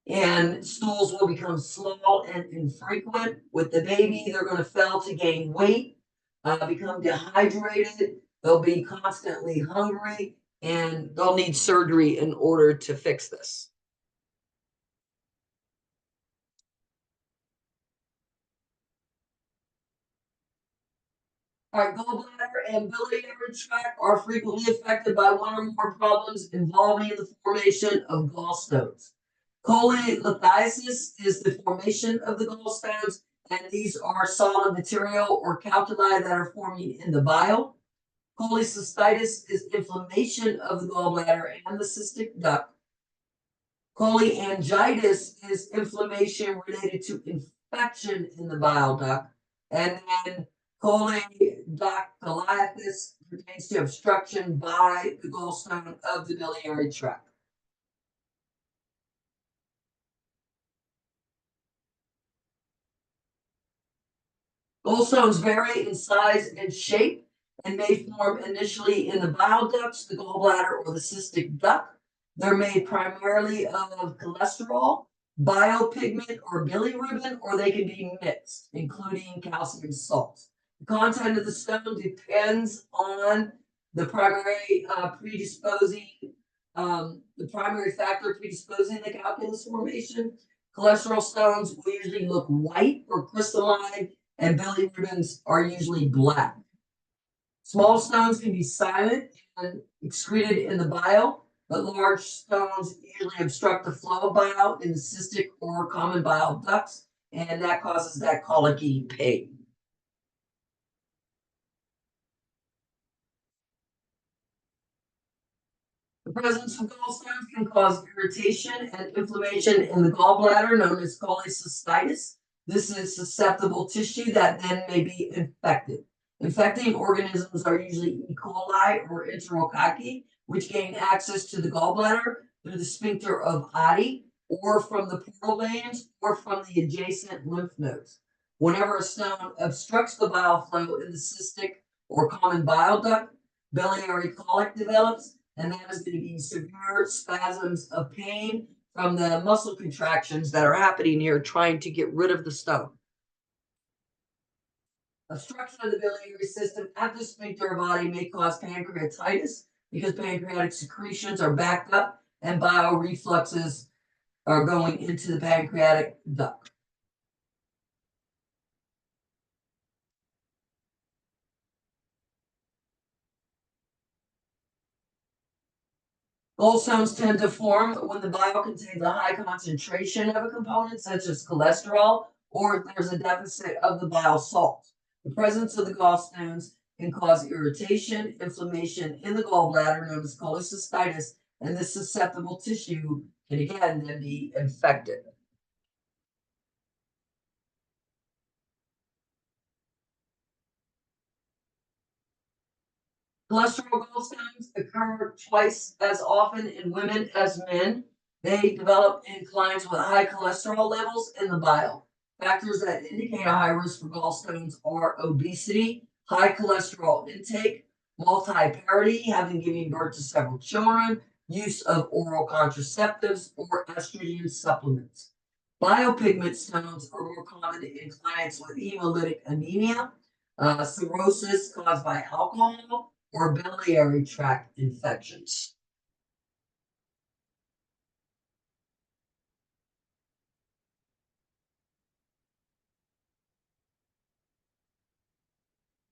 And stools will become small and infrequent. With the baby, they're going to fail to gain weight, become dehydrated. They'll be constantly hungry, and they'll need surgery in order to fix this. All right, gallbladder and biliary tract are frequently affected by one or more problems involving the formation of gallstones. Cholelithiasis is the formation of the gallstones, and these are solid material or calculi that are forming in the bile. Cholecystitis is inflammation of the gallbladder and the cystic duct. Cholangitis is inflammation related to infection in the bile duct. And then cholelithiasis pertains to obstruction by the gallstone of the biliary tract. Gallstones vary in size and shape and may form initially in the bile ducts, the gallbladder, or the cystic duct. They're made primarily of cholesterol, biopigment, or bilirubin, or they can be mixed, including calcium salts. The content of the stone depends on the primary the primary factor predisposing the calculus formation. Cholesterol stones will usually look white or crystalline, and bilirubins are usually black. Small stones can be silent and excreted in the bile, but large stones usually obstruct the flow of bile in the cystic or common bile ducts, and that causes that colicky pain. The presence of gallstones can cause irritation and inflammation in the gallbladder, known as cholecystitis. This is susceptible tissue that then may be infected. Infecting organisms are usually E. coli or enterococci, which gain access to the gallbladder through the sphincter of Oddi, or from the portal veins, or from the adjacent lymph nodes. Whenever a stone obstructs the bile flow in the cystic or common bile duct, biliary colic develops, and that is going to be severe spasms of pain from the muscle contractions that are happening here trying to get rid of the stone. Obstruction of the biliary system at the sphincter of Oddi may cause pancreatitis because pancreatic secretions are backed up and bile refluxes are going into the pancreatic duct. Gallstones tend to form when the bile contains a high concentration of a component, such as cholesterol, or if there's a deficit of the bile salt. The presence of the gallstones can cause irritation, inflammation in the gallbladder, known as cholecystitis, and this susceptible tissue can again then be infected. Cholesterol gallstones occur twice as often in women as men. They develop in clients with high cholesterol levels in the bile. Factors that indicate a high risk for gallstones are obesity, high cholesterol intake, multiparity, having given birth to several children, use of oral contraceptives, or estrogen supplements. Biopigment stones are more common in clients with hemolytic anemia, cirrhosis caused by alcohol, or biliary tract infections.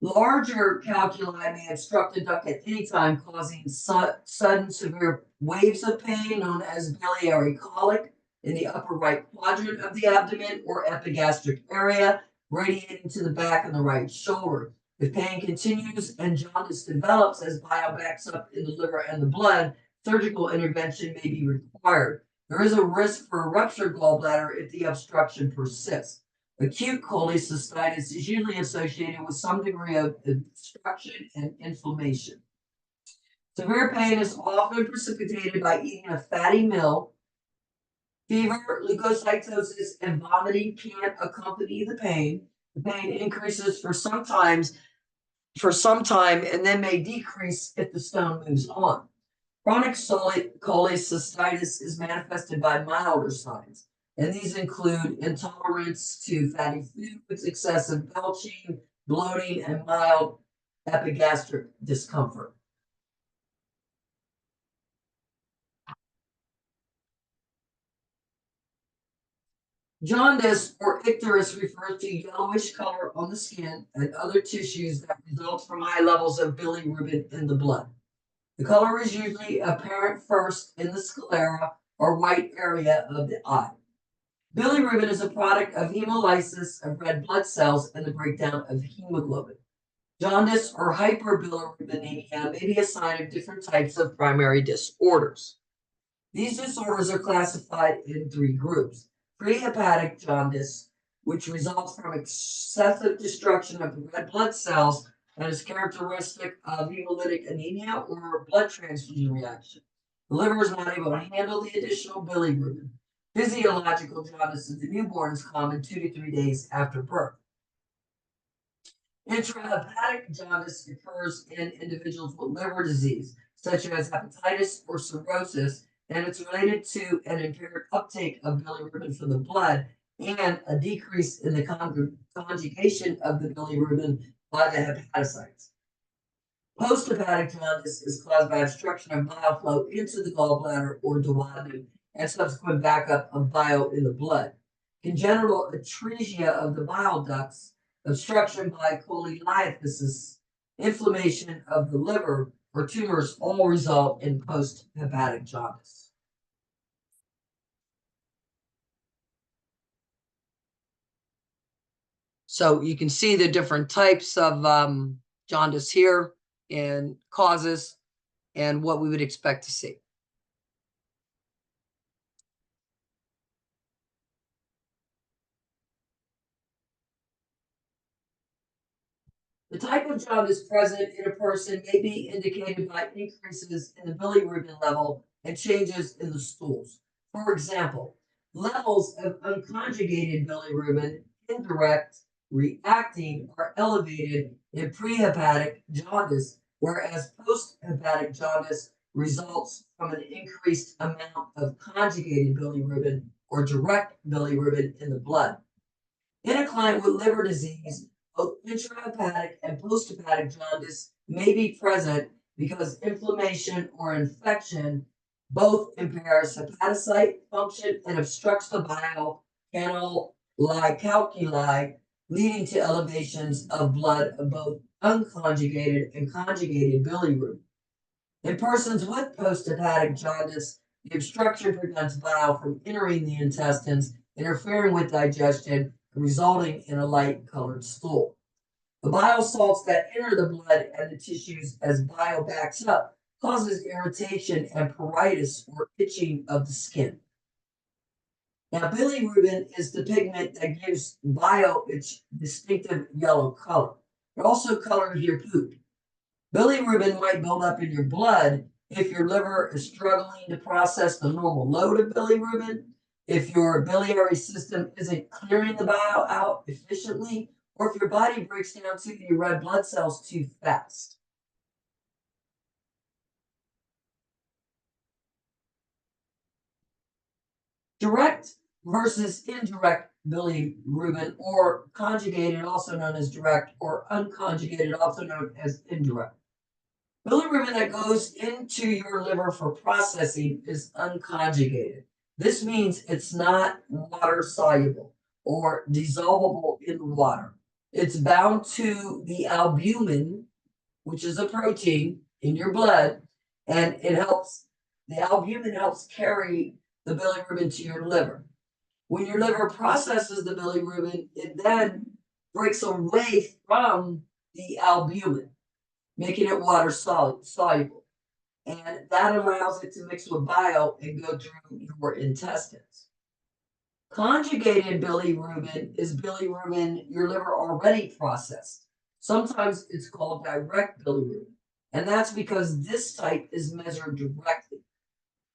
Larger calculi may obstruct the duct at any time, causing sudden severe waves of pain known as biliary colic in the upper right quadrant of the abdomen or epigastric area, radiating to the back of the right shoulder. If pain continues and jaundice develops as bile backs up in the liver and the blood, surgical intervention may be required. There is a risk for a ruptured gallbladder if the obstruction persists. Acute cholecystitis is usually associated with some degree of obstruction and inflammation. Severe pain is often precipitated by eating a fatty meal. Fever, leukocytosis, and vomiting can accompany the pain. The pain increases for some time and then may decrease if the stone moves on. Chronic cholecystitis is manifested by milder signs, and these include intolerance to fatty foods, excessive belching, bloating, and mild epigastric discomfort. Jaundice or icterus refers to yellowish color on the skin and other tissues that results from high levels of bilirubin in the blood. The color is usually apparent first in the sclera or white area of the eye. Bilirubin is a product of hemolysis of red blood cells and the breakdown of hemoglobin. Jaundice or hyperbilirubinemia may be a sign of different types of primary disorders. These disorders are classified in three groups. Prehepatic jaundice, which results from excessive destruction of the red blood cells and is characteristic of hemolytic anemia or blood transfusion reaction. The liver is not able to handle the additional bilirubin. Physiological jaundice in the newborn is common 2 to 3 days after birth. Intrahepatic jaundice occurs in individuals with liver disease, such as hepatitis or cirrhosis, and it's related to an impaired uptake of bilirubin from the blood and a decrease in the conjugation of the bilirubin by the hepatocytes. Posthepatic jaundice is caused by obstruction of bile flow into the gallbladder or duodenum and subsequent backup of bile in the blood. Congenital atresia of the bile ducts, obstruction by cholelithiasis, inflammation of the liver, or tumors all result in posthepatic jaundice. So you can see the different types of jaundice here and causes and what we would expect to see. The type of jaundice present in a person may be indicated by increases in the bilirubin level and changes in the stools. For example, levels of unconjugated bilirubin, indirect, reacting, are elevated in prehepatic jaundice, whereas posthepatic jaundice results from an increased amount of conjugated bilirubin or direct bilirubin in the blood. In a client with liver disease, both intrahepatic and posthepatic jaundice may be present because inflammation or infection both impairs hepatocyte function and obstructs the bile calculi, leading to elevations of blood of both unconjugated and conjugated bilirubin. In persons with posthepatic jaundice, the obstruction prevents bile from entering the intestines, interfering with digestion, and resulting in a light colored stool. The bile salts that enter the blood and the tissues as bile backs up causes irritation and pruritus or itching of the skin. Now, bilirubin is the pigment that gives bile its distinctive yellow color. It also colors your poop. Bilirubin might build up in your blood if your liver is struggling to process the normal load of bilirubin, if your biliary system isn't clearing the bile out efficiently, or if your body breaks down too many red blood cells too fast. Direct versus indirect bilirubin, or conjugated, also known as direct, or unconjugated, also known as indirect. Bilirubin that goes into your liver for processing is unconjugated. This means it's not water soluble or dissolvable in water. It's bound to the albumin, which is a protein in your blood, and the albumin helps carry the bilirubin to your liver. When your liver processes the bilirubin, it then breaks away from the albumin, making it water soluble. And that allows it to mix with bile and go through your intestines. Conjugated bilirubin is bilirubin your liver already processed. Sometimes it's called direct bilirubin, and that's because this type is measured directly.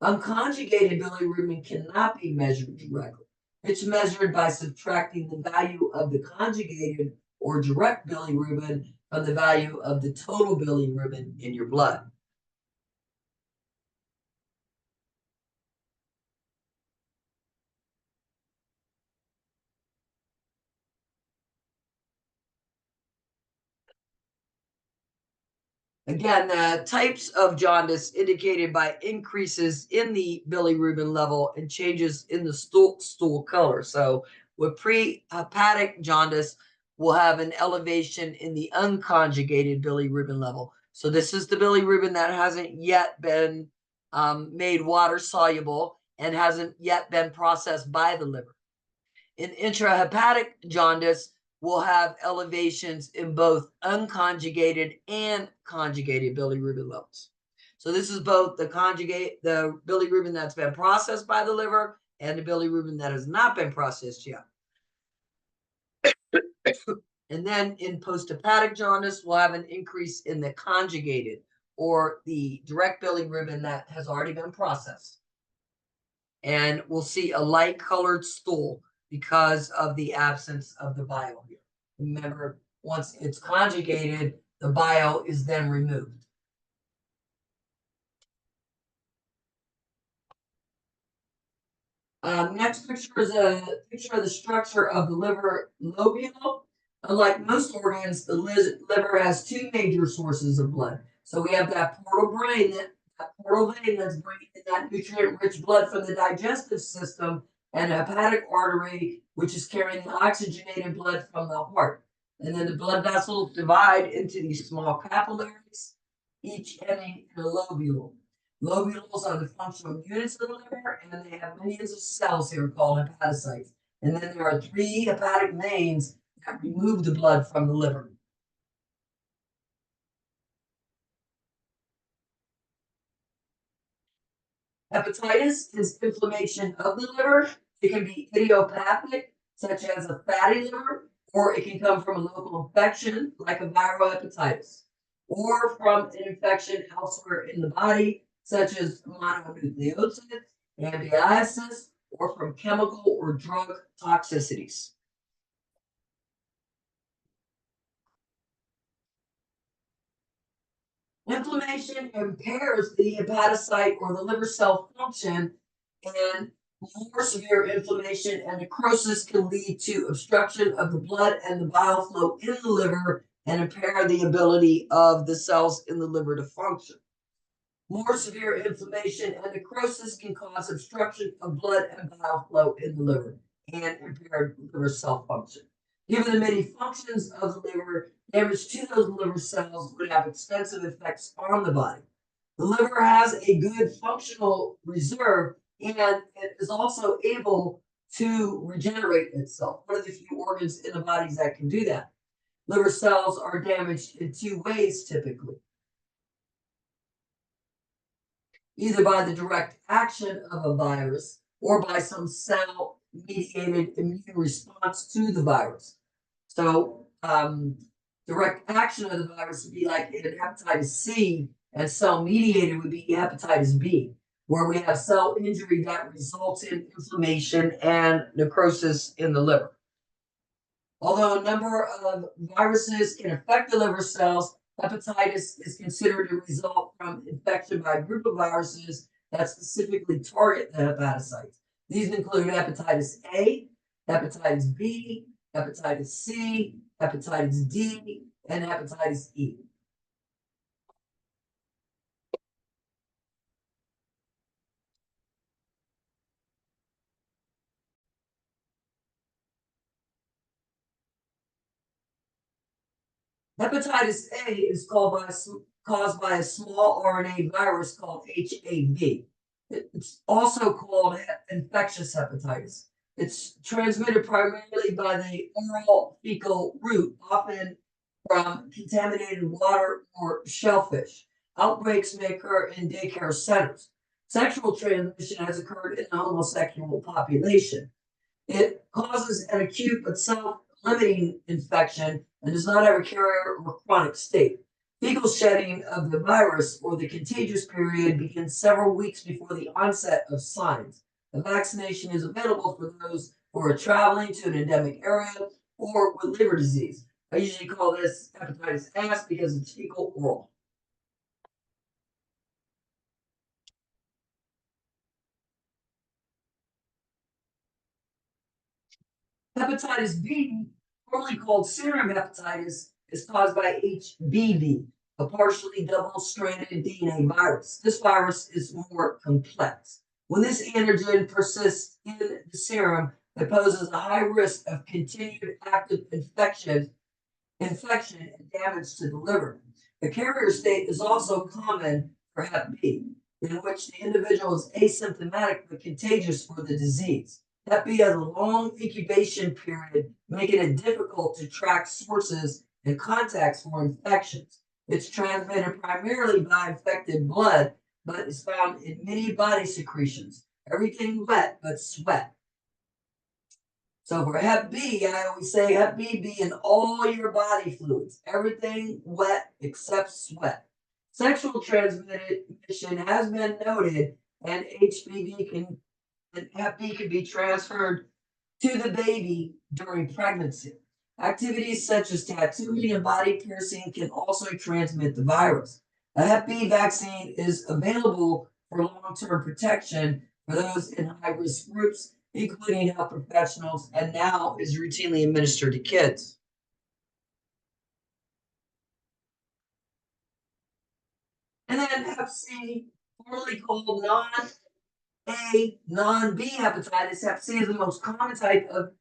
Unconjugated bilirubin cannot be measured directly. It's measured by subtracting the value of the conjugated or direct bilirubin from the value of the total bilirubin in your blood. Again, the types of jaundice indicated by increases in the bilirubin level and changes in the stool color. So with pre-hepatic jaundice, we'll have an elevation in the unconjugated bilirubin level. So this is the bilirubin that hasn't yet been made water soluble and hasn't yet been processed by the liver. In intrahepatic jaundice, we'll have elevations in both unconjugated and conjugated bilirubin levels. So this is both the bilirubin that's been processed by the liver and the bilirubin that has not been processed yet. And then in posthepatic jaundice, we'll have an increase in the conjugated or the direct bilirubin that has already been processed. And we'll see a light colored stool because of the absence of the bile here. Remember, once it's conjugated, the bile is then removed. Next picture is a picture of the structure of the liver lobule. Unlike most organs, the liver has two major sources of blood. So we have that portal vein that's bringing in that nutrient-rich blood from the digestive system, and a hepatic artery, which is carrying the oxygenated blood from the heart. And then the blood vessels divide into these small capillaries, each ending in a lobule. Lobules are the functional units of the liver, and then they have millions of cells here called hepatocytes. And then there are three hepatic veins that remove the blood from the liver. Hepatitis is inflammation of the liver. It can be idiopathic, such as a fatty liver, or it can come from a local infection, like a viral hepatitis, or from an infection elsewhere in the body, such as mononucleosis, ambiasis, or from chemical or drug toxicities. Inflammation impairs the hepatocyte or the liver cell function, and more severe inflammation and necrosis can lead to obstruction of the blood and the bile flow in the liver and impair the ability of the cells in the liver to function. More severe inflammation and necrosis can cause obstruction of blood and bile flow in the liver and impaired liver cell function. Given the many functions of the liver, damage to those liver cells would have extensive effects on the body. The liver has a good functional reserve and it is also able to regenerate itself. One of the few organs in the body that can do that. Liver cells are damaged in two ways typically. Either by the direct action of a virus or by some cell-mediated immune response to the virus. So, direct action of the virus would be like in hepatitis C, and cell-mediated would be hepatitis B, where we have cell injury that results in inflammation and necrosis in the liver. Although a number of viruses can affect the liver cells, hepatitis is considered a result from infection by a group of viruses that specifically target the hepatocytes. These include hepatitis A, hepatitis B, hepatitis C, hepatitis D, and hepatitis E. Hepatitis A is caused by a small RNA virus called HAV. It's also called infectious hepatitis. It's transmitted primarily by the oral fecal route, often from contaminated water or shellfish. Outbreaks may occur in daycare centers. Sexual transmission has occurred in the homosexual population. It causes an acute but self-limiting infection and does not have a carrier or chronic state. Fecal shedding of the virus or the contagious period begins several weeks before the onset of signs. The vaccination is available for those who are traveling to an endemic area or with liver disease. I usually call this hepatitis S because it's fecal oral. Hepatitis B, formerly called serum hepatitis, is caused by HBV, a partially double-stranded DNA virus. This virus is more complex. When this antigen persists in the serum, it poses a high risk of continued active infection and damage to the liver. The carrier state is also common for Hep B, in which the individual is asymptomatic but contagious for the disease. Hep B has a long incubation period, making it difficult to track sources and contacts for infections. It's transmitted primarily by infected blood, but is found in many body secretions. Everything wet but sweat. So for Hep B, I always say Hep B be in all your body fluids, everything wet except sweat. Sexual transmission has been noted, and Hep B can be transferred to the baby during pregnancy. Activities such as tattooing and body piercing can also transmit the virus. A Hep B vaccine is available for long-term protection for those in high-risk groups, including health professionals, and now is routinely administered to kids. And then Hep C, formerly called non-B hepatitis. Hep C is the most common type of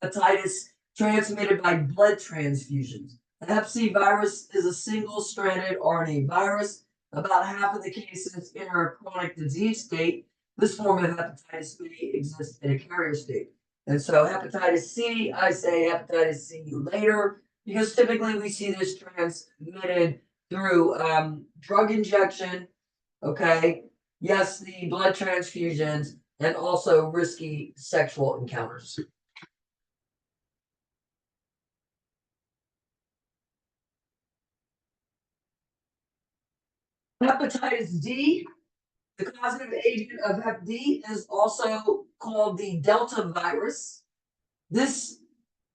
hepatitis transmitted by blood transfusions. The Hep C virus is a single-stranded RNA virus. About half of the cases enter a chronic disease state. This form of hepatitis B exists in a carrier state. And so hepatitis C, I say hepatitis C later, because typically we see this transmitted through drug injection, okay? Yes, the blood transfusions, and also risky sexual encounters. Hepatitis D, the causative agent of Hep D, is also called the Delta virus. This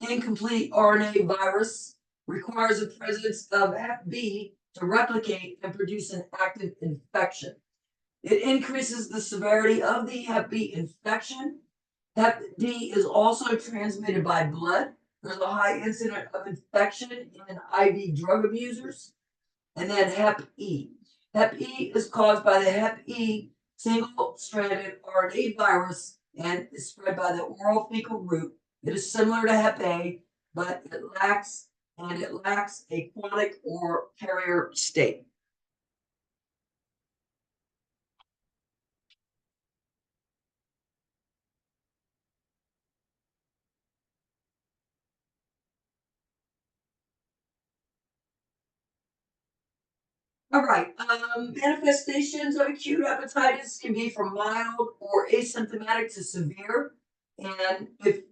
incomplete RNA virus requires the presence of Hep B to replicate and produce an active infection. It increases the severity of the Hep B infection. Hep D is also transmitted by blood. There's a high incidence of infection in IV drug abusers. And then Hep E. Hep E is caused by the Hep E single-stranded RNA virus and is spread by the oral fecal route. It is similar to Hep A, but it lacks a chronic or carrier state. All right, manifestations of acute hepatitis can be from mild or asymptomatic to severe. And if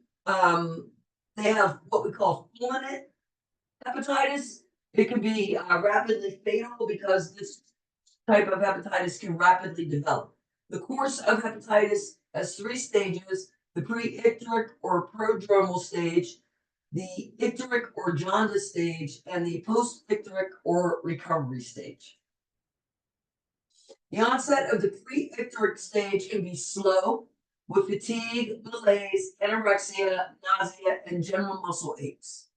they have what we call fulminant hepatitis, it can be rapidly fatal because this type of hepatitis can rapidly develop. The course of hepatitis has three stages: the pre-icteric or prodromal stage, the icteric or jaundice stage, and the post-icteric or recovery stage. The onset of the pre-icteric stage can be slow, with fatigue, malaise, anorexia, nausea, and general muscle aches.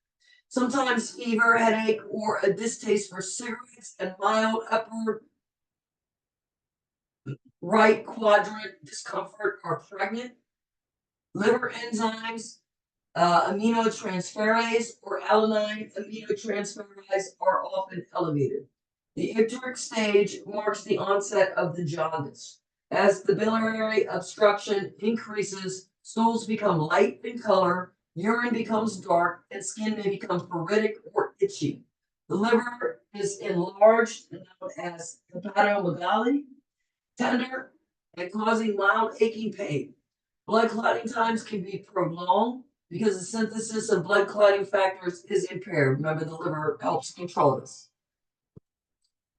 Sometimes fever, headache, or a distaste for cigarettes and mild upper right quadrant discomfort are pregnant. Liver enzymes, aminotransferase or alanine aminotransferase are often elevated. The icteric stage marks the onset of the jaundice. As the biliary obstruction increases, stools become light in color, urine becomes dark, and skin may become pruritic or itchy. The liver is enlarged, known as hepatomegaly, tender, and causing mild aching pain. Blood clotting times can be prolonged because the synthesis of blood clotting factors is impaired. Remember, the liver helps control this.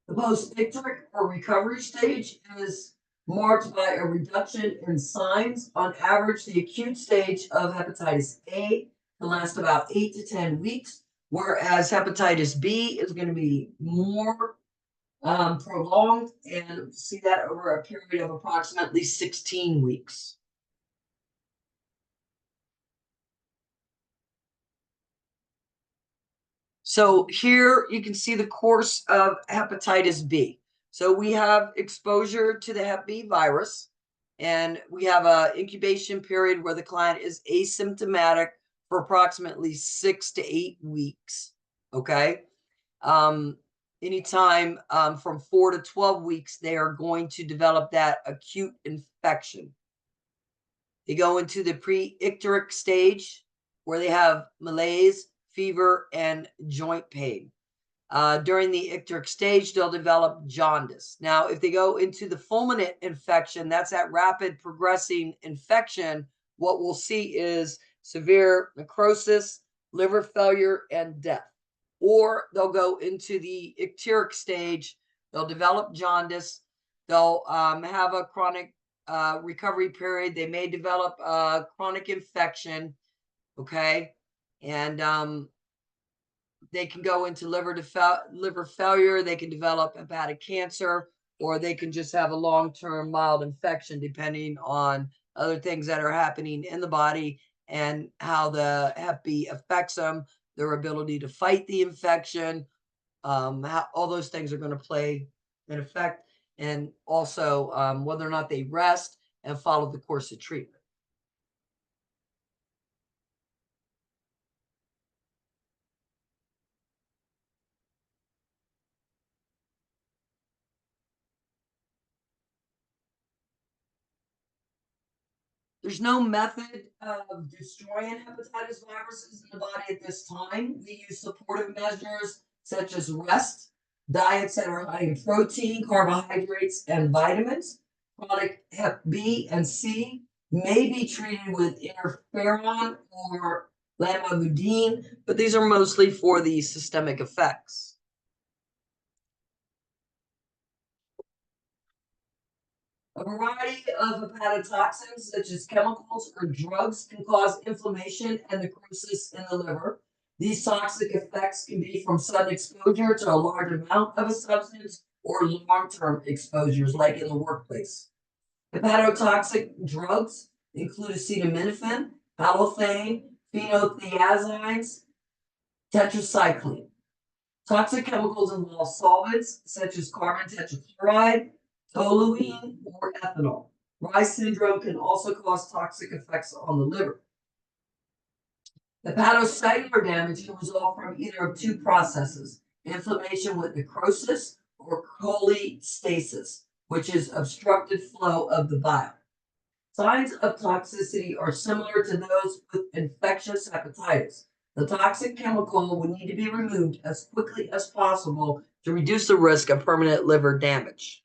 The post-icteric or recovery stage is marked by a reduction in signs. On average, the acute stage of hepatitis A can last about 8 to 10 weeks, whereas hepatitis B is going to be more prolonged, and see that over a period of approximately 16 weeks. So here you can see the course of hepatitis B. So we have exposure to the Hep B virus, and we have an incubation period where the client is asymptomatic for approximately 6 to 8 weeks. Okay. Anytime from 4 to 12 weeks, they are going to develop that acute infection. They go into the pre-icteric stage where they have malaise, fever, and joint pain. During the icteric stage, they'll develop jaundice. Now, if they go into the fulminant infection, that's that rapid progressing infection, what we'll see is severe necrosis, liver failure, and death. Or they'll go into the icteric stage, they'll develop jaundice, they'll have a chronic recovery period, they may develop a chronic infection, okay? And they can go into liver failure, they can develop hepatic cancer, or they can just have a long-term mild infection depending on other things that are happening in the body and how the Hep B affects them, their ability to fight the infection, all those things are going to play an effect, and also whether or not they rest and follow the course of treatment. There's no method of destroying hepatitis viruses in the body at this time. We use supportive measures such as rest, diets that are high in protein, carbohydrates, and vitamins. Chronic Hep B and C may be treated with interferon or lamivudine, but these are mostly for the systemic effects. A variety of hepatotoxins, such as chemicals or drugs, can cause inflammation and necrosis in the liver. These toxic effects can be from sudden exposure to a large amount of a substance or long-term exposures, like in the workplace. Hepatotoxic drugs include acetaminophen, halothane, phenothiazines, tetracycline. Toxic chemicals involve solvents such as carbon tetrachloride, toluene, or ethanol. Rye syndrome can also cause toxic effects on the liver. Hepatocellular damage can result from either of two processes: inflammation with necrosis or cholestasis, which is obstructed flow of the bile. Signs of toxicity are similar to those with infectious hepatitis. The toxic chemical would need to be removed as quickly as possible to reduce the risk of permanent liver damage.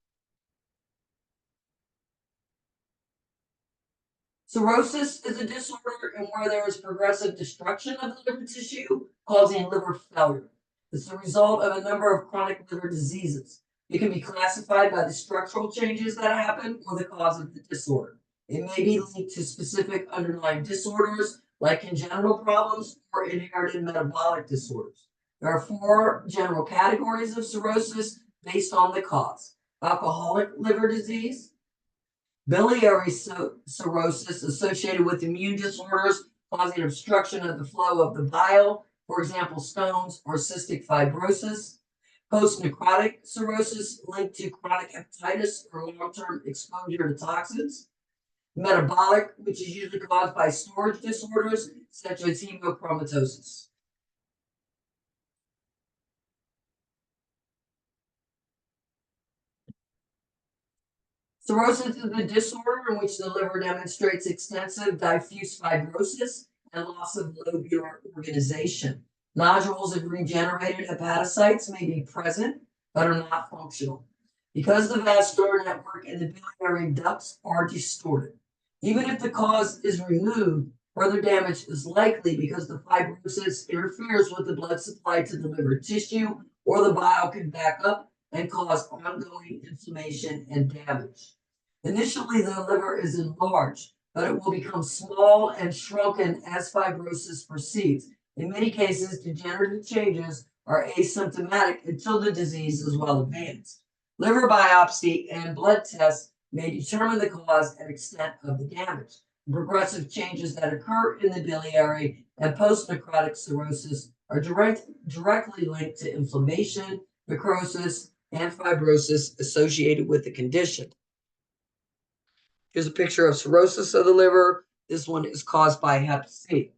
Cirrhosis is a disorder in where there is progressive destruction of the liver tissue, causing liver failure. It's the result of a number of chronic liver diseases. It can be classified by the structural changes that happen or the cause of the disorder. It may be linked to specific underlying disorders like congenital problems or inherited metabolic disorders. There are 4 general categories of cirrhosis based on the cause: alcoholic liver disease, biliary cirrhosis associated with immune disorders causing obstruction of the flow of the bile, for example, Stones or cystic fibrosis. Post-necrotic cirrhosis linked to chronic hepatitis or long-term exposure to toxins. Metabolic, which is usually caused by storage disorders such as hemochromatosis. Cirrhosis is a disorder in which the liver demonstrates extensive diffuse fibrosis and loss of lobular organization. Nodules of regenerated hepatocytes may be present, but are not functional, because the vascular network and the biliary ducts are distorted. Even if the cause is removed, further damage is likely because the fibrosis interferes with the blood supply to the liver tissue, or the bile can back up and cause ongoing inflammation and damage. Initially, the liver is enlarged, but it will become small and shrunken as fibrosis proceeds. In many cases, degenerative changes are asymptomatic until the disease is well advanced. Liver biopsy and blood tests may determine the cause and extent of the damage. Progressive changes that occur in the biliary and post-necrotic cirrhosis are directly linked to inflammation, necrosis, and fibrosis associated with the condition. Here's a picture of cirrhosis of the liver. This one is caused by Hep C.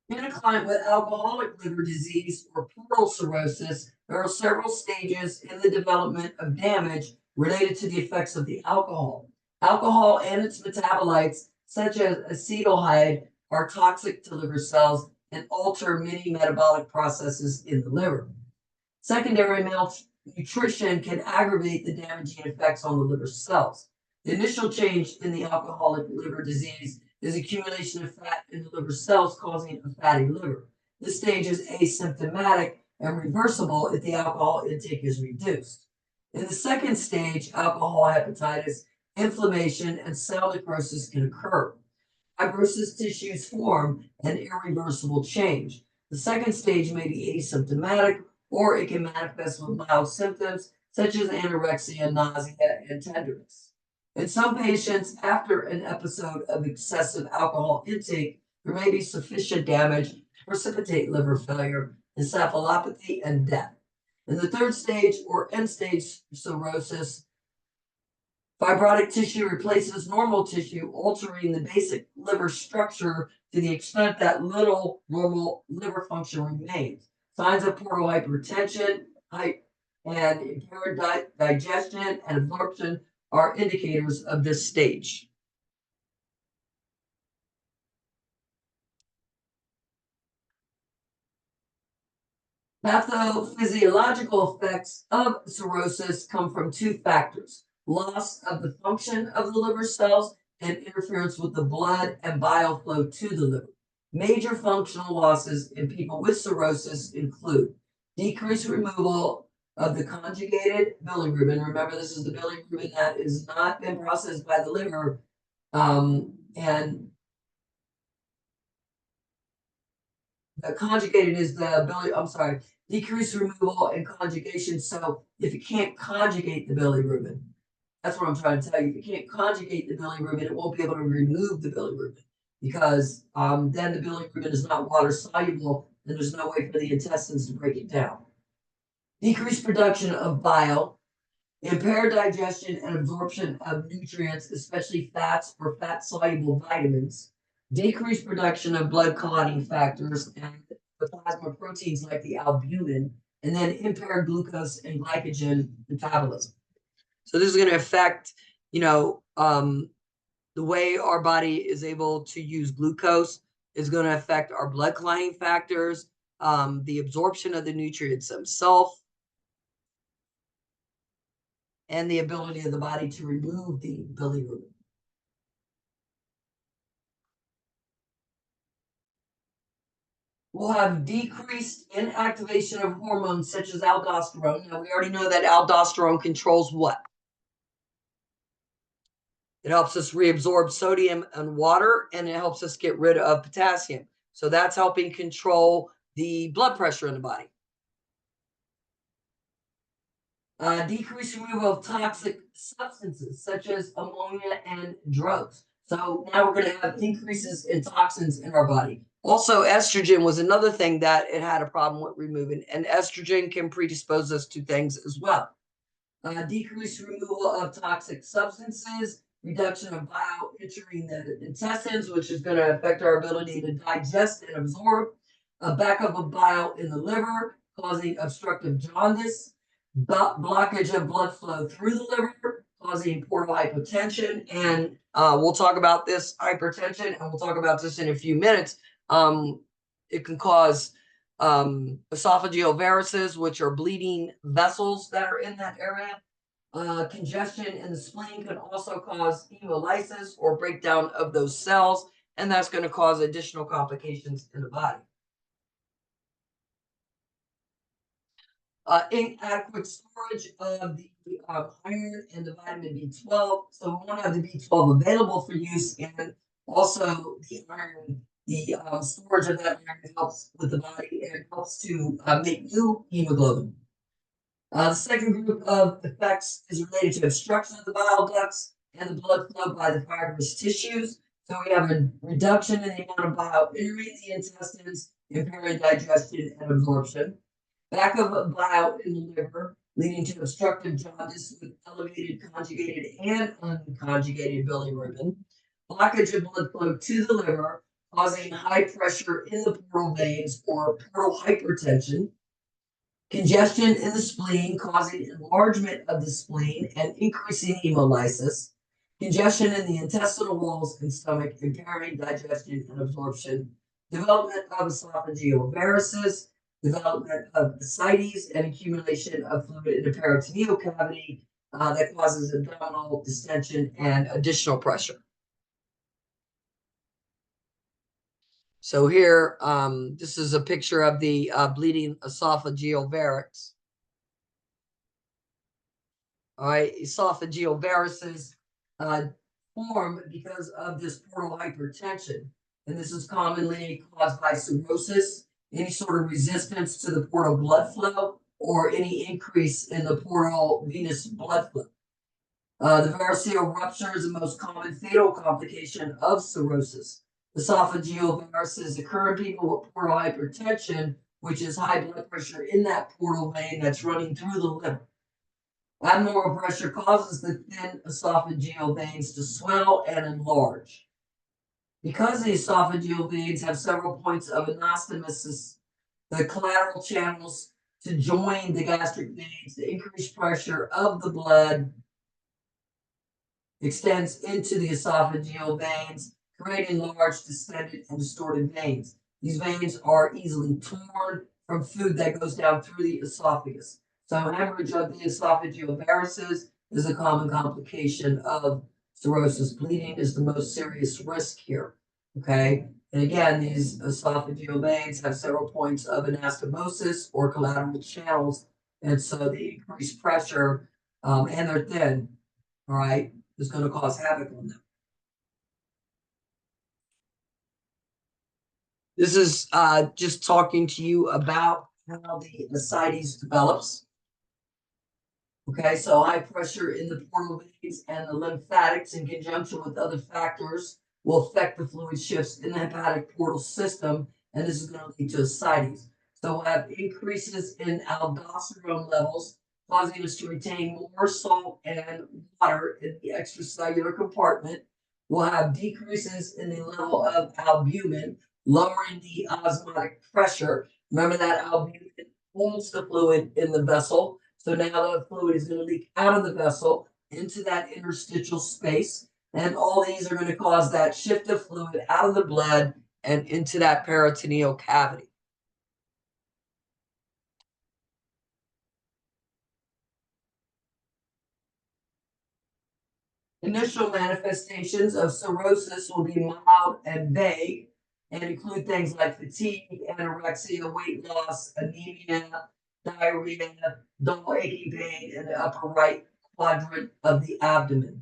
In a client with alcoholic liver disease or portal cirrhosis, there are several stages in the development of damage related to the effects of the alcohol. Alcohol and its metabolites, such as acetaldehyde, are toxic to liver cells and alter many metabolic processes in the liver. Secondary malnutrition can aggravate the damaging effects on the liver cells. The initial change in the alcoholic liver disease is accumulation of fat in the liver cells, causing a fatty liver. This stage is asymptomatic and reversible if the alcohol intake is reduced. In the second stage, alcohol hepatitis, inflammation, and cell necrosis can occur. Fibrosis tissues form an irreversible change. The second stage may be asymptomatic, or it can manifest with mild symptoms such as anorexia, nausea, and tenderness. In some patients, after an episode of excessive alcohol intake, there may be sufficient damage to precipitate liver failure, encephalopathy, and death. In the third stage or end-stage cirrhosis, fibrotic tissue replaces normal tissue, altering the basic liver structure to the extent that little normal liver function remains. Signs of portal hypertension and impaired digestion and absorption are indicators of this stage. Pathophysiological effects of cirrhosis come from 2 factors: loss of the function of the liver cells and interference with the blood and bile flow to the liver. Major functional losses in people with cirrhosis include decreased removal of the conjugated bilirubin. Remember, this is the bilirubin that is not been processed by the liver, and the conjugated is the decreased removal and conjugation. So if you can't conjugate the bilirubin, that's what I'm trying to tell you. If you can't conjugate the bilirubin, it won't be able to remove the bilirubin, because then the bilirubin is not water soluble, and there's no way for the intestines to break it down. Decreased production of bile, impaired digestion and absorption of nutrients, especially fats or fat-soluble vitamins, decreased production of blood clotting factors and the plasma proteins like the albumin, and then impaired glucose and glycogen metabolism. So this is going to affect, the way our body is able to use glucose is going to affect our blood clotting factors, the absorption of the nutrients themselves, and the ability of the body to remove the bilirubin. We'll have decreased inactivation of hormones such as aldosterone. Now, we already know that aldosterone controls what? It helps us reabsorb sodium and water, and it helps us get rid of potassium. So that's helping control the blood pressure in the body. Decreased removal of toxic substances such as ammonia and drugs. So now we're going to have increases in toxins in our body. Also, estrogen was another thing that it had a problem with removing, and estrogen can predispose us to things as well. Decreased removal of toxic substances, reduction of bile entering the intestines, which is going to affect our ability to digest and absorb, a backup of bile in the liver, causing obstructive jaundice, blockage of blood flow through the liver, causing portal hypotension. And we'll talk about this hypertension, and we'll talk about this in a few minutes. It can cause esophageal varices, which are bleeding vessels that are in that area. Congestion in the spleen can also cause hemolysis or breakdown of those cells, and that's going to cause additional complications in the body. Inadequate storage of the iron and the vitamin B12. So we want to have the B12 available for use, and also the iron. The storage of that iron helps with the body and helps to make new hemoglobin. The second group of effects is related to obstruction of the bile ducts and the blood flow by the fibrous tissues. So we have a reduction in the amount of bile entering the intestines, impairing digestion and absorption. Backup of bile in the liver, leading to obstructive jaundice with elevated conjugated and unconjugated bilirubin. Blockage of blood flow to the liver, causing high pressure in the portal veins or portal hypertension. Congestion in the spleen, causing enlargement of the spleen and increasing hemolysis. Congestion in the intestinal walls and stomach, impairing digestion and absorption. Development of esophageal varices. Development of ascites and accumulation of fluid in the peritoneal cavity that causes abdominal distension and additional pressure. So here, this is a picture of the bleeding esophageal varix. All right, esophageal varices form because of this portal hypertension, and this is commonly caused by cirrhosis, any sort of resistance to the portal blood flow, or any increase in the portal venous blood flow. The variceal rupture is the most common fatal complication of cirrhosis. Esophageal varices occur in people with portal hypertension, which is high blood pressure in that portal vein that's running through the liver. Abnormal pressure causes the thin esophageal veins to swell and enlarge. Because the esophageal veins have several points of anastomosis, the collateral channels to join the gastric veins, the increased pressure of the blood extends into the esophageal veins, creating large, distended, and distorted veins. These veins are easily torn from food that goes down through the esophagus. So hemorrhage of the esophageal varices is a common complication of cirrhosis. Bleeding is the most serious risk here, okay? And again, these esophageal veins have several points of anastomosis or collateral channels, and so the increased pressure, and they're thin, all right, is going to cause havoc on them. This is just talking to you about how the ascites develops. Okay, so high pressure in the portal veins and the lymphatics in conjunction with other factors will affect the fluid shifts in the hepatic portal system, and this is going to lead to ascites. So we'll have increases in aldosterone levels, causing us to retain more salt and water in the extracellular compartment. We'll have decreases in the level of albumin, lowering the osmotic pressure. Remember that albumin holds the fluid in the vessel. So now the fluid is going to leak out of the vessel into that interstitial space. And all these are going to cause that shift of fluid out of the blood and into that peritoneal cavity. Initial manifestations of cirrhosis will be mild and vague and include things like fatigue, anorexia, weight loss, anemia, diarrhea, dull aching pain in the upper right quadrant of the abdomen.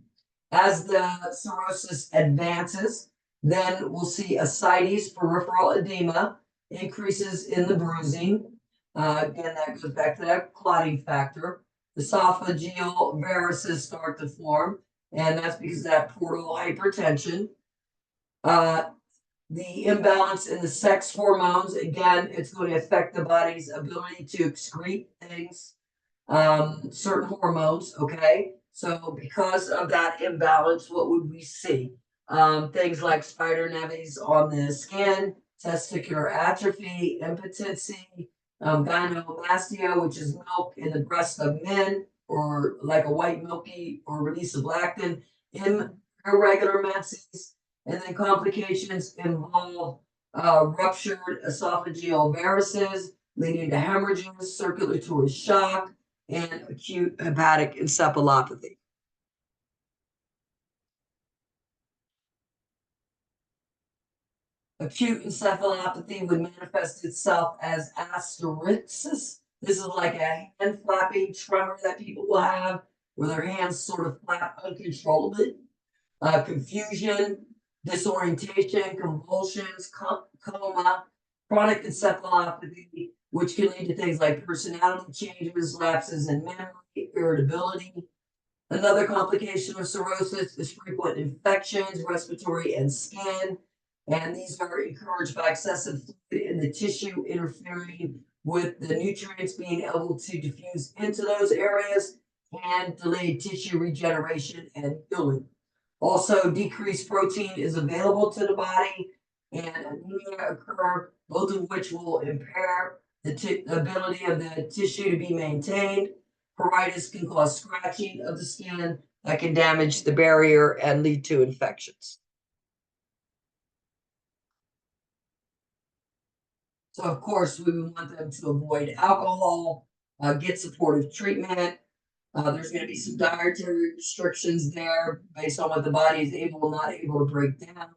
As the cirrhosis advances, then we'll see ascites, peripheral edema, increases in the bruising. Again, that goes back to that clotting factor. Esophageal varices start to form, and that's because of that portal hypertension. The imbalance in the sex hormones, again, it's going to affect the body's ability to excrete things, certain hormones, okay? So because of that imbalance, what would we see? Things like spider nevis on the skin, testicular atrophy, impotency, gynecomastia, which is milk in the breast of men, or like a white milky or release of lactin, irregular menses, and then complications involve ruptured esophageal varices, leading to hemorrhages, circulatory shock, and acute hepatic encephalopathy. Acute encephalopathy would manifest itself as asterixis. This is like a hand flapping tremor that people will have, where their hands sort of flap uncontrollably. Confusion, disorientation, convulsions, coma, chronic encephalopathy, which can lead to things like personality changes, lapses in memory, irritability. Another complication of cirrhosis is frequent infections, respiratory and skin, and these are encouraged by excessive fluid in the tissue interfering with the nutrients being able to diffuse into those areas and delayed tissue regeneration and healing. Also, decreased protein is available to the body, and anemia occur, both of which will impair the ability of the tissue to be maintained. Pruritus can cause scratching of the skin that can damage the barrier and lead to infections. So, of course, we want them to avoid alcohol, get supportive treatment. There's going to be some dietary restrictions there based on what the body is able or not able to break down.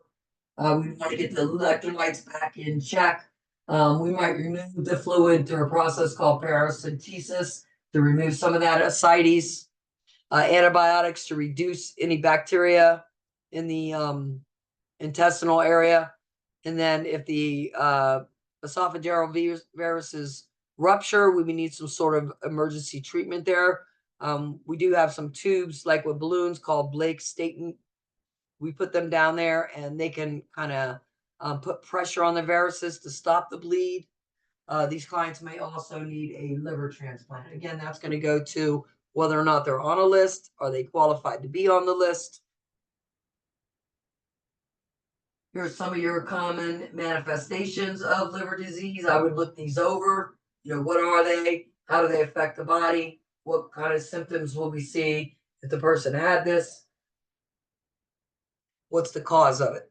We want to get the electrolytes back in check. We might remove the fluid through a process called paracentesis to remove some of that ascites. Antibiotics to reduce any bacteria in the intestinal area. And then if the esophageal varices rupture, we need some sort of emergency treatment there. We do have some tubes like with balloons called Blake Staten. We put them down there and they can kind of put pressure on the varices to stop the bleed. These clients may also need a liver transplant. Again, that's going to go to whether or not they're on a list. Are they qualified to be on the list? Here's some of your common manifestations of liver disease. I would look these over. What are they? How do they affect the body? What kind of symptoms will we see if the person had this? What's the cause of it?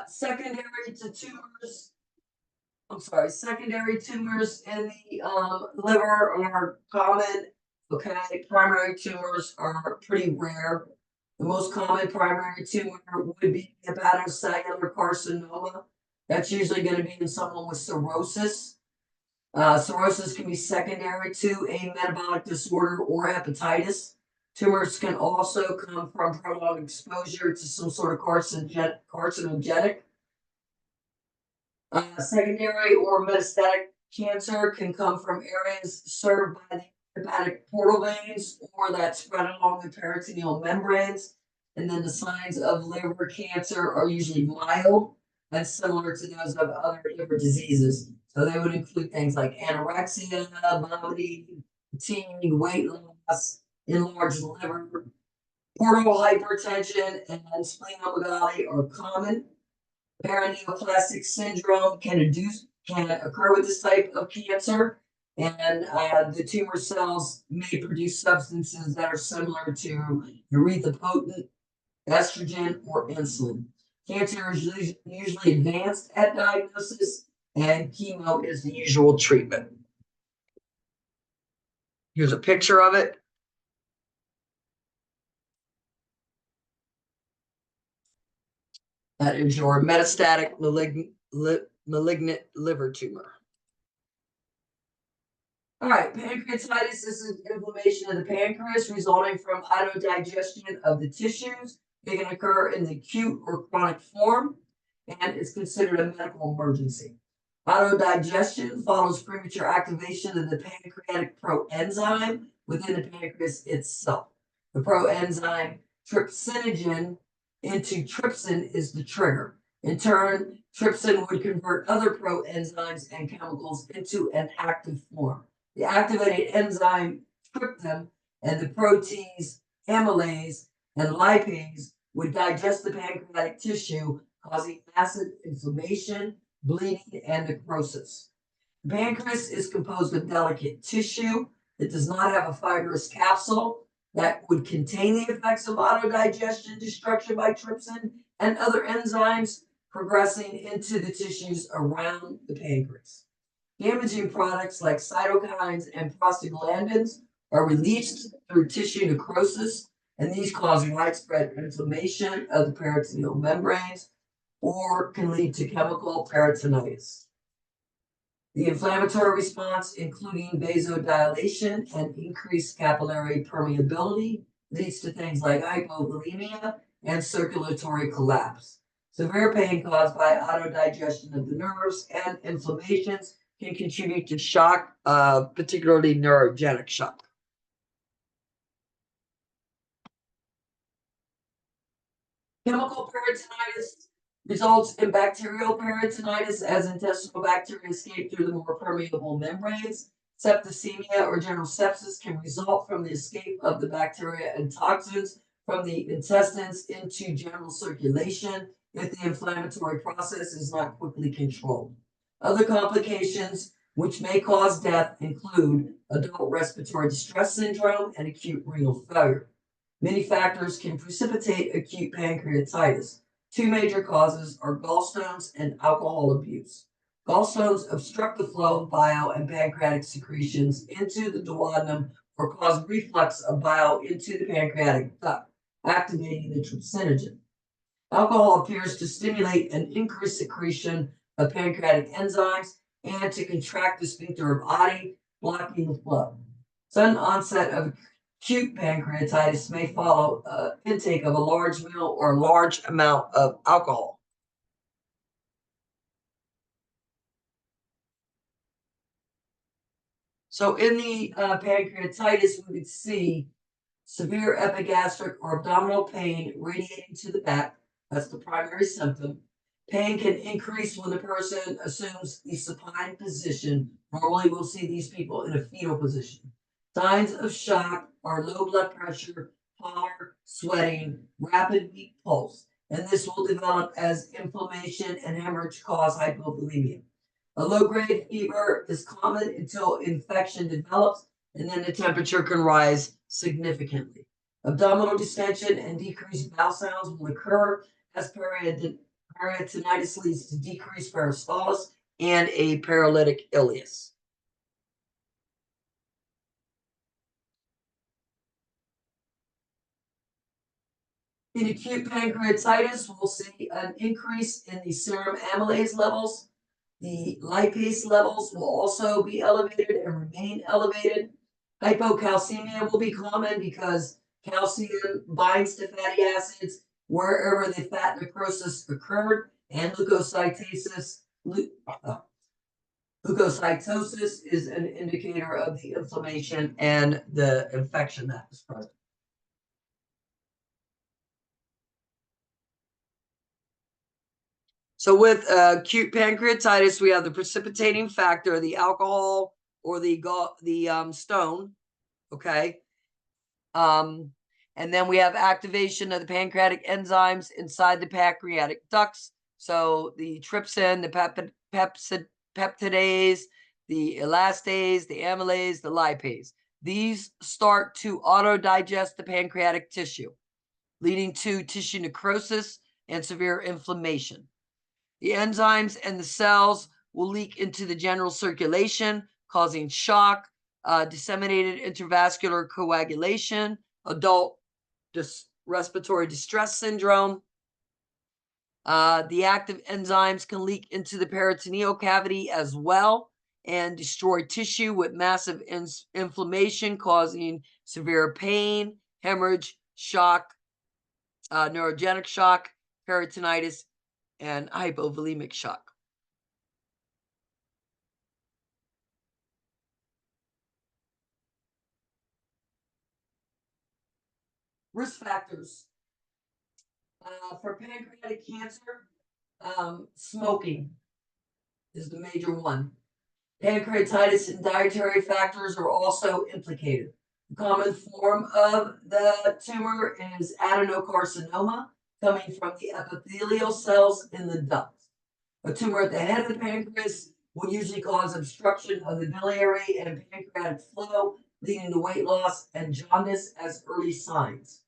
Secondary tumors in the liver are common. Okay, primary tumors are pretty rare. The most common primary tumor would be hepatocellular carcinoma. That's usually going to be in someone with cirrhosis. Cirrhosis can be secondary to a metabolic disorder or hepatitis. Tumors can also come from prolonged exposure to some sort of carcinogenic. Secondary or metastatic cancer can come from areas served by the hepatic portal veins or that spread along the peritoneal membranes. And then the signs of liver cancer are usually mild and similar to those of other liver diseases. So they would include things like anorexia, vomiting, fatigue, weight loss, enlarged liver, portal hypertension, and splenomegaly are common. Paraneoplastic syndrome can occur with this type of cancer, And the tumor cells may produce substances that are similar to erythropoietin, estrogen, or insulin. Cancer is usually advanced at diagnosis, and chemo is the usual treatment. Here's a picture of it. That is your metastatic malignant liver tumor. All right, pancreatitis is an inflammation of the pancreas resulting from autodigestion of the tissues. It can occur in the acute or chronic form, and it's considered a medical emergency. Autodigestion follows premature activation of the pancreatic proenzyme within the pancreas itself. The proenzyme trypsinogen into trypsin is the trigger. In turn, trypsin would convert other proenzymes and chemicals into an active form. The activated enzyme trypsin and the proteins amylase and lipase would digest the pancreatic tissue, causing acid inflammation, bleeding, and necrosis. The pancreas is composed of delicate tissue that does not have a fibrous capsule that would contain the effects of autodigestion, destruction by trypsin, and other enzymes progressing into the tissues around the pancreas. Damaging products like cytokines and prostaglandins are released through tissue necrosis, and these cause widespread inflammation of the peritoneal membranes or can lead to chemical peritonitis. The inflammatory response, including vasodilation and increased capillary permeability, leads to things like hypovolemia and circulatory collapse. Severe pain caused by autodigestion of the nerves and inflammations can contribute to shock, particularly neurogenic shock. Chemical peritonitis results in bacterial peritonitis as intestinal bacteria escape through the more permeable membranes. Septicemia or general sepsis can result from the escape of the bacteria and toxins from the intestines into general circulation if the inflammatory process is not quickly controlled. Other complications which may cause death include adult respiratory distress syndrome and acute renal failure. Many factors can precipitate acute pancreatitis. Two major causes are gallstones and alcohol abuse. Gallstones obstruct the flow of bile and pancreatic secretions into the duodenum or cause reflux of bile into the pancreatic duct, activating the trypsinogen. Alcohol appears to stimulate an increased secretion of pancreatic enzymes and to contract the sphincter of Oddi, blocking the flow. Sudden onset of acute pancreatitis may follow intake of a large meal or a large amount of alcohol. So in the pancreatitis, we would see severe epigastric or abdominal pain radiating to the back. That's the primary symptom. Pain can increase when the person assumes the supine position. Normally, we'll see these people in a fetal position. Signs of shock are low blood pressure, pallor, sweating, rapid weak pulse, and this will develop as inflammation and hemorrhage cause hypovolemia. A low-grade fever is common until infection develops, and then the temperature can rise significantly. Abdominal distension and decreased bowel sounds will occur as peritonitis leads to decreased peristalsis and a paralytic ileus. In acute pancreatitis, we'll see an increase in the serum amylase levels. The lipase levels will also be elevated and remain elevated. Hypocalcemia will be common because calcium binds to fatty acids wherever the fat necrosis occurred, and leukocytosis is an indicator of the inflammation and the infection that is present. So with acute pancreatitis, we have the precipitating factor, the alcohol or the stone, okay? And then we have activation of the pancreatic enzymes inside the pancreatic ducts. So the trypsin, the peptidase, the elastase, the amylase, the lipase. These start to auto-digest the pancreatic tissue, leading to tissue necrosis and severe inflammation. The enzymes and the cells will leak into the general circulation, causing shock, disseminated intravascular coagulation, adult respiratory distress syndrome. The active enzymes can leak into the peritoneal cavity as well and destroy tissue with massive inflammation, causing severe pain, hemorrhage, shock, neurogenic shock, peritonitis, and hypovolemic shock. Risk factors for pancreatic cancer, smoking is the major one. Pancreatitis and dietary factors are also implicated. The common form of the tumor is adenocarcinoma, coming from the epithelial cells in the duct. A tumor at the head of the pancreas will usually cause obstruction of the biliary and pancreatic flow, leading to weight loss and jaundice as early signs.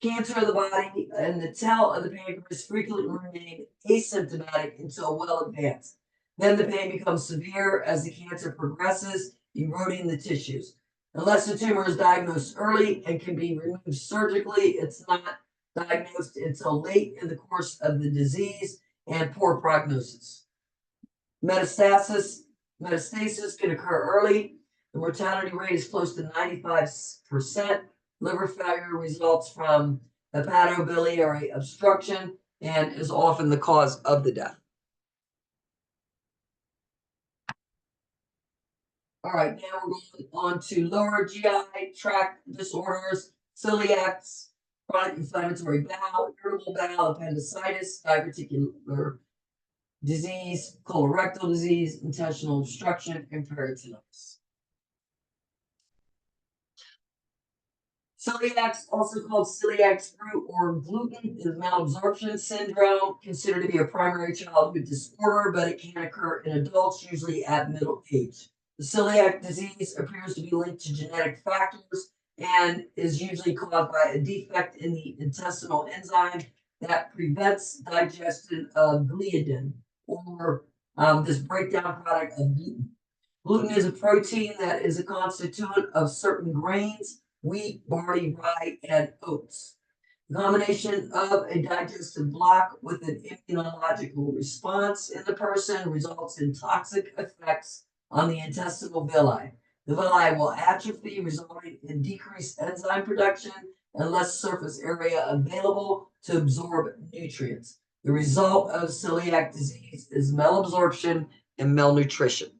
Cancer of the body and the tail of the pancreas frequently remain asymptomatic until well advanced. Then the pain becomes severe as the cancer progresses, eroding the tissues. Unless the tumor is diagnosed early and can be removed surgically, it's not diagnosed until late in the course of the disease and poor prognosis. Metastasis can occur early. The mortality rate is close to 95%. Liver failure results from hepatobiliary obstruction and is often the cause of the death. All right, now we're going on to lower GI tract disorders, celiacs, chronic inflammatory bowel, irritable bowel, appendicitis, diverticular disease, colorectal disease, intestinal obstruction, and peritonitis. Celiacs, also called celiac fruit or gluten, is malabsorption syndrome, considered to be a primary childhood disorder, but it can occur in adults, usually at middle age. The celiac disease appears to be linked to genetic factors and is usually caused by a defect in the intestinal enzyme that prevents digestion of gliadin, or this breakdown product of gluten. Gluten is a protein that is a constituent of certain grains, wheat, barley, rye, and oats. The combination of a digestive block with an immunological response in the person results in toxic effects on the intestinal villi. The villi will atrophy, resulting in decreased enzyme production and less surface area available to absorb nutrients. The result of celiac disease is malabsorption and malnutrition.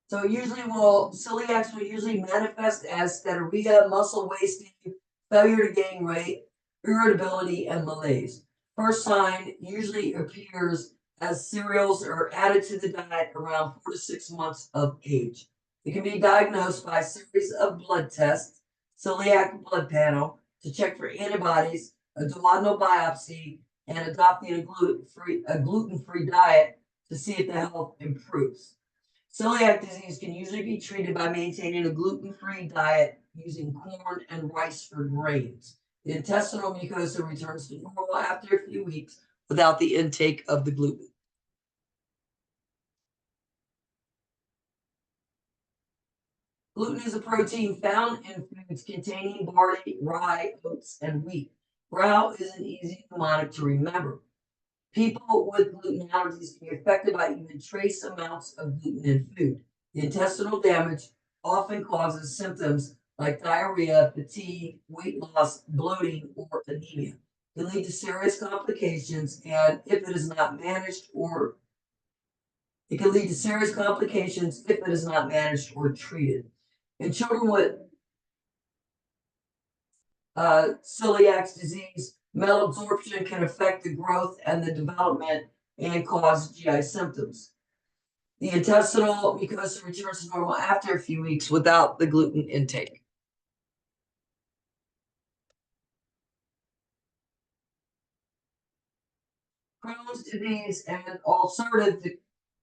So celiacs will usually manifest as steatorrhea, muscle wasting, failure to gain weight, irritability, and malaise. First sign usually appears as cereals are added to the diet around 4 to 6 months of age. It can be diagnosed by a series of blood tests, celiac blood panel, to check for antibodies, a duodenal biopsy, and adopting a gluten-free diet to see if the health improves. Celiac disease can usually be treated by maintaining a gluten-free diet using corn and rice for grains. The intestinal mucosa returns to normal after a few weeks without the intake of the gluten. Gluten is a protein found in foods containing barley, rye, oats, and wheat. Brow is an easy mnemonic to remember. People with gluten allergies can be affected by even trace amounts of gluten in food. The intestinal damage often causes symptoms like diarrhea, fatigue, weight loss, bloating, or anemia. It can lead to serious complications, and if it is not managed or treated. In children with celiac disease, malabsorption can affect the growth and the development and cause GI symptoms. The intestinal mucosa returns to normal after a few weeks without the gluten intake. Crohn's disease and ulcerative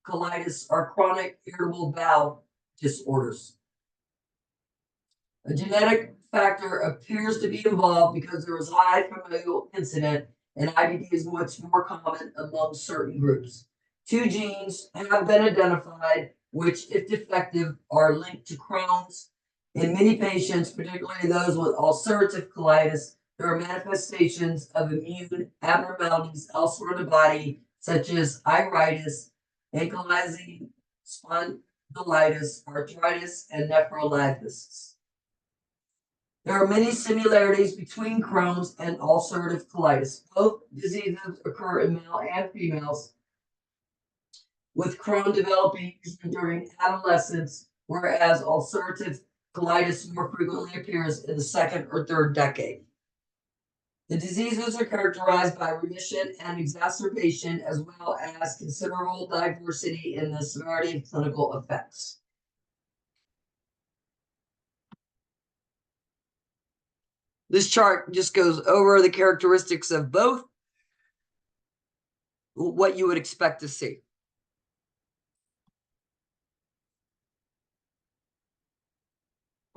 colitis are chronic irritable bowel disorders. A genetic factor appears to be involved because there is high familial incident, and IBD is much more common among certain groups. Two genes have been identified, which, if defective, are linked to Crohn's. In many patients, particularly those with ulcerative colitis, there are manifestations of immune abnormalities elsewhere in the body, such as iritis, ankylosing spondylitis, arthritis, and nephrolitis. There are many similarities between Crohn's and ulcerative colitis. Both diseases occur in male and females, with Crohn developing during adolescence, whereas ulcerative colitis more frequently appears in the second or third decade. The diseases are characterized by remission and exacerbation, as well as considerable diversity in the severity of clinical effects. This chart just goes over the characteristics of both, what you would expect to see.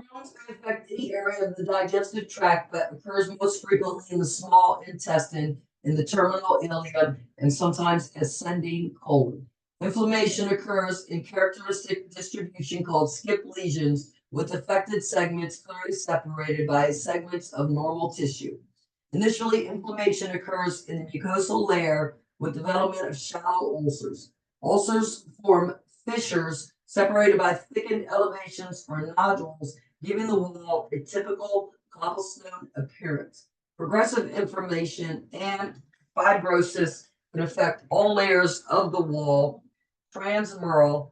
Crohn's can affect any area of the digestive tract, but occurs most frequently in the small intestine, in the terminal ileum, and sometimes ascending colon. Inflammation occurs in characteristic distribution called skip lesions, with affected segments clearly separated by segments of normal tissue. Initially, inflammation occurs in the mucosal layer with development of shallow ulcers. Ulcers form fissures separated by thickened elevations or nodules, giving the wall a typical cobblestone appearance. Progressive inflammation and fibrosis can affect all layers of the wall, transmural,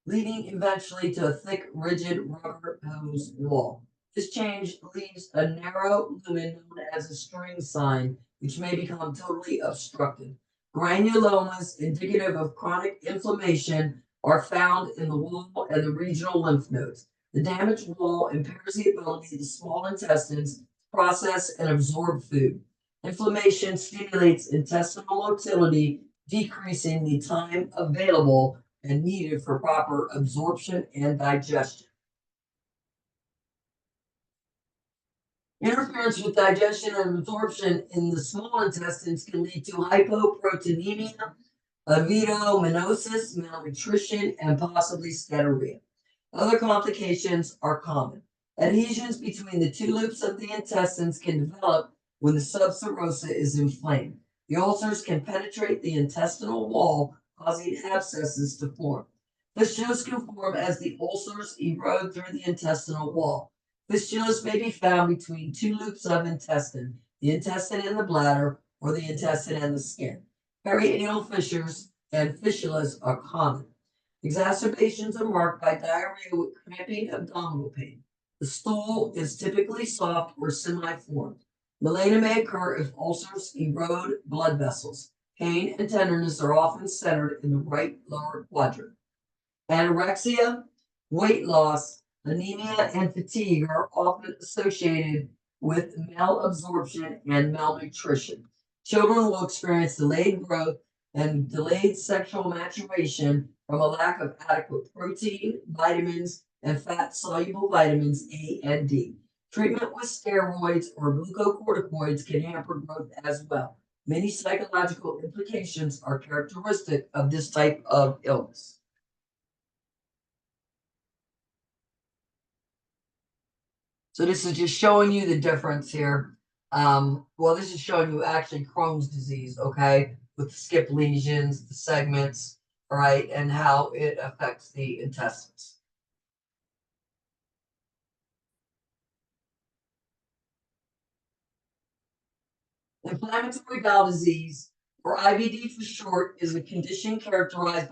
leading eventually to a thick, rigid rubber hose wall. This change leaves a narrow lumen known as a string sign, which may become totally obstructed. Granulomas, indicative of chronic inflammation, are found in the wall and the regional lymph nodes. The damaged wall impairs the ability of the small intestines to process and absorb food. Inflammation stimulates intestinal motility, decreasing the time available and needed for proper absorption and digestion. Interference with digestion and absorption in the small intestines can lead to hypoproteinemia, avidominosis, malnutrition, and possibly steatorrhea. Other complications are common. Adhesions between the two loops of the intestines can develop when the subserosa is inflamed. The ulcers can penetrate the intestinal wall, causing abscesses to form. Fistulas can form as the ulcers erode through the intestinal wall. Fistulas may be found between two loops of intestine, the intestine and the bladder, or the intestine and the skin. Perianal fissures and fistulas are common. Exacerbations are marked by diarrhea with cramping abdominal pain. The stool is typically soft or semi-formed. Melena may occur if ulcers erode blood vessels. Pain and tenderness are often centered in the right lower quadrant. Anorexia, weight loss, anemia, and fatigue are often associated with malabsorption and malnutrition. Children will experience delayed growth and delayed sexual maturation from a lack of adequate protein, vitamins, and fat-soluble vitamins A and D. Treatment with steroids or glucocorticoids can hamper growth as well. Many psychological implications are characteristic of this type of illness. So this is just showing you the difference here. Well, this is showing you actually Crohn's disease, okay, with the skip lesions, the segments, all right, and how it affects the intestines. Inflammatory bowel disease, or IBD for short, is a condition characterized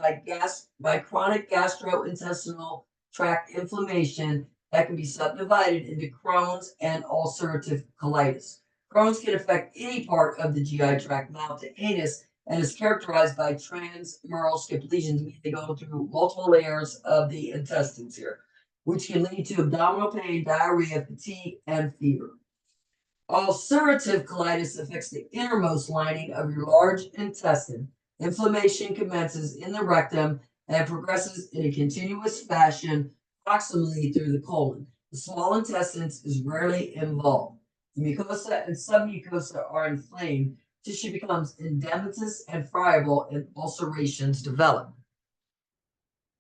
by chronic gastrointestinal tract inflammation that can be subdivided into Crohn's and ulcerative colitis. Crohn's can affect any part of the GI tract, mouth to anus, and is characterized by transmural skip lesions, meaning they go through multiple layers of the intestines here, which can lead to abdominal pain, diarrhea, fatigue, and fever. Ulcerative colitis affects the innermost lining of your large intestine. Inflammation commences in the rectum and progresses in a continuous fashion proximally through the colon. The small intestines is rarely involved. The mucosa and submucosa are inflamed. Tissue becomes edematous and friable, and ulcerations develop.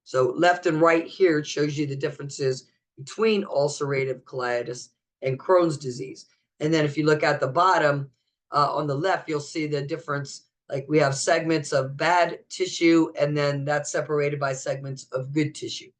So left and right here shows you the differences between ulcerative colitis and Crohn's disease. And then if you look at the bottom on the left, you'll see the difference. Like we have segments of bad tissue, and then that's separated by segments of good tissue.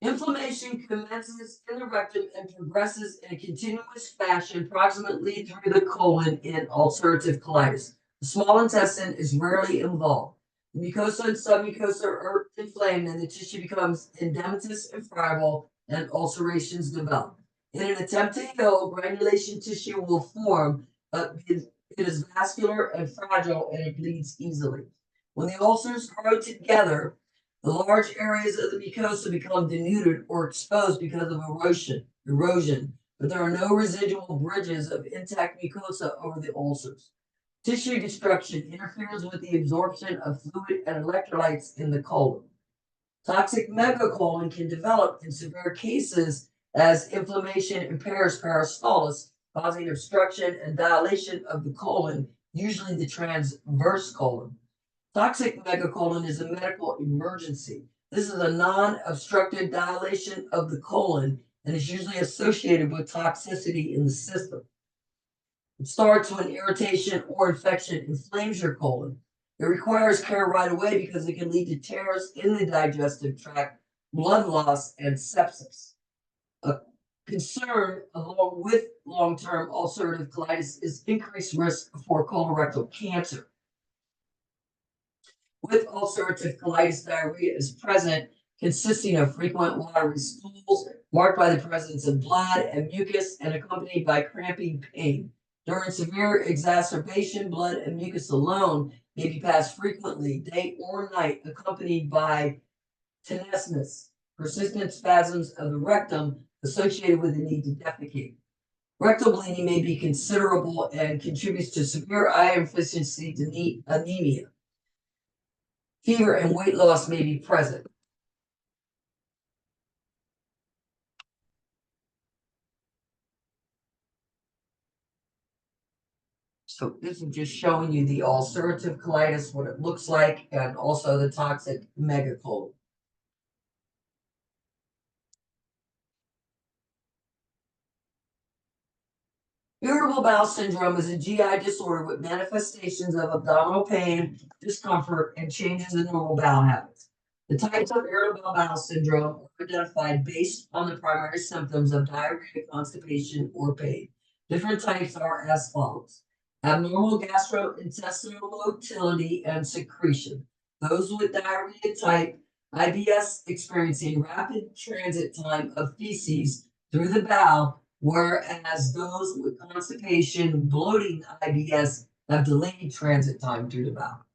Inflammation commences in the rectum and progresses in a continuous fashion proximately through the colon in ulcerative colitis. The small intestine is rarely involved. The mucosa and submucosa are inflamed, and the tissue becomes edematous and friable, and ulcerations develop. In an attempt to heal, granulation tissue will form, but it is vascular and fragile, and it bleeds easily. When the ulcers grow together, the large areas of the mucosa become denuded or exposed because of erosion, but there are no residual bridges of intact mucosa over the ulcers. Tissue destruction interferes with the absorption of fluid and electrolytes in the colon. Toxic megacolon can develop in severe cases as inflammation impairs peristalsis, causing obstruction and dilation of the colon, usually the transverse colon. Toxic megacolon is a medical emergency. This is a non-obstructed dilation of the colon and is usually associated with toxicity in the system. It starts when irritation or infection inflames your colon. It requires care right away because it can lead to tears in the digestive tract, blood loss, and sepsis. A concern along with long-term ulcerative colitis is increased risk for colorectal cancer. With ulcerative colitis, diarrhea is present, consisting of frequent watery stools marked by the presence of blood and mucus and accompanied by cramping pain. During severe exacerbation, blood and mucus alone may be passed frequently, day or night, accompanied by tenesmus, persistent spasms of the rectum associated with the need to defecate. Rectal bleeding may be considerable and contributes to severe iron deficiency anemia. Fever and weight loss may be present. So this is just showing you the ulcerative colitis, what it looks like, and also the toxic megacolon. Irritable bowel syndrome is a GI disorder with manifestations of abdominal pain, discomfort, and changes in normal bowel habits. The types of irritable bowel syndrome are identified based on the primary symptoms of diarrhea, constipation, or pain. Different types are as follows: abnormal gastrointestinal motility and secretion. Those with diarrhea type IBS experiencing rapid transit time of feces through the bowel, whereas those with constipation, bloating IBS have delayed transit time through the bowel.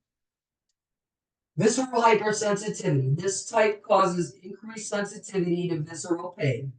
Visceral hypersensitivity. This type causes increased sensitivity to visceral pain.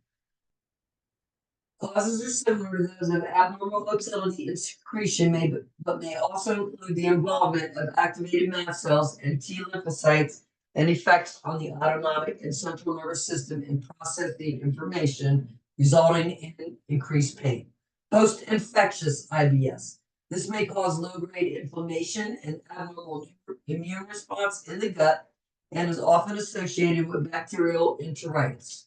Causes are similar to those of abnormal motility and secretion, but may also include the involvement of activated mast cells and T lymphocytes and effects on the autonomic and central nervous system in processing information, resulting in increased pain. Post-infectious IBS. This may cause low-grade inflammation and abnormal immune response in the gut and is often associated with bacterial enteritis.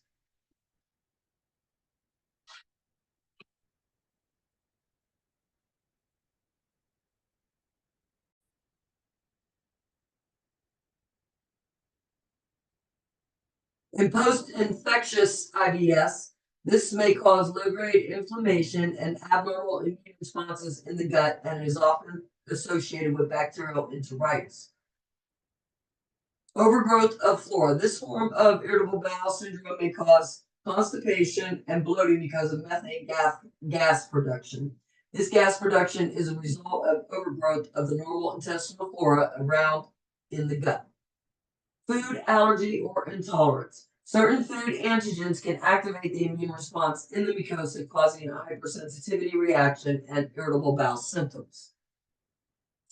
In post-infectious IBS, this may cause low-grade inflammation and abnormal immune responses in the gut and is often associated with bacterial enteritis. Overgrowth of flora. This form of irritable bowel syndrome may cause constipation and bloating because of methane gas production. This gas production is a result of overgrowth of the normal intestinal flora around in the gut. Food allergy or intolerance. Certain food antigens can activate the immune response in the mucosa, causing a hypersensitivity reaction and irritable bowel symptoms.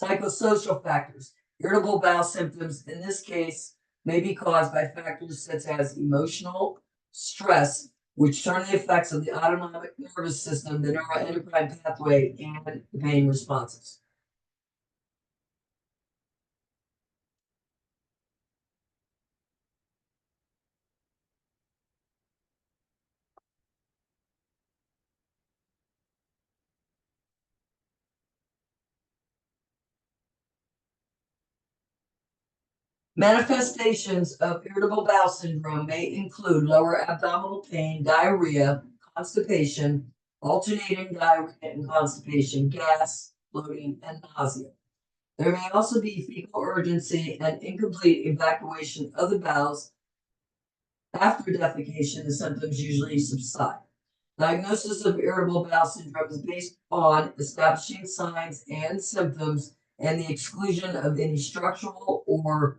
Psychosocial factors. Irritable bowel symptoms, in this case, may be caused by factors such as emotional stress, which turn the effects of the autonomic nervous system, the neuroendocrine pathway, and the pain responses. Manifestations of irritable bowel syndrome may include lower abdominal pain, diarrhea, constipation, alternating diarrhea and constipation, gas, bloating, and nausea. There may also be fecal urgency and incomplete evacuation of the bowels. After defecation, the symptoms usually subside. Diagnosis of irritable bowel syndrome is based on establishing signs and symptoms and the exclusion of any structural or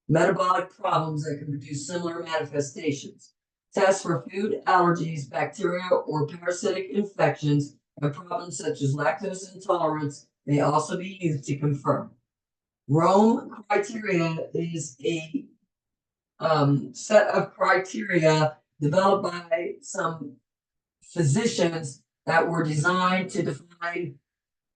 metabolic problems that can produce similar manifestations. Tests for food allergies, bacteria, or parasitic infections, and problems such as lactose intolerance may also be used to confirm. Rome criteria is a set of criteria developed by some physicians that were designed to define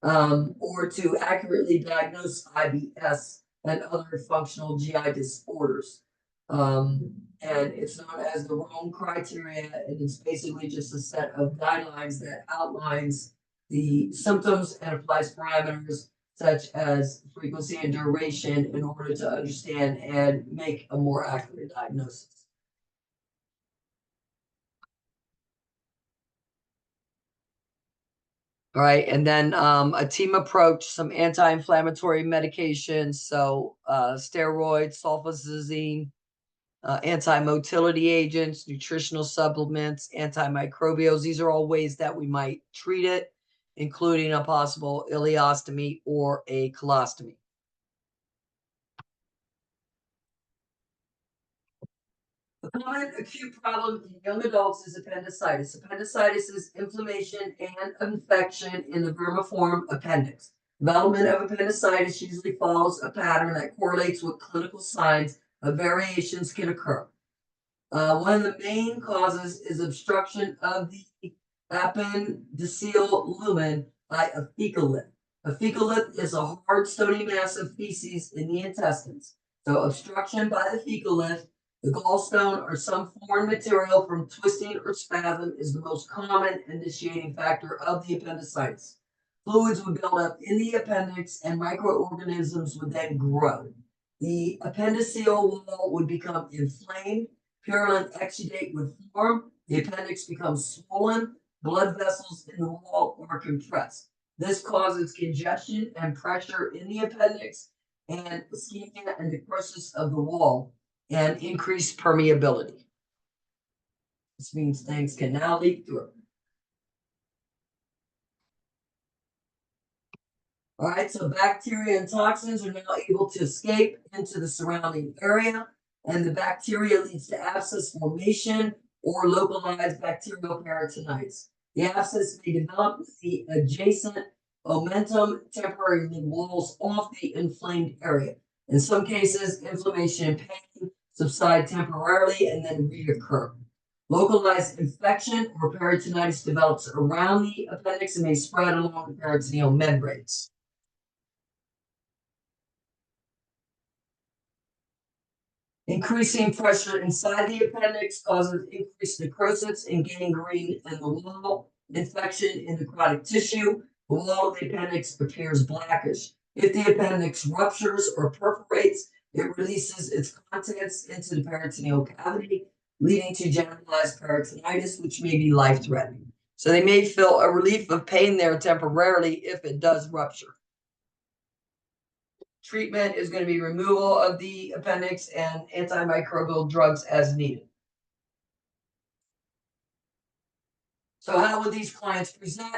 or to accurately diagnose IBS and other functional GI disorders. And it's known as the Rome criteria, and it's basically just a set of guidelines that outlines the symptoms and applies parameters such as frequency and duration in order to understand and make a more accurate diagnosis. All right, and then a team approach, some anti-inflammatory medications, so steroids, sulfasalazine, anti-motility agents, nutritional supplements, antimicrobials. These are all ways that we might treat it, including a possible ileostomy or a colostomy. A common acute problem in young adults is appendicitis. Appendicitis is inflammation and infection in the vermiform appendix. Development of appendicitis usually follows a pattern that correlates with clinical signs, but variations can occur. One of the main causes is obstruction of the appendiceal lumen by a fecalith. A fecalith is a hard, stony mass of feces in the intestines. So obstruction by the fecalith, the gallstone, or some foreign material from twisting or spasm is the most common initiating factor of the appendicitis. Fluids would build up in the appendix and microorganisms would then grow. The appendiceal wall would become inflamed, purulent exudate would form, the appendix becomes swollen, blood vessels in the wall are compressed. This causes congestion and pressure in the appendix and ischemia and necrosis of the wall and increased permeability. This means things can now leak through. All right, so bacteria and toxins are now able to escape into the surrounding area, and the bacteria leads to abscess formation or localized bacterial peritonitis. The abscess may develop with the adjacent omentum temporarily walls off the inflamed area. In some cases, inflammation and pain subside temporarily and then reoccur. Localized infection or peritonitis develops around the appendix and may spread along the peritoneal membranes. Increasing pressure inside the appendix causes increased necrosis and gangrene in the wall, infection in necrotic tissue. The wall of the appendix appears blackish. If the appendix ruptures or perforates, it releases its contents into the peritoneal cavity, leading to generalized peritonitis, which may be life-threatening. So they may feel a relief of pain there temporarily if it does rupture. Treatment is going to be removal of the appendix and antimicrobial drugs as needed. So how would these clients present?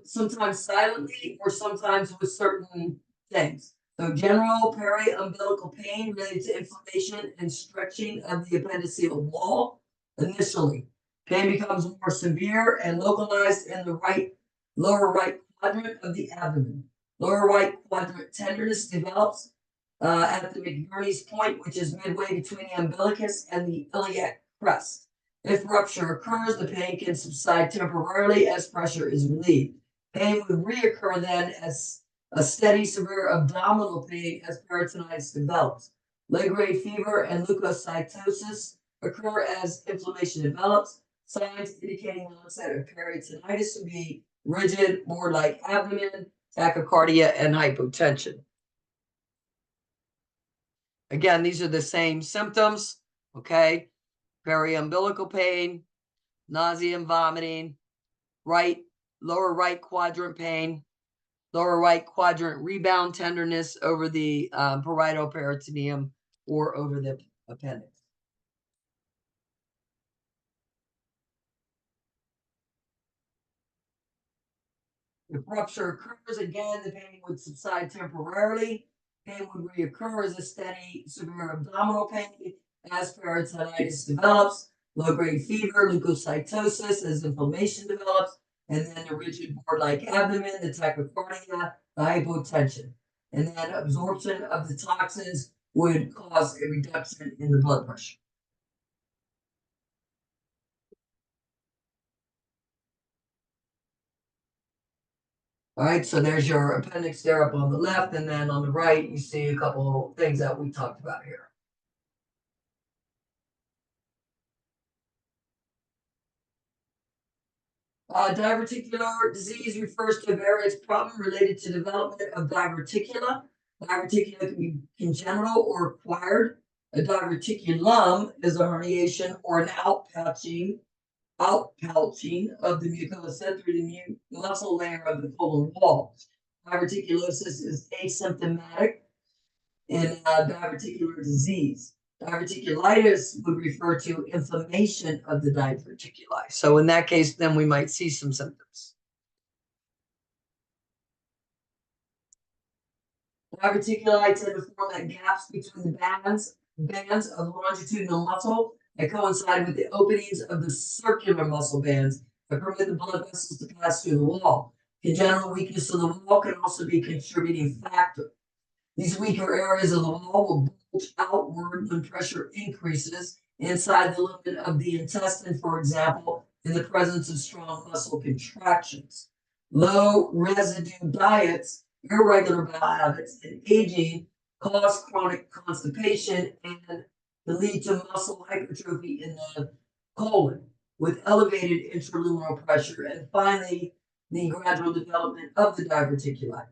Sometimes silently or sometimes with certain things. So general peri-umbilical pain related to inflammation and stretching of the appendiceal wall. Initially, pain becomes more severe and localized in the lower right quadrant of the abdomen. Lower right quadrant tenderness develops at the McBurney's point, which is midway between the umbilicus and the iliac crest. If rupture occurs, the pain can subside temporarily as pressure is relieved. Pain would reoccur then as a steady, severe abdominal pain as peritonitis develops. Low-grade fever and leukocytosis occur as inflammation develops. Signs indicating the onset of peritonitis would be rigid, more like abdomen, tachycardia, and hypotension. Again, these are the same symptoms, okay? Periumbilical pain, nausea and vomiting, lower right quadrant pain, lower right quadrant rebound tenderness over the parietal peritoneum or over the appendix. If rupture occurs, again, the pain would subside temporarily. Pain would reoccur as a steady, severe abdominal pain as peritonitis develops, low-grade fever, leukocytosis as inflammation develops, and then the rigid board-like abdomen, the tachycardia, the hypotension. And then absorption of the toxins would cause a reduction in the blood pressure. All right, so there's your appendix there up on the left, and then on the right, you see a couple of things that we talked about here. Diverticular disease refers to various problems related to development of diverticula. Diverticula can be congenital or acquired. A diverticulum is a herniation or an outpouching of the mucosa through the muscle layer of the colon wall. Diverticulosis is asymptomatic in diverticular disease. Diverticulitis would refer to inflammation of the diverticuli. So in that case, then we might see some symptoms. Diverticuli tend to form at gaps between the bands of longitudinal muscle that coincide with the openings of the circular muscle bands that permit the blood vessels to pass through the wall. Congenital weakness of the wall can also be a contributing factor. These weaker areas of the wall will bulge outward when pressure increases inside the limit of the intestine, for example, in the presence of strong muscle contractions. Low residue diets, irregular bowel habits, and aging cause chronic constipation and can lead to muscle hypertrophy in the colon with elevated intraluminal pressure, and finally, the gradual development of the diverticuli.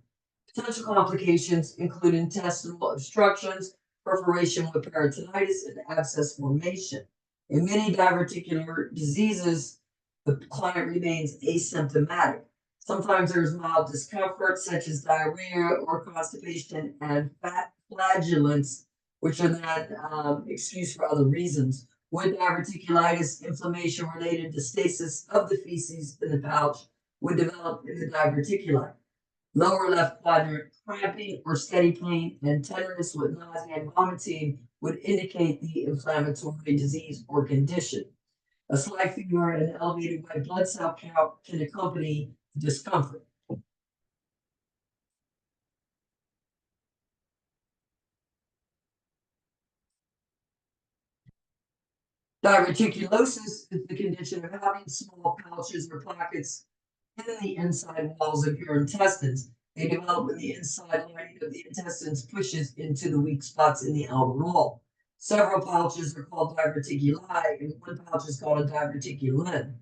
Potential complications include intestinal obstructions, perforation with peritonitis, and abscess formation. In many diverticular diseases, the client remains asymptomatic. Sometimes there's mild discomfort, such as diarrhea or constipation, and fat flatulence, which are then excused for other reasons. With diverticulitis, inflammation related to stasis of the feces in the pouch would develop in the diverticuli. Lower left quadrant cramping or steady pain and tenderness with nausea and vomiting would indicate the inflammatory disease or condition. A slight fever and elevated white blood cell count can accompany discomfort. Diverticulosis is the condition of having small pouches or pockets in the inside walls of your intestines. They develop when the inside lining of the intestines pushes into the weak spots in the outer wall. Several pouches are called diverticuli, and one pouch is called a diverticulum.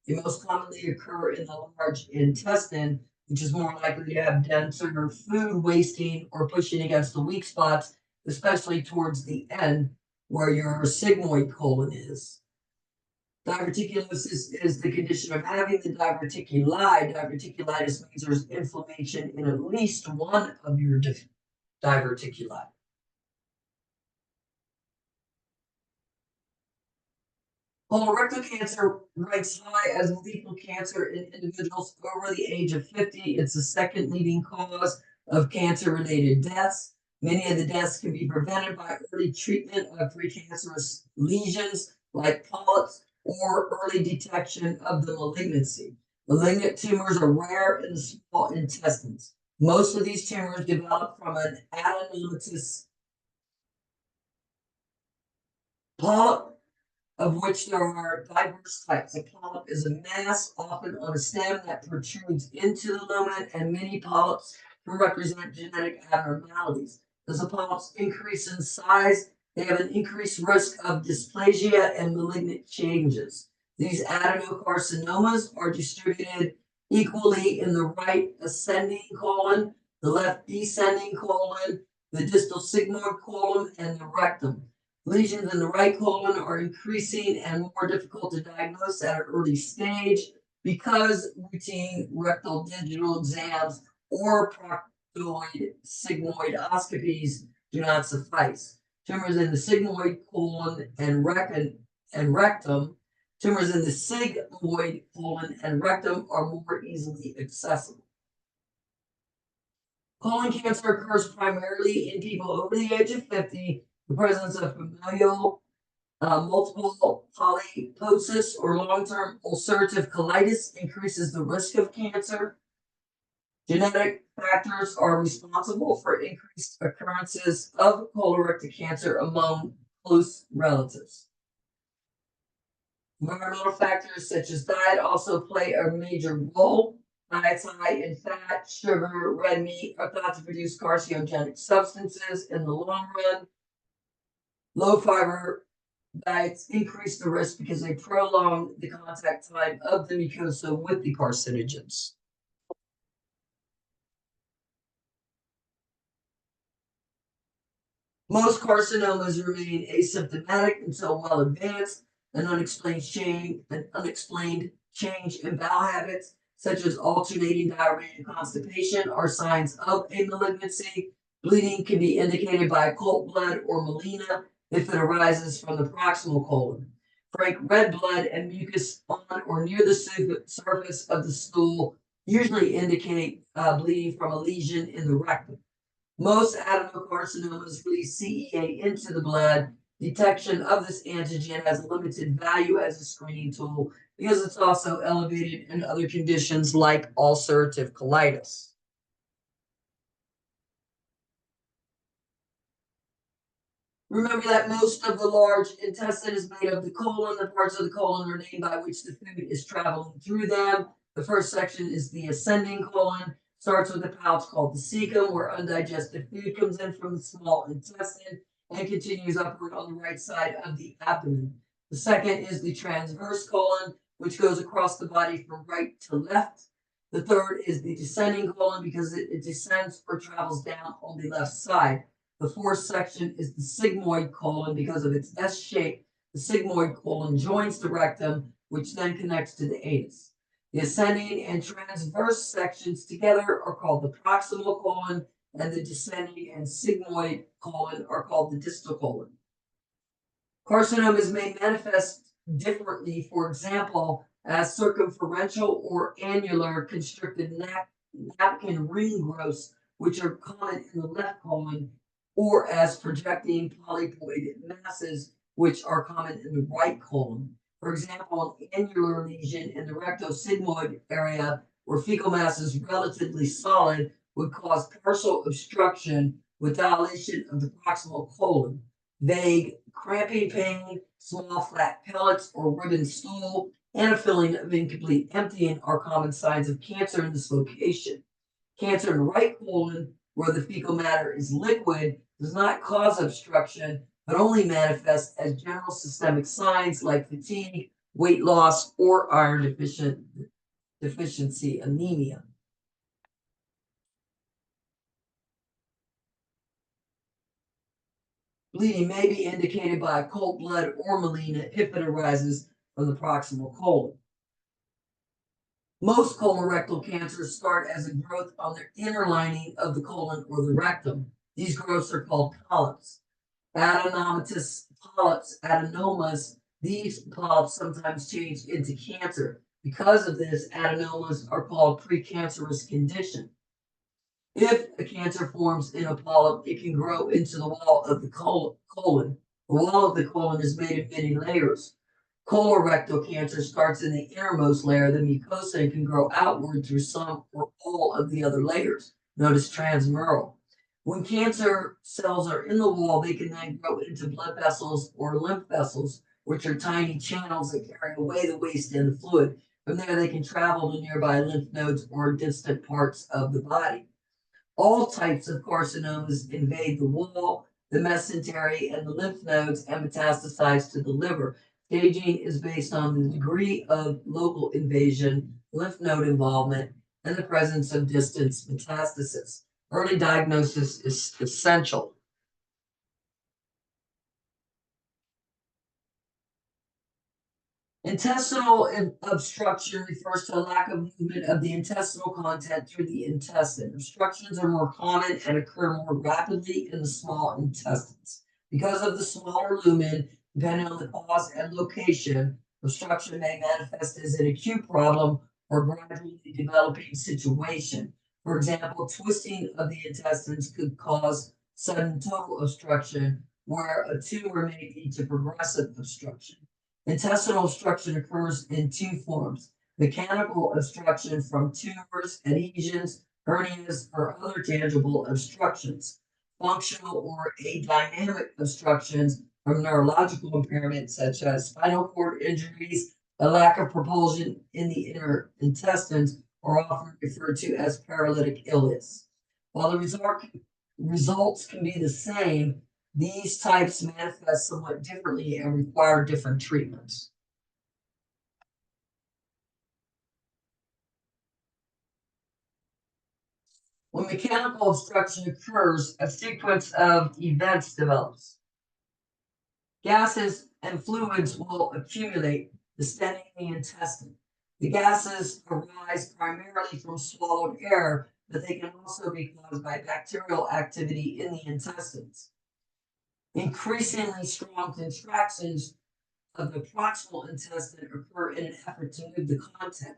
They most commonly occur in the large intestine, which is more likely to have denser food wasting or pushing against the weak spots, especially towards the end where your sigmoid colon is. Diverticulosis is the condition of having the diverticuli. Diverticulitis means there's inflammation in at least one of your diverticuli. Colorectal cancer ranks high as lethal cancer in individuals over the age of 50. It's the second leading cause of cancer-related deaths. Many of the deaths can be prevented by early treatment of precancerous lesions like polyps or early detection of the malignancy. Malignant tumors are rare in the small intestines. Most of these tumors develop from an adenomatous polyp, of which there are diverse types. A polyp is a mass, often on a stem, that protrudes into the lumen, and many polyps can represent genetic abnormalities. As the polyps increase in size, they have an increased risk of dysplasia and malignant changes. These adenocarcinomas are distributed equally in the right ascending colon, the left descending colon, the distal sigmoid colon, and the rectum. Lesions in the right colon are increasing and more difficult to diagnose at an early stage because routine rectal digital exams or proctoid sigmoidoscopies do not suffice. Tumors in the sigmoid colon and rectum, tumors in the sigmoid colon and rectum are more easily accessible. Colon cancer occurs primarily in people over the age of 50. The presence of familial multiple polyposis or long-term ulcerative colitis increases the risk of cancer. Genetic factors are responsible for increased occurrences of colorectal cancer among close relatives. Environmental factors such as diet also play a major role. Diets high in fat, sugar, red meat are thought to produce carcinogenic substances in the long run. Low fiber diets increase the risk because they prolong the contact time of the mucosa with the carcinogens. Most carcinomas remain asymptomatic until well advanced. An unexplained change in bowel habits, such as alternating diarrhea and constipation, are signs of a malignancy. Bleeding can be indicated by occult blood or melena if it arises from the proximal colon. Frank red blood and mucus on or near the surface of the stool usually indicate bleeding from a lesion in the rectum. Most adenocarcinomas release CEA into the blood. Detection of this antigen has a limited value as a screening tool because it's also elevated in other conditions like ulcerative colitis. Remember that most of the large intestine is made of the colon. The parts of the colon are named by which the food is traveling through them. The first section is the ascending colon, starts with a pouch called the cecum, where undigested food comes in from the small intestine and continues upward on the right side of the abdomen. The second is the transverse colon, which goes across the body from right to left. The third is the descending colon because it descends or travels down on the left side. The fourth section is the sigmoid colon because of its S shape. The sigmoid colon joins the rectum, which then connects to the anus. The ascending and transverse sections together are called the proximal colon, and the descending and sigmoid colon are called the distal colon. Carcinomas may manifest differently, for example, as circumferential or annular constricted napkin ring growths, which are common in the left colon, or as projecting polypoid masses, which are common in the right colon. For example, an annular lesion in the rectosigmoid area where fecal mass is relatively solid would cause partial obstruction with dilation of the proximal colon. Vague cramping pain, small flat pellets or ribbon stool, and a feeling of incomplete emptying are common signs of cancer in this location. Cancer in the right colon, where the fecal matter is liquid, does not cause obstruction, but only manifests as general systemic signs like fatigue, weight loss, or iron deficiency anemia. Bleeding may be indicated by occult blood or melena if it arises from the proximal colon. Most colorectal cancers start as a growth on the inner lining of the colon or the rectum. These growths are called polyps. Adenomatous polyps, adenomas, these polyps sometimes change into cancer. Because of this, adenomas are called precancerous condition. If a cancer forms in a polyp, it can grow into the wall of the colon. The wall of the colon is made of many layers. Colorectal cancer starts in the innermost layer, the mucosa, and can grow outward through some or all of the other layers, known as transmural. When cancer cells are in the wall, they can then grow into blood vessels or lymph vessels, which are tiny channels that carry away the waste and the fluid. From there, they can travel to nearby lymph nodes or distant parts of the body. All types of carcinomas invade the wall, the mesentery, and the lymph nodes and metastasize to the liver. Staging is based on the degree of local invasion, lymph node involvement, and the presence of distant metastasis. Early diagnosis is essential. Intestinal obstruction refers to a lack of movement of the intestinal content through the intestine. Obstructions are more common and occur more rapidly in the small intestines. Because of the smaller lumen, depending on the cause and location, obstruction may manifest as an acute problem or gradually developing situation. For example, twisting of the intestines could cause sudden total obstruction, where a tumor may lead to progressive obstruction. Intestinal obstruction occurs in two forms: mechanical obstruction from tumors, adhesions, hernias, or other tangible obstructions; functional or adynamic obstructions from neurological impairment, such as spinal cord injuries, a lack of propulsion in the inner intestines, are often referred to as paralytic ileus. While the results can be the same, these types manifest somewhat differently and require different treatments. When mechanical obstruction occurs, a sequence of events develops. Gases and fluids will accumulate, distending the intestine. The gases arise primarily from swallowed air, but they can also be caused by bacterial activity in the intestines. Increasingly strong contractions of the proximal intestine occur in an effort to move the content.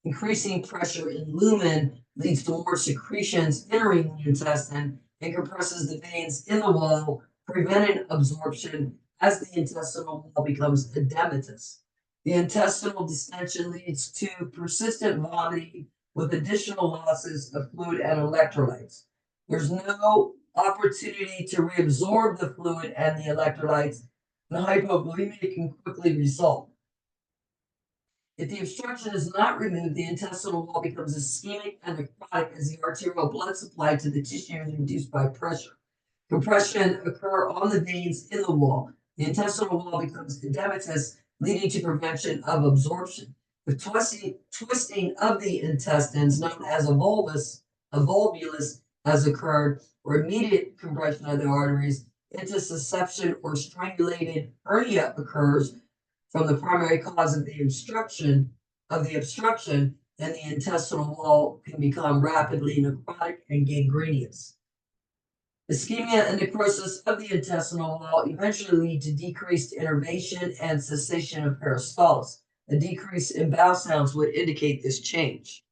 Increasing pressure in lumen leads to more secretions entering the intestine and compresses the veins in the wall, preventing absorption as the intestinal wall becomes edematous. The intestinal distension leads to persistent vomiting with additional losses of fluid and electrolytes. There's no opportunity to reabsorb the fluid and the electrolytes, and hypovolemia can quickly result. If the obstruction is not removed, the intestinal wall becomes ischemic and necrotic as the arterial blood supply to the tissue is reduced by pressure. Compression occurs on the veins in the wall. The intestinal wall becomes edematous, leading to prevention of absorption. The twisting of the intestines, known as a volvulus, has occurred, or immediate compression of the arteries, intussusception or strangulated hernia occurs from the primary cause of the obstruction, then the intestinal wall can become rapidly necrotic and gangrenous. Ischemia and necrosis of the intestinal wall eventually lead to decreased innervation and cessation of peristalsis. A decrease in bowel sounds would indicate this change.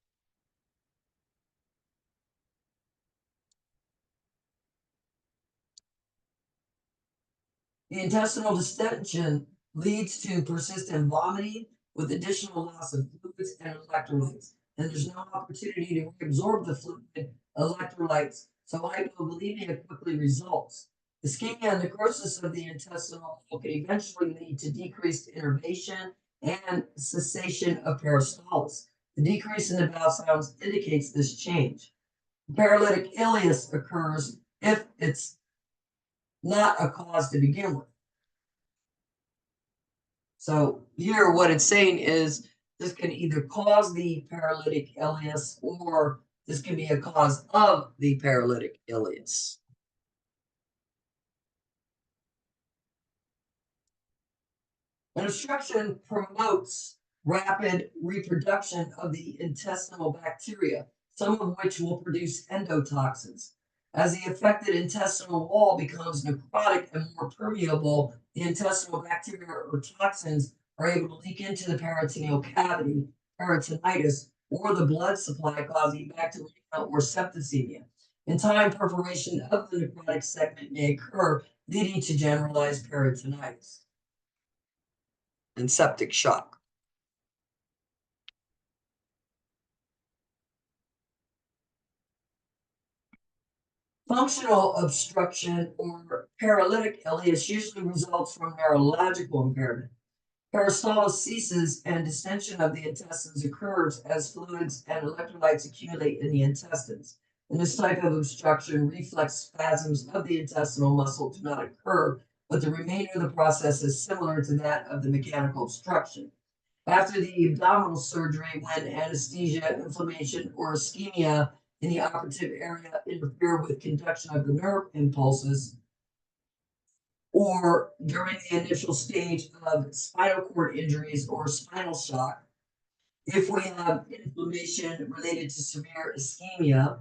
The intestinal distension leads to persistent vomiting with additional loss of fluids and electrolytes. And there's no opportunity to reabsorb the fluid electrolytes, so hypovolemia quickly results. Ischemia and necrosis of the intestinal wall can eventually lead to decreased innervation and cessation of peristalsis. The decrease in the bowel sounds indicates this change. Paralytic ileus occurs if it's not a cause to begin with. So here, what it's saying is this can either cause the paralytic ileus or this can be a cause of the paralytic ileus. An obstruction promotes rapid reproduction of the intestinal bacteria, some of which will produce endotoxins. As the affected intestinal wall becomes necrotic and more permeable, the intestinal bacteria or toxins are able to leak into the peritoneal cavity, peritonitis, or the blood supply, causing bacteremia or septicemia. In time, perforation of the necrotic segment may occur, leading to generalized peritonitis And septic shock. Functional obstruction or paralytic ileus usually results from neurological impairment. Peristalsis ceases and distension of the intestines occurs as fluids and electrolytes accumulate in the intestines. In this type of obstruction, reflex spasms of the intestinal muscle do not occur, but the remainder of the process is similar to that of the mechanical obstruction. After the abdominal surgery, when anesthesia, inflammation, or ischemia in the operative area interfere with conduction of the nerve impulses, or during the initial stage of spinal cord injuries or spinal shock, if we have inflammation related to severe ischemia,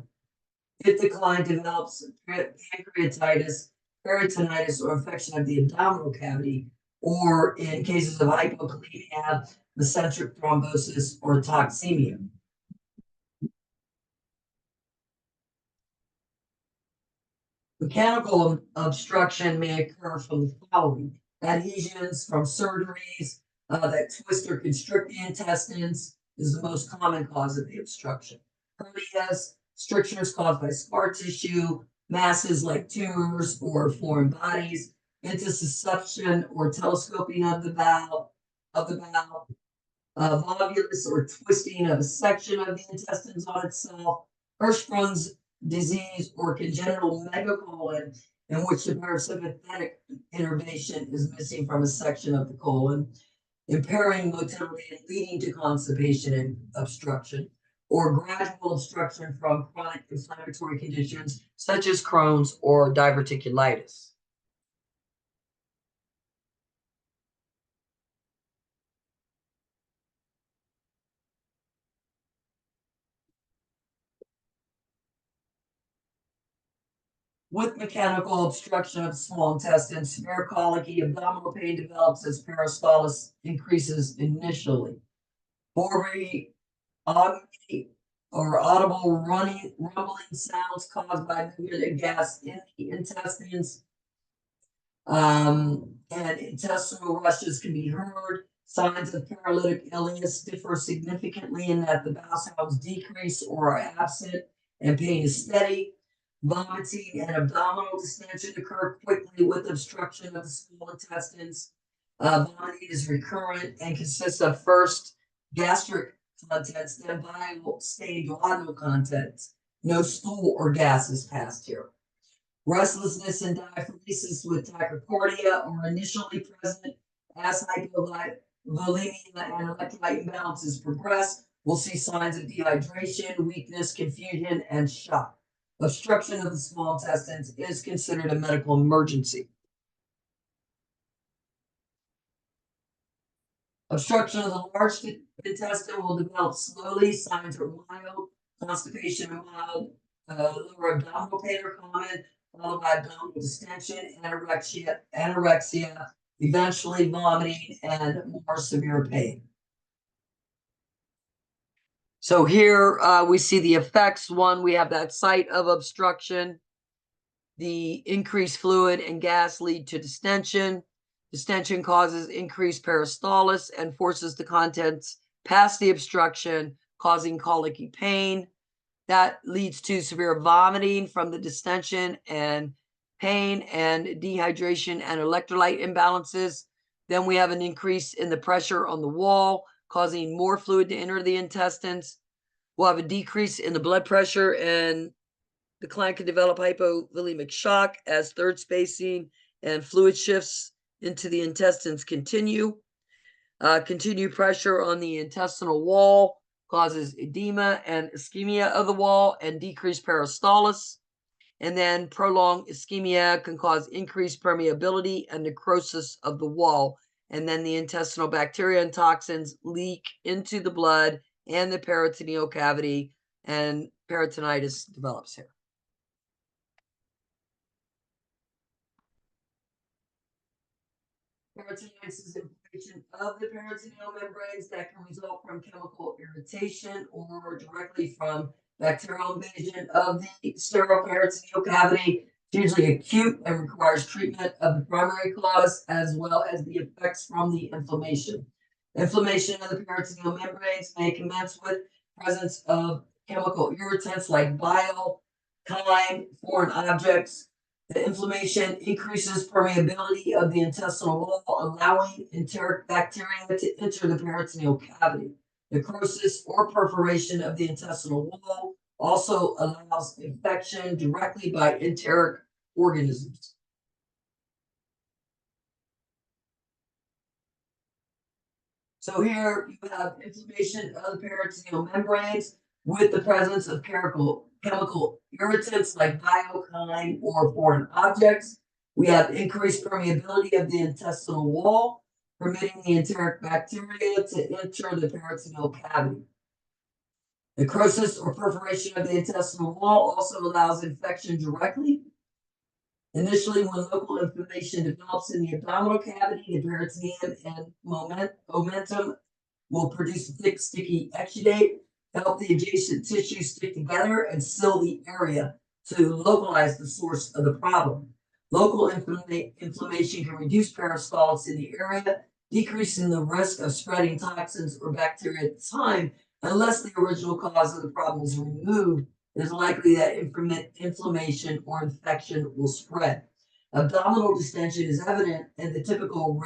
if the client develops pancreatitis, peritonitis, or infection of the abdominal cavity, or in cases of hypokalemia, mesenteric thrombosis, or toxemia. Mechanical obstruction may occur from the following: adhesions from surgeries that twist or constrict the intestines is the most common cause of the obstruction. Hernias, strictures caused by scar tissue, masses like tumors or foreign bodies, intussusception or telescoping of the bowel, volvulus or twisting of a section of the intestines on itself, Hirschsprung's disease or congenital megacolon, in which the parasympathetic innervation is missing from a section of the colon, impairing motility and leading to constipation and obstruction, or gradual obstruction from chronic inflammatory conditions such as Crohn's or diverticulitis. With mechanical obstruction of the small intestine, severe colicky, abdominal pain develops as peristalsis increases initially. Hoary, auditory, or audible rumbling sounds caused by movement of gas in the intestines, and intestinal rushes can be heard. Signs of paralytic ileus differ significantly in that the bowel sounds decrease or are absent, and pain is steady. Vomiting and abdominal distension occur quickly with obstruction of the small intestines. Vomiting is recurrent and consists of first gastric contents, then bile stained duodenal contents. No stool or gas is passed here. Restlessness and diaphoresis with tachycardia are initially present. As hypovolemia and electrolyte imbalances progress, we'll see signs of dehydration, weakness, confusion, and shock. Obstruction of the small intestines is considered a medical emergency. Obstruction of the large intestine will develop slowly. Signs are mild, constipation and mild, lower abdominal pain are common, followed by abdominal distension, anorexia, eventually vomiting, and more severe pain. So here we see the effects. One, we have that site of obstruction. The increased fluid and gas lead to distension. Distension causes increased peristalsis and forces the contents past the obstruction, causing colicky pain. That leads to severe vomiting from the distension and pain and dehydration and electrolyte imbalances. Then we have an increase in the pressure on the wall, causing more fluid to enter the intestines. We'll have a decrease in the blood pressure, and the client can develop hypovolemic shock as third spacing and fluid shifts into the intestines continue. Continued pressure on the intestinal wall causes edema and ischemia of the wall and decreased peristalsis. And then prolonged ischemia can cause increased permeability and necrosis of the wall. And then the intestinal bacteria and toxins leak into the blood and the peritoneal cavity, and peritonitis develops here. Peritonitis is inflammation of the peritoneal membranes that can result from chemical irritation or directly from Bacterial invasion of the steroperitoneal cavity is usually acute and requires treatment of the primary cause as well as the effects from the inflammation. Inflammation of the peritoneal membranes may commence with presence of chemical irritants like bile, chyme, foreign objects. The inflammation increases permeability of the intestinal wall, allowing enteric bacteria to enter the peritoneal cavity. Necrosis or perforation of the intestinal wall also allows infection directly by enteric organisms. So here you have inflammation of the peritoneal membranes with the presence of chemical irritants like biokine or foreign objects. We have increased permeability of the intestinal wall, permitting the enteric bacteria to enter the peritoneal cavity. Necrosis or perforation of the intestinal wall also allows infection directly. Initially, when local inflammation develops in the abdominal cavity, the peritoneum and omentum will produce a thick, sticky exudate, help the adjacent tissues stick together and seal the area to localize the source of the problem. Local inflammation can reduce peristalsis in the area, decreasing the risk of spreading toxins or bacteria at the time. Unless the original cause of the problem is removed, it is likely that inflammation or infection will spread. Abdominal distension is evident, and the typical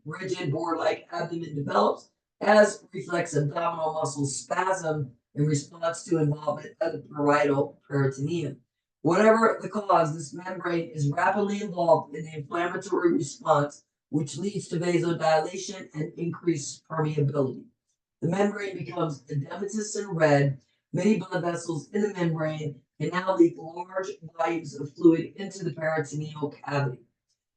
rigid board-like abdomen develops as reflex abdominal muscle spasm in response to involvement of the parietal peritoneum. Whatever the cause, this membrane is rapidly involved in the inflammatory response, which leads to vasodilation and increased permeability. The membrane becomes edematous and red. Many blood vessels in the membrane can now leak large volumes of fluid into the peritoneal cavity.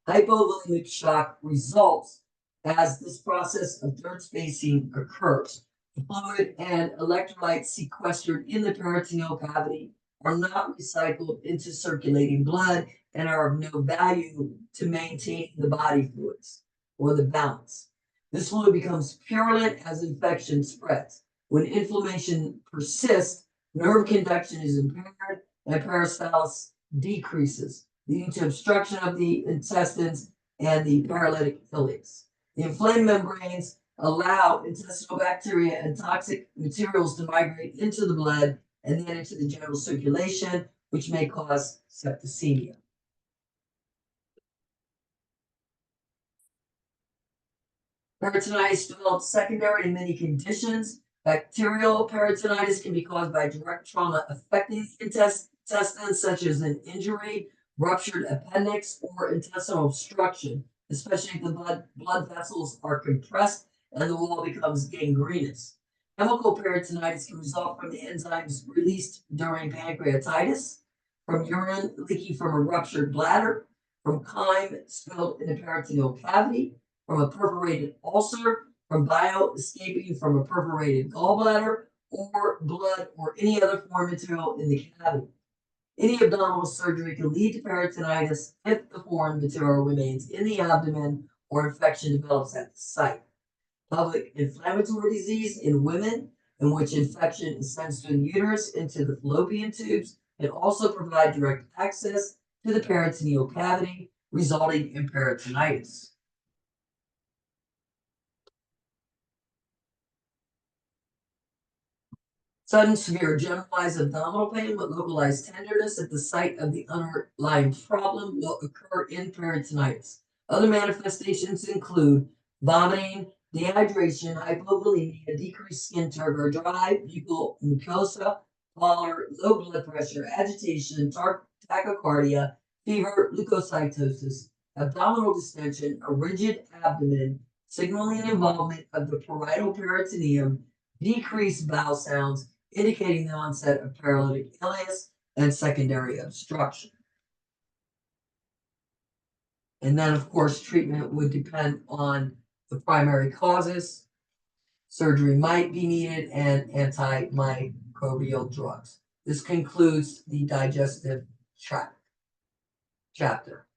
Hypovolemic shock results as this process of dirt spacing occurs. The fluid and electrolytes sequestered in the peritoneal cavity are not recycled into circulating blood and are of no value to maintaining the body fluids or the balance. This fluid becomes purulent as infection spreads. When inflammation persists, nerve conduction is impaired and peristalsis decreases, leading to obstruction of the intestines and the paralytic ileus. The inflamed membranes allow intestinal bacteria and toxic materials to migrate into the blood and then into the general circulation, which may cause septicemia. Peritonitis develops secondary to many conditions. Bacterial peritonitis can be caused by direct trauma affecting the intestines, such as an injury, ruptured appendix, or intestinal obstruction, especially if the blood vessels are compressed and the wall becomes gangrenous. Chemical peritonitis can result from the enzymes released during pancreatitis, from urine leaking from a ruptured bladder, from chyme spilled in the peritoneal cavity, from a perforated ulcer, from bile escaping from a perforated gallbladder, or blood or any other foreign material in the cavity. Any abdominal surgery can lead to peritonitis if the foreign material remains in the abdomen or infection develops at the site. Pelvic inflammatory disease in women, in which infection ascends through the uterus into the fallopian tubes, can also provide direct access to the peritoneal cavity, resulting in peritonitis. Sudden severe generalized abdominal pain with localized tenderness at the site of the underlying problem will occur in peritonitis. Other manifestations include vomiting, dehydration, hypovolemia, decreased skin turgor, dry buccal mucosa, pallor, low blood pressure, agitation, tachycardia, fever, leukocytosis, abdominal distension, a rigid abdomen, signaling involvement of the parietal peritoneum, decreased bowel sounds, indicating the onset of paralytic ileus and secondary obstruction. And then, of course, treatment would depend on the primary causes. Surgery might be needed and antimicrobial drugs. This concludes the digestive tract chapter.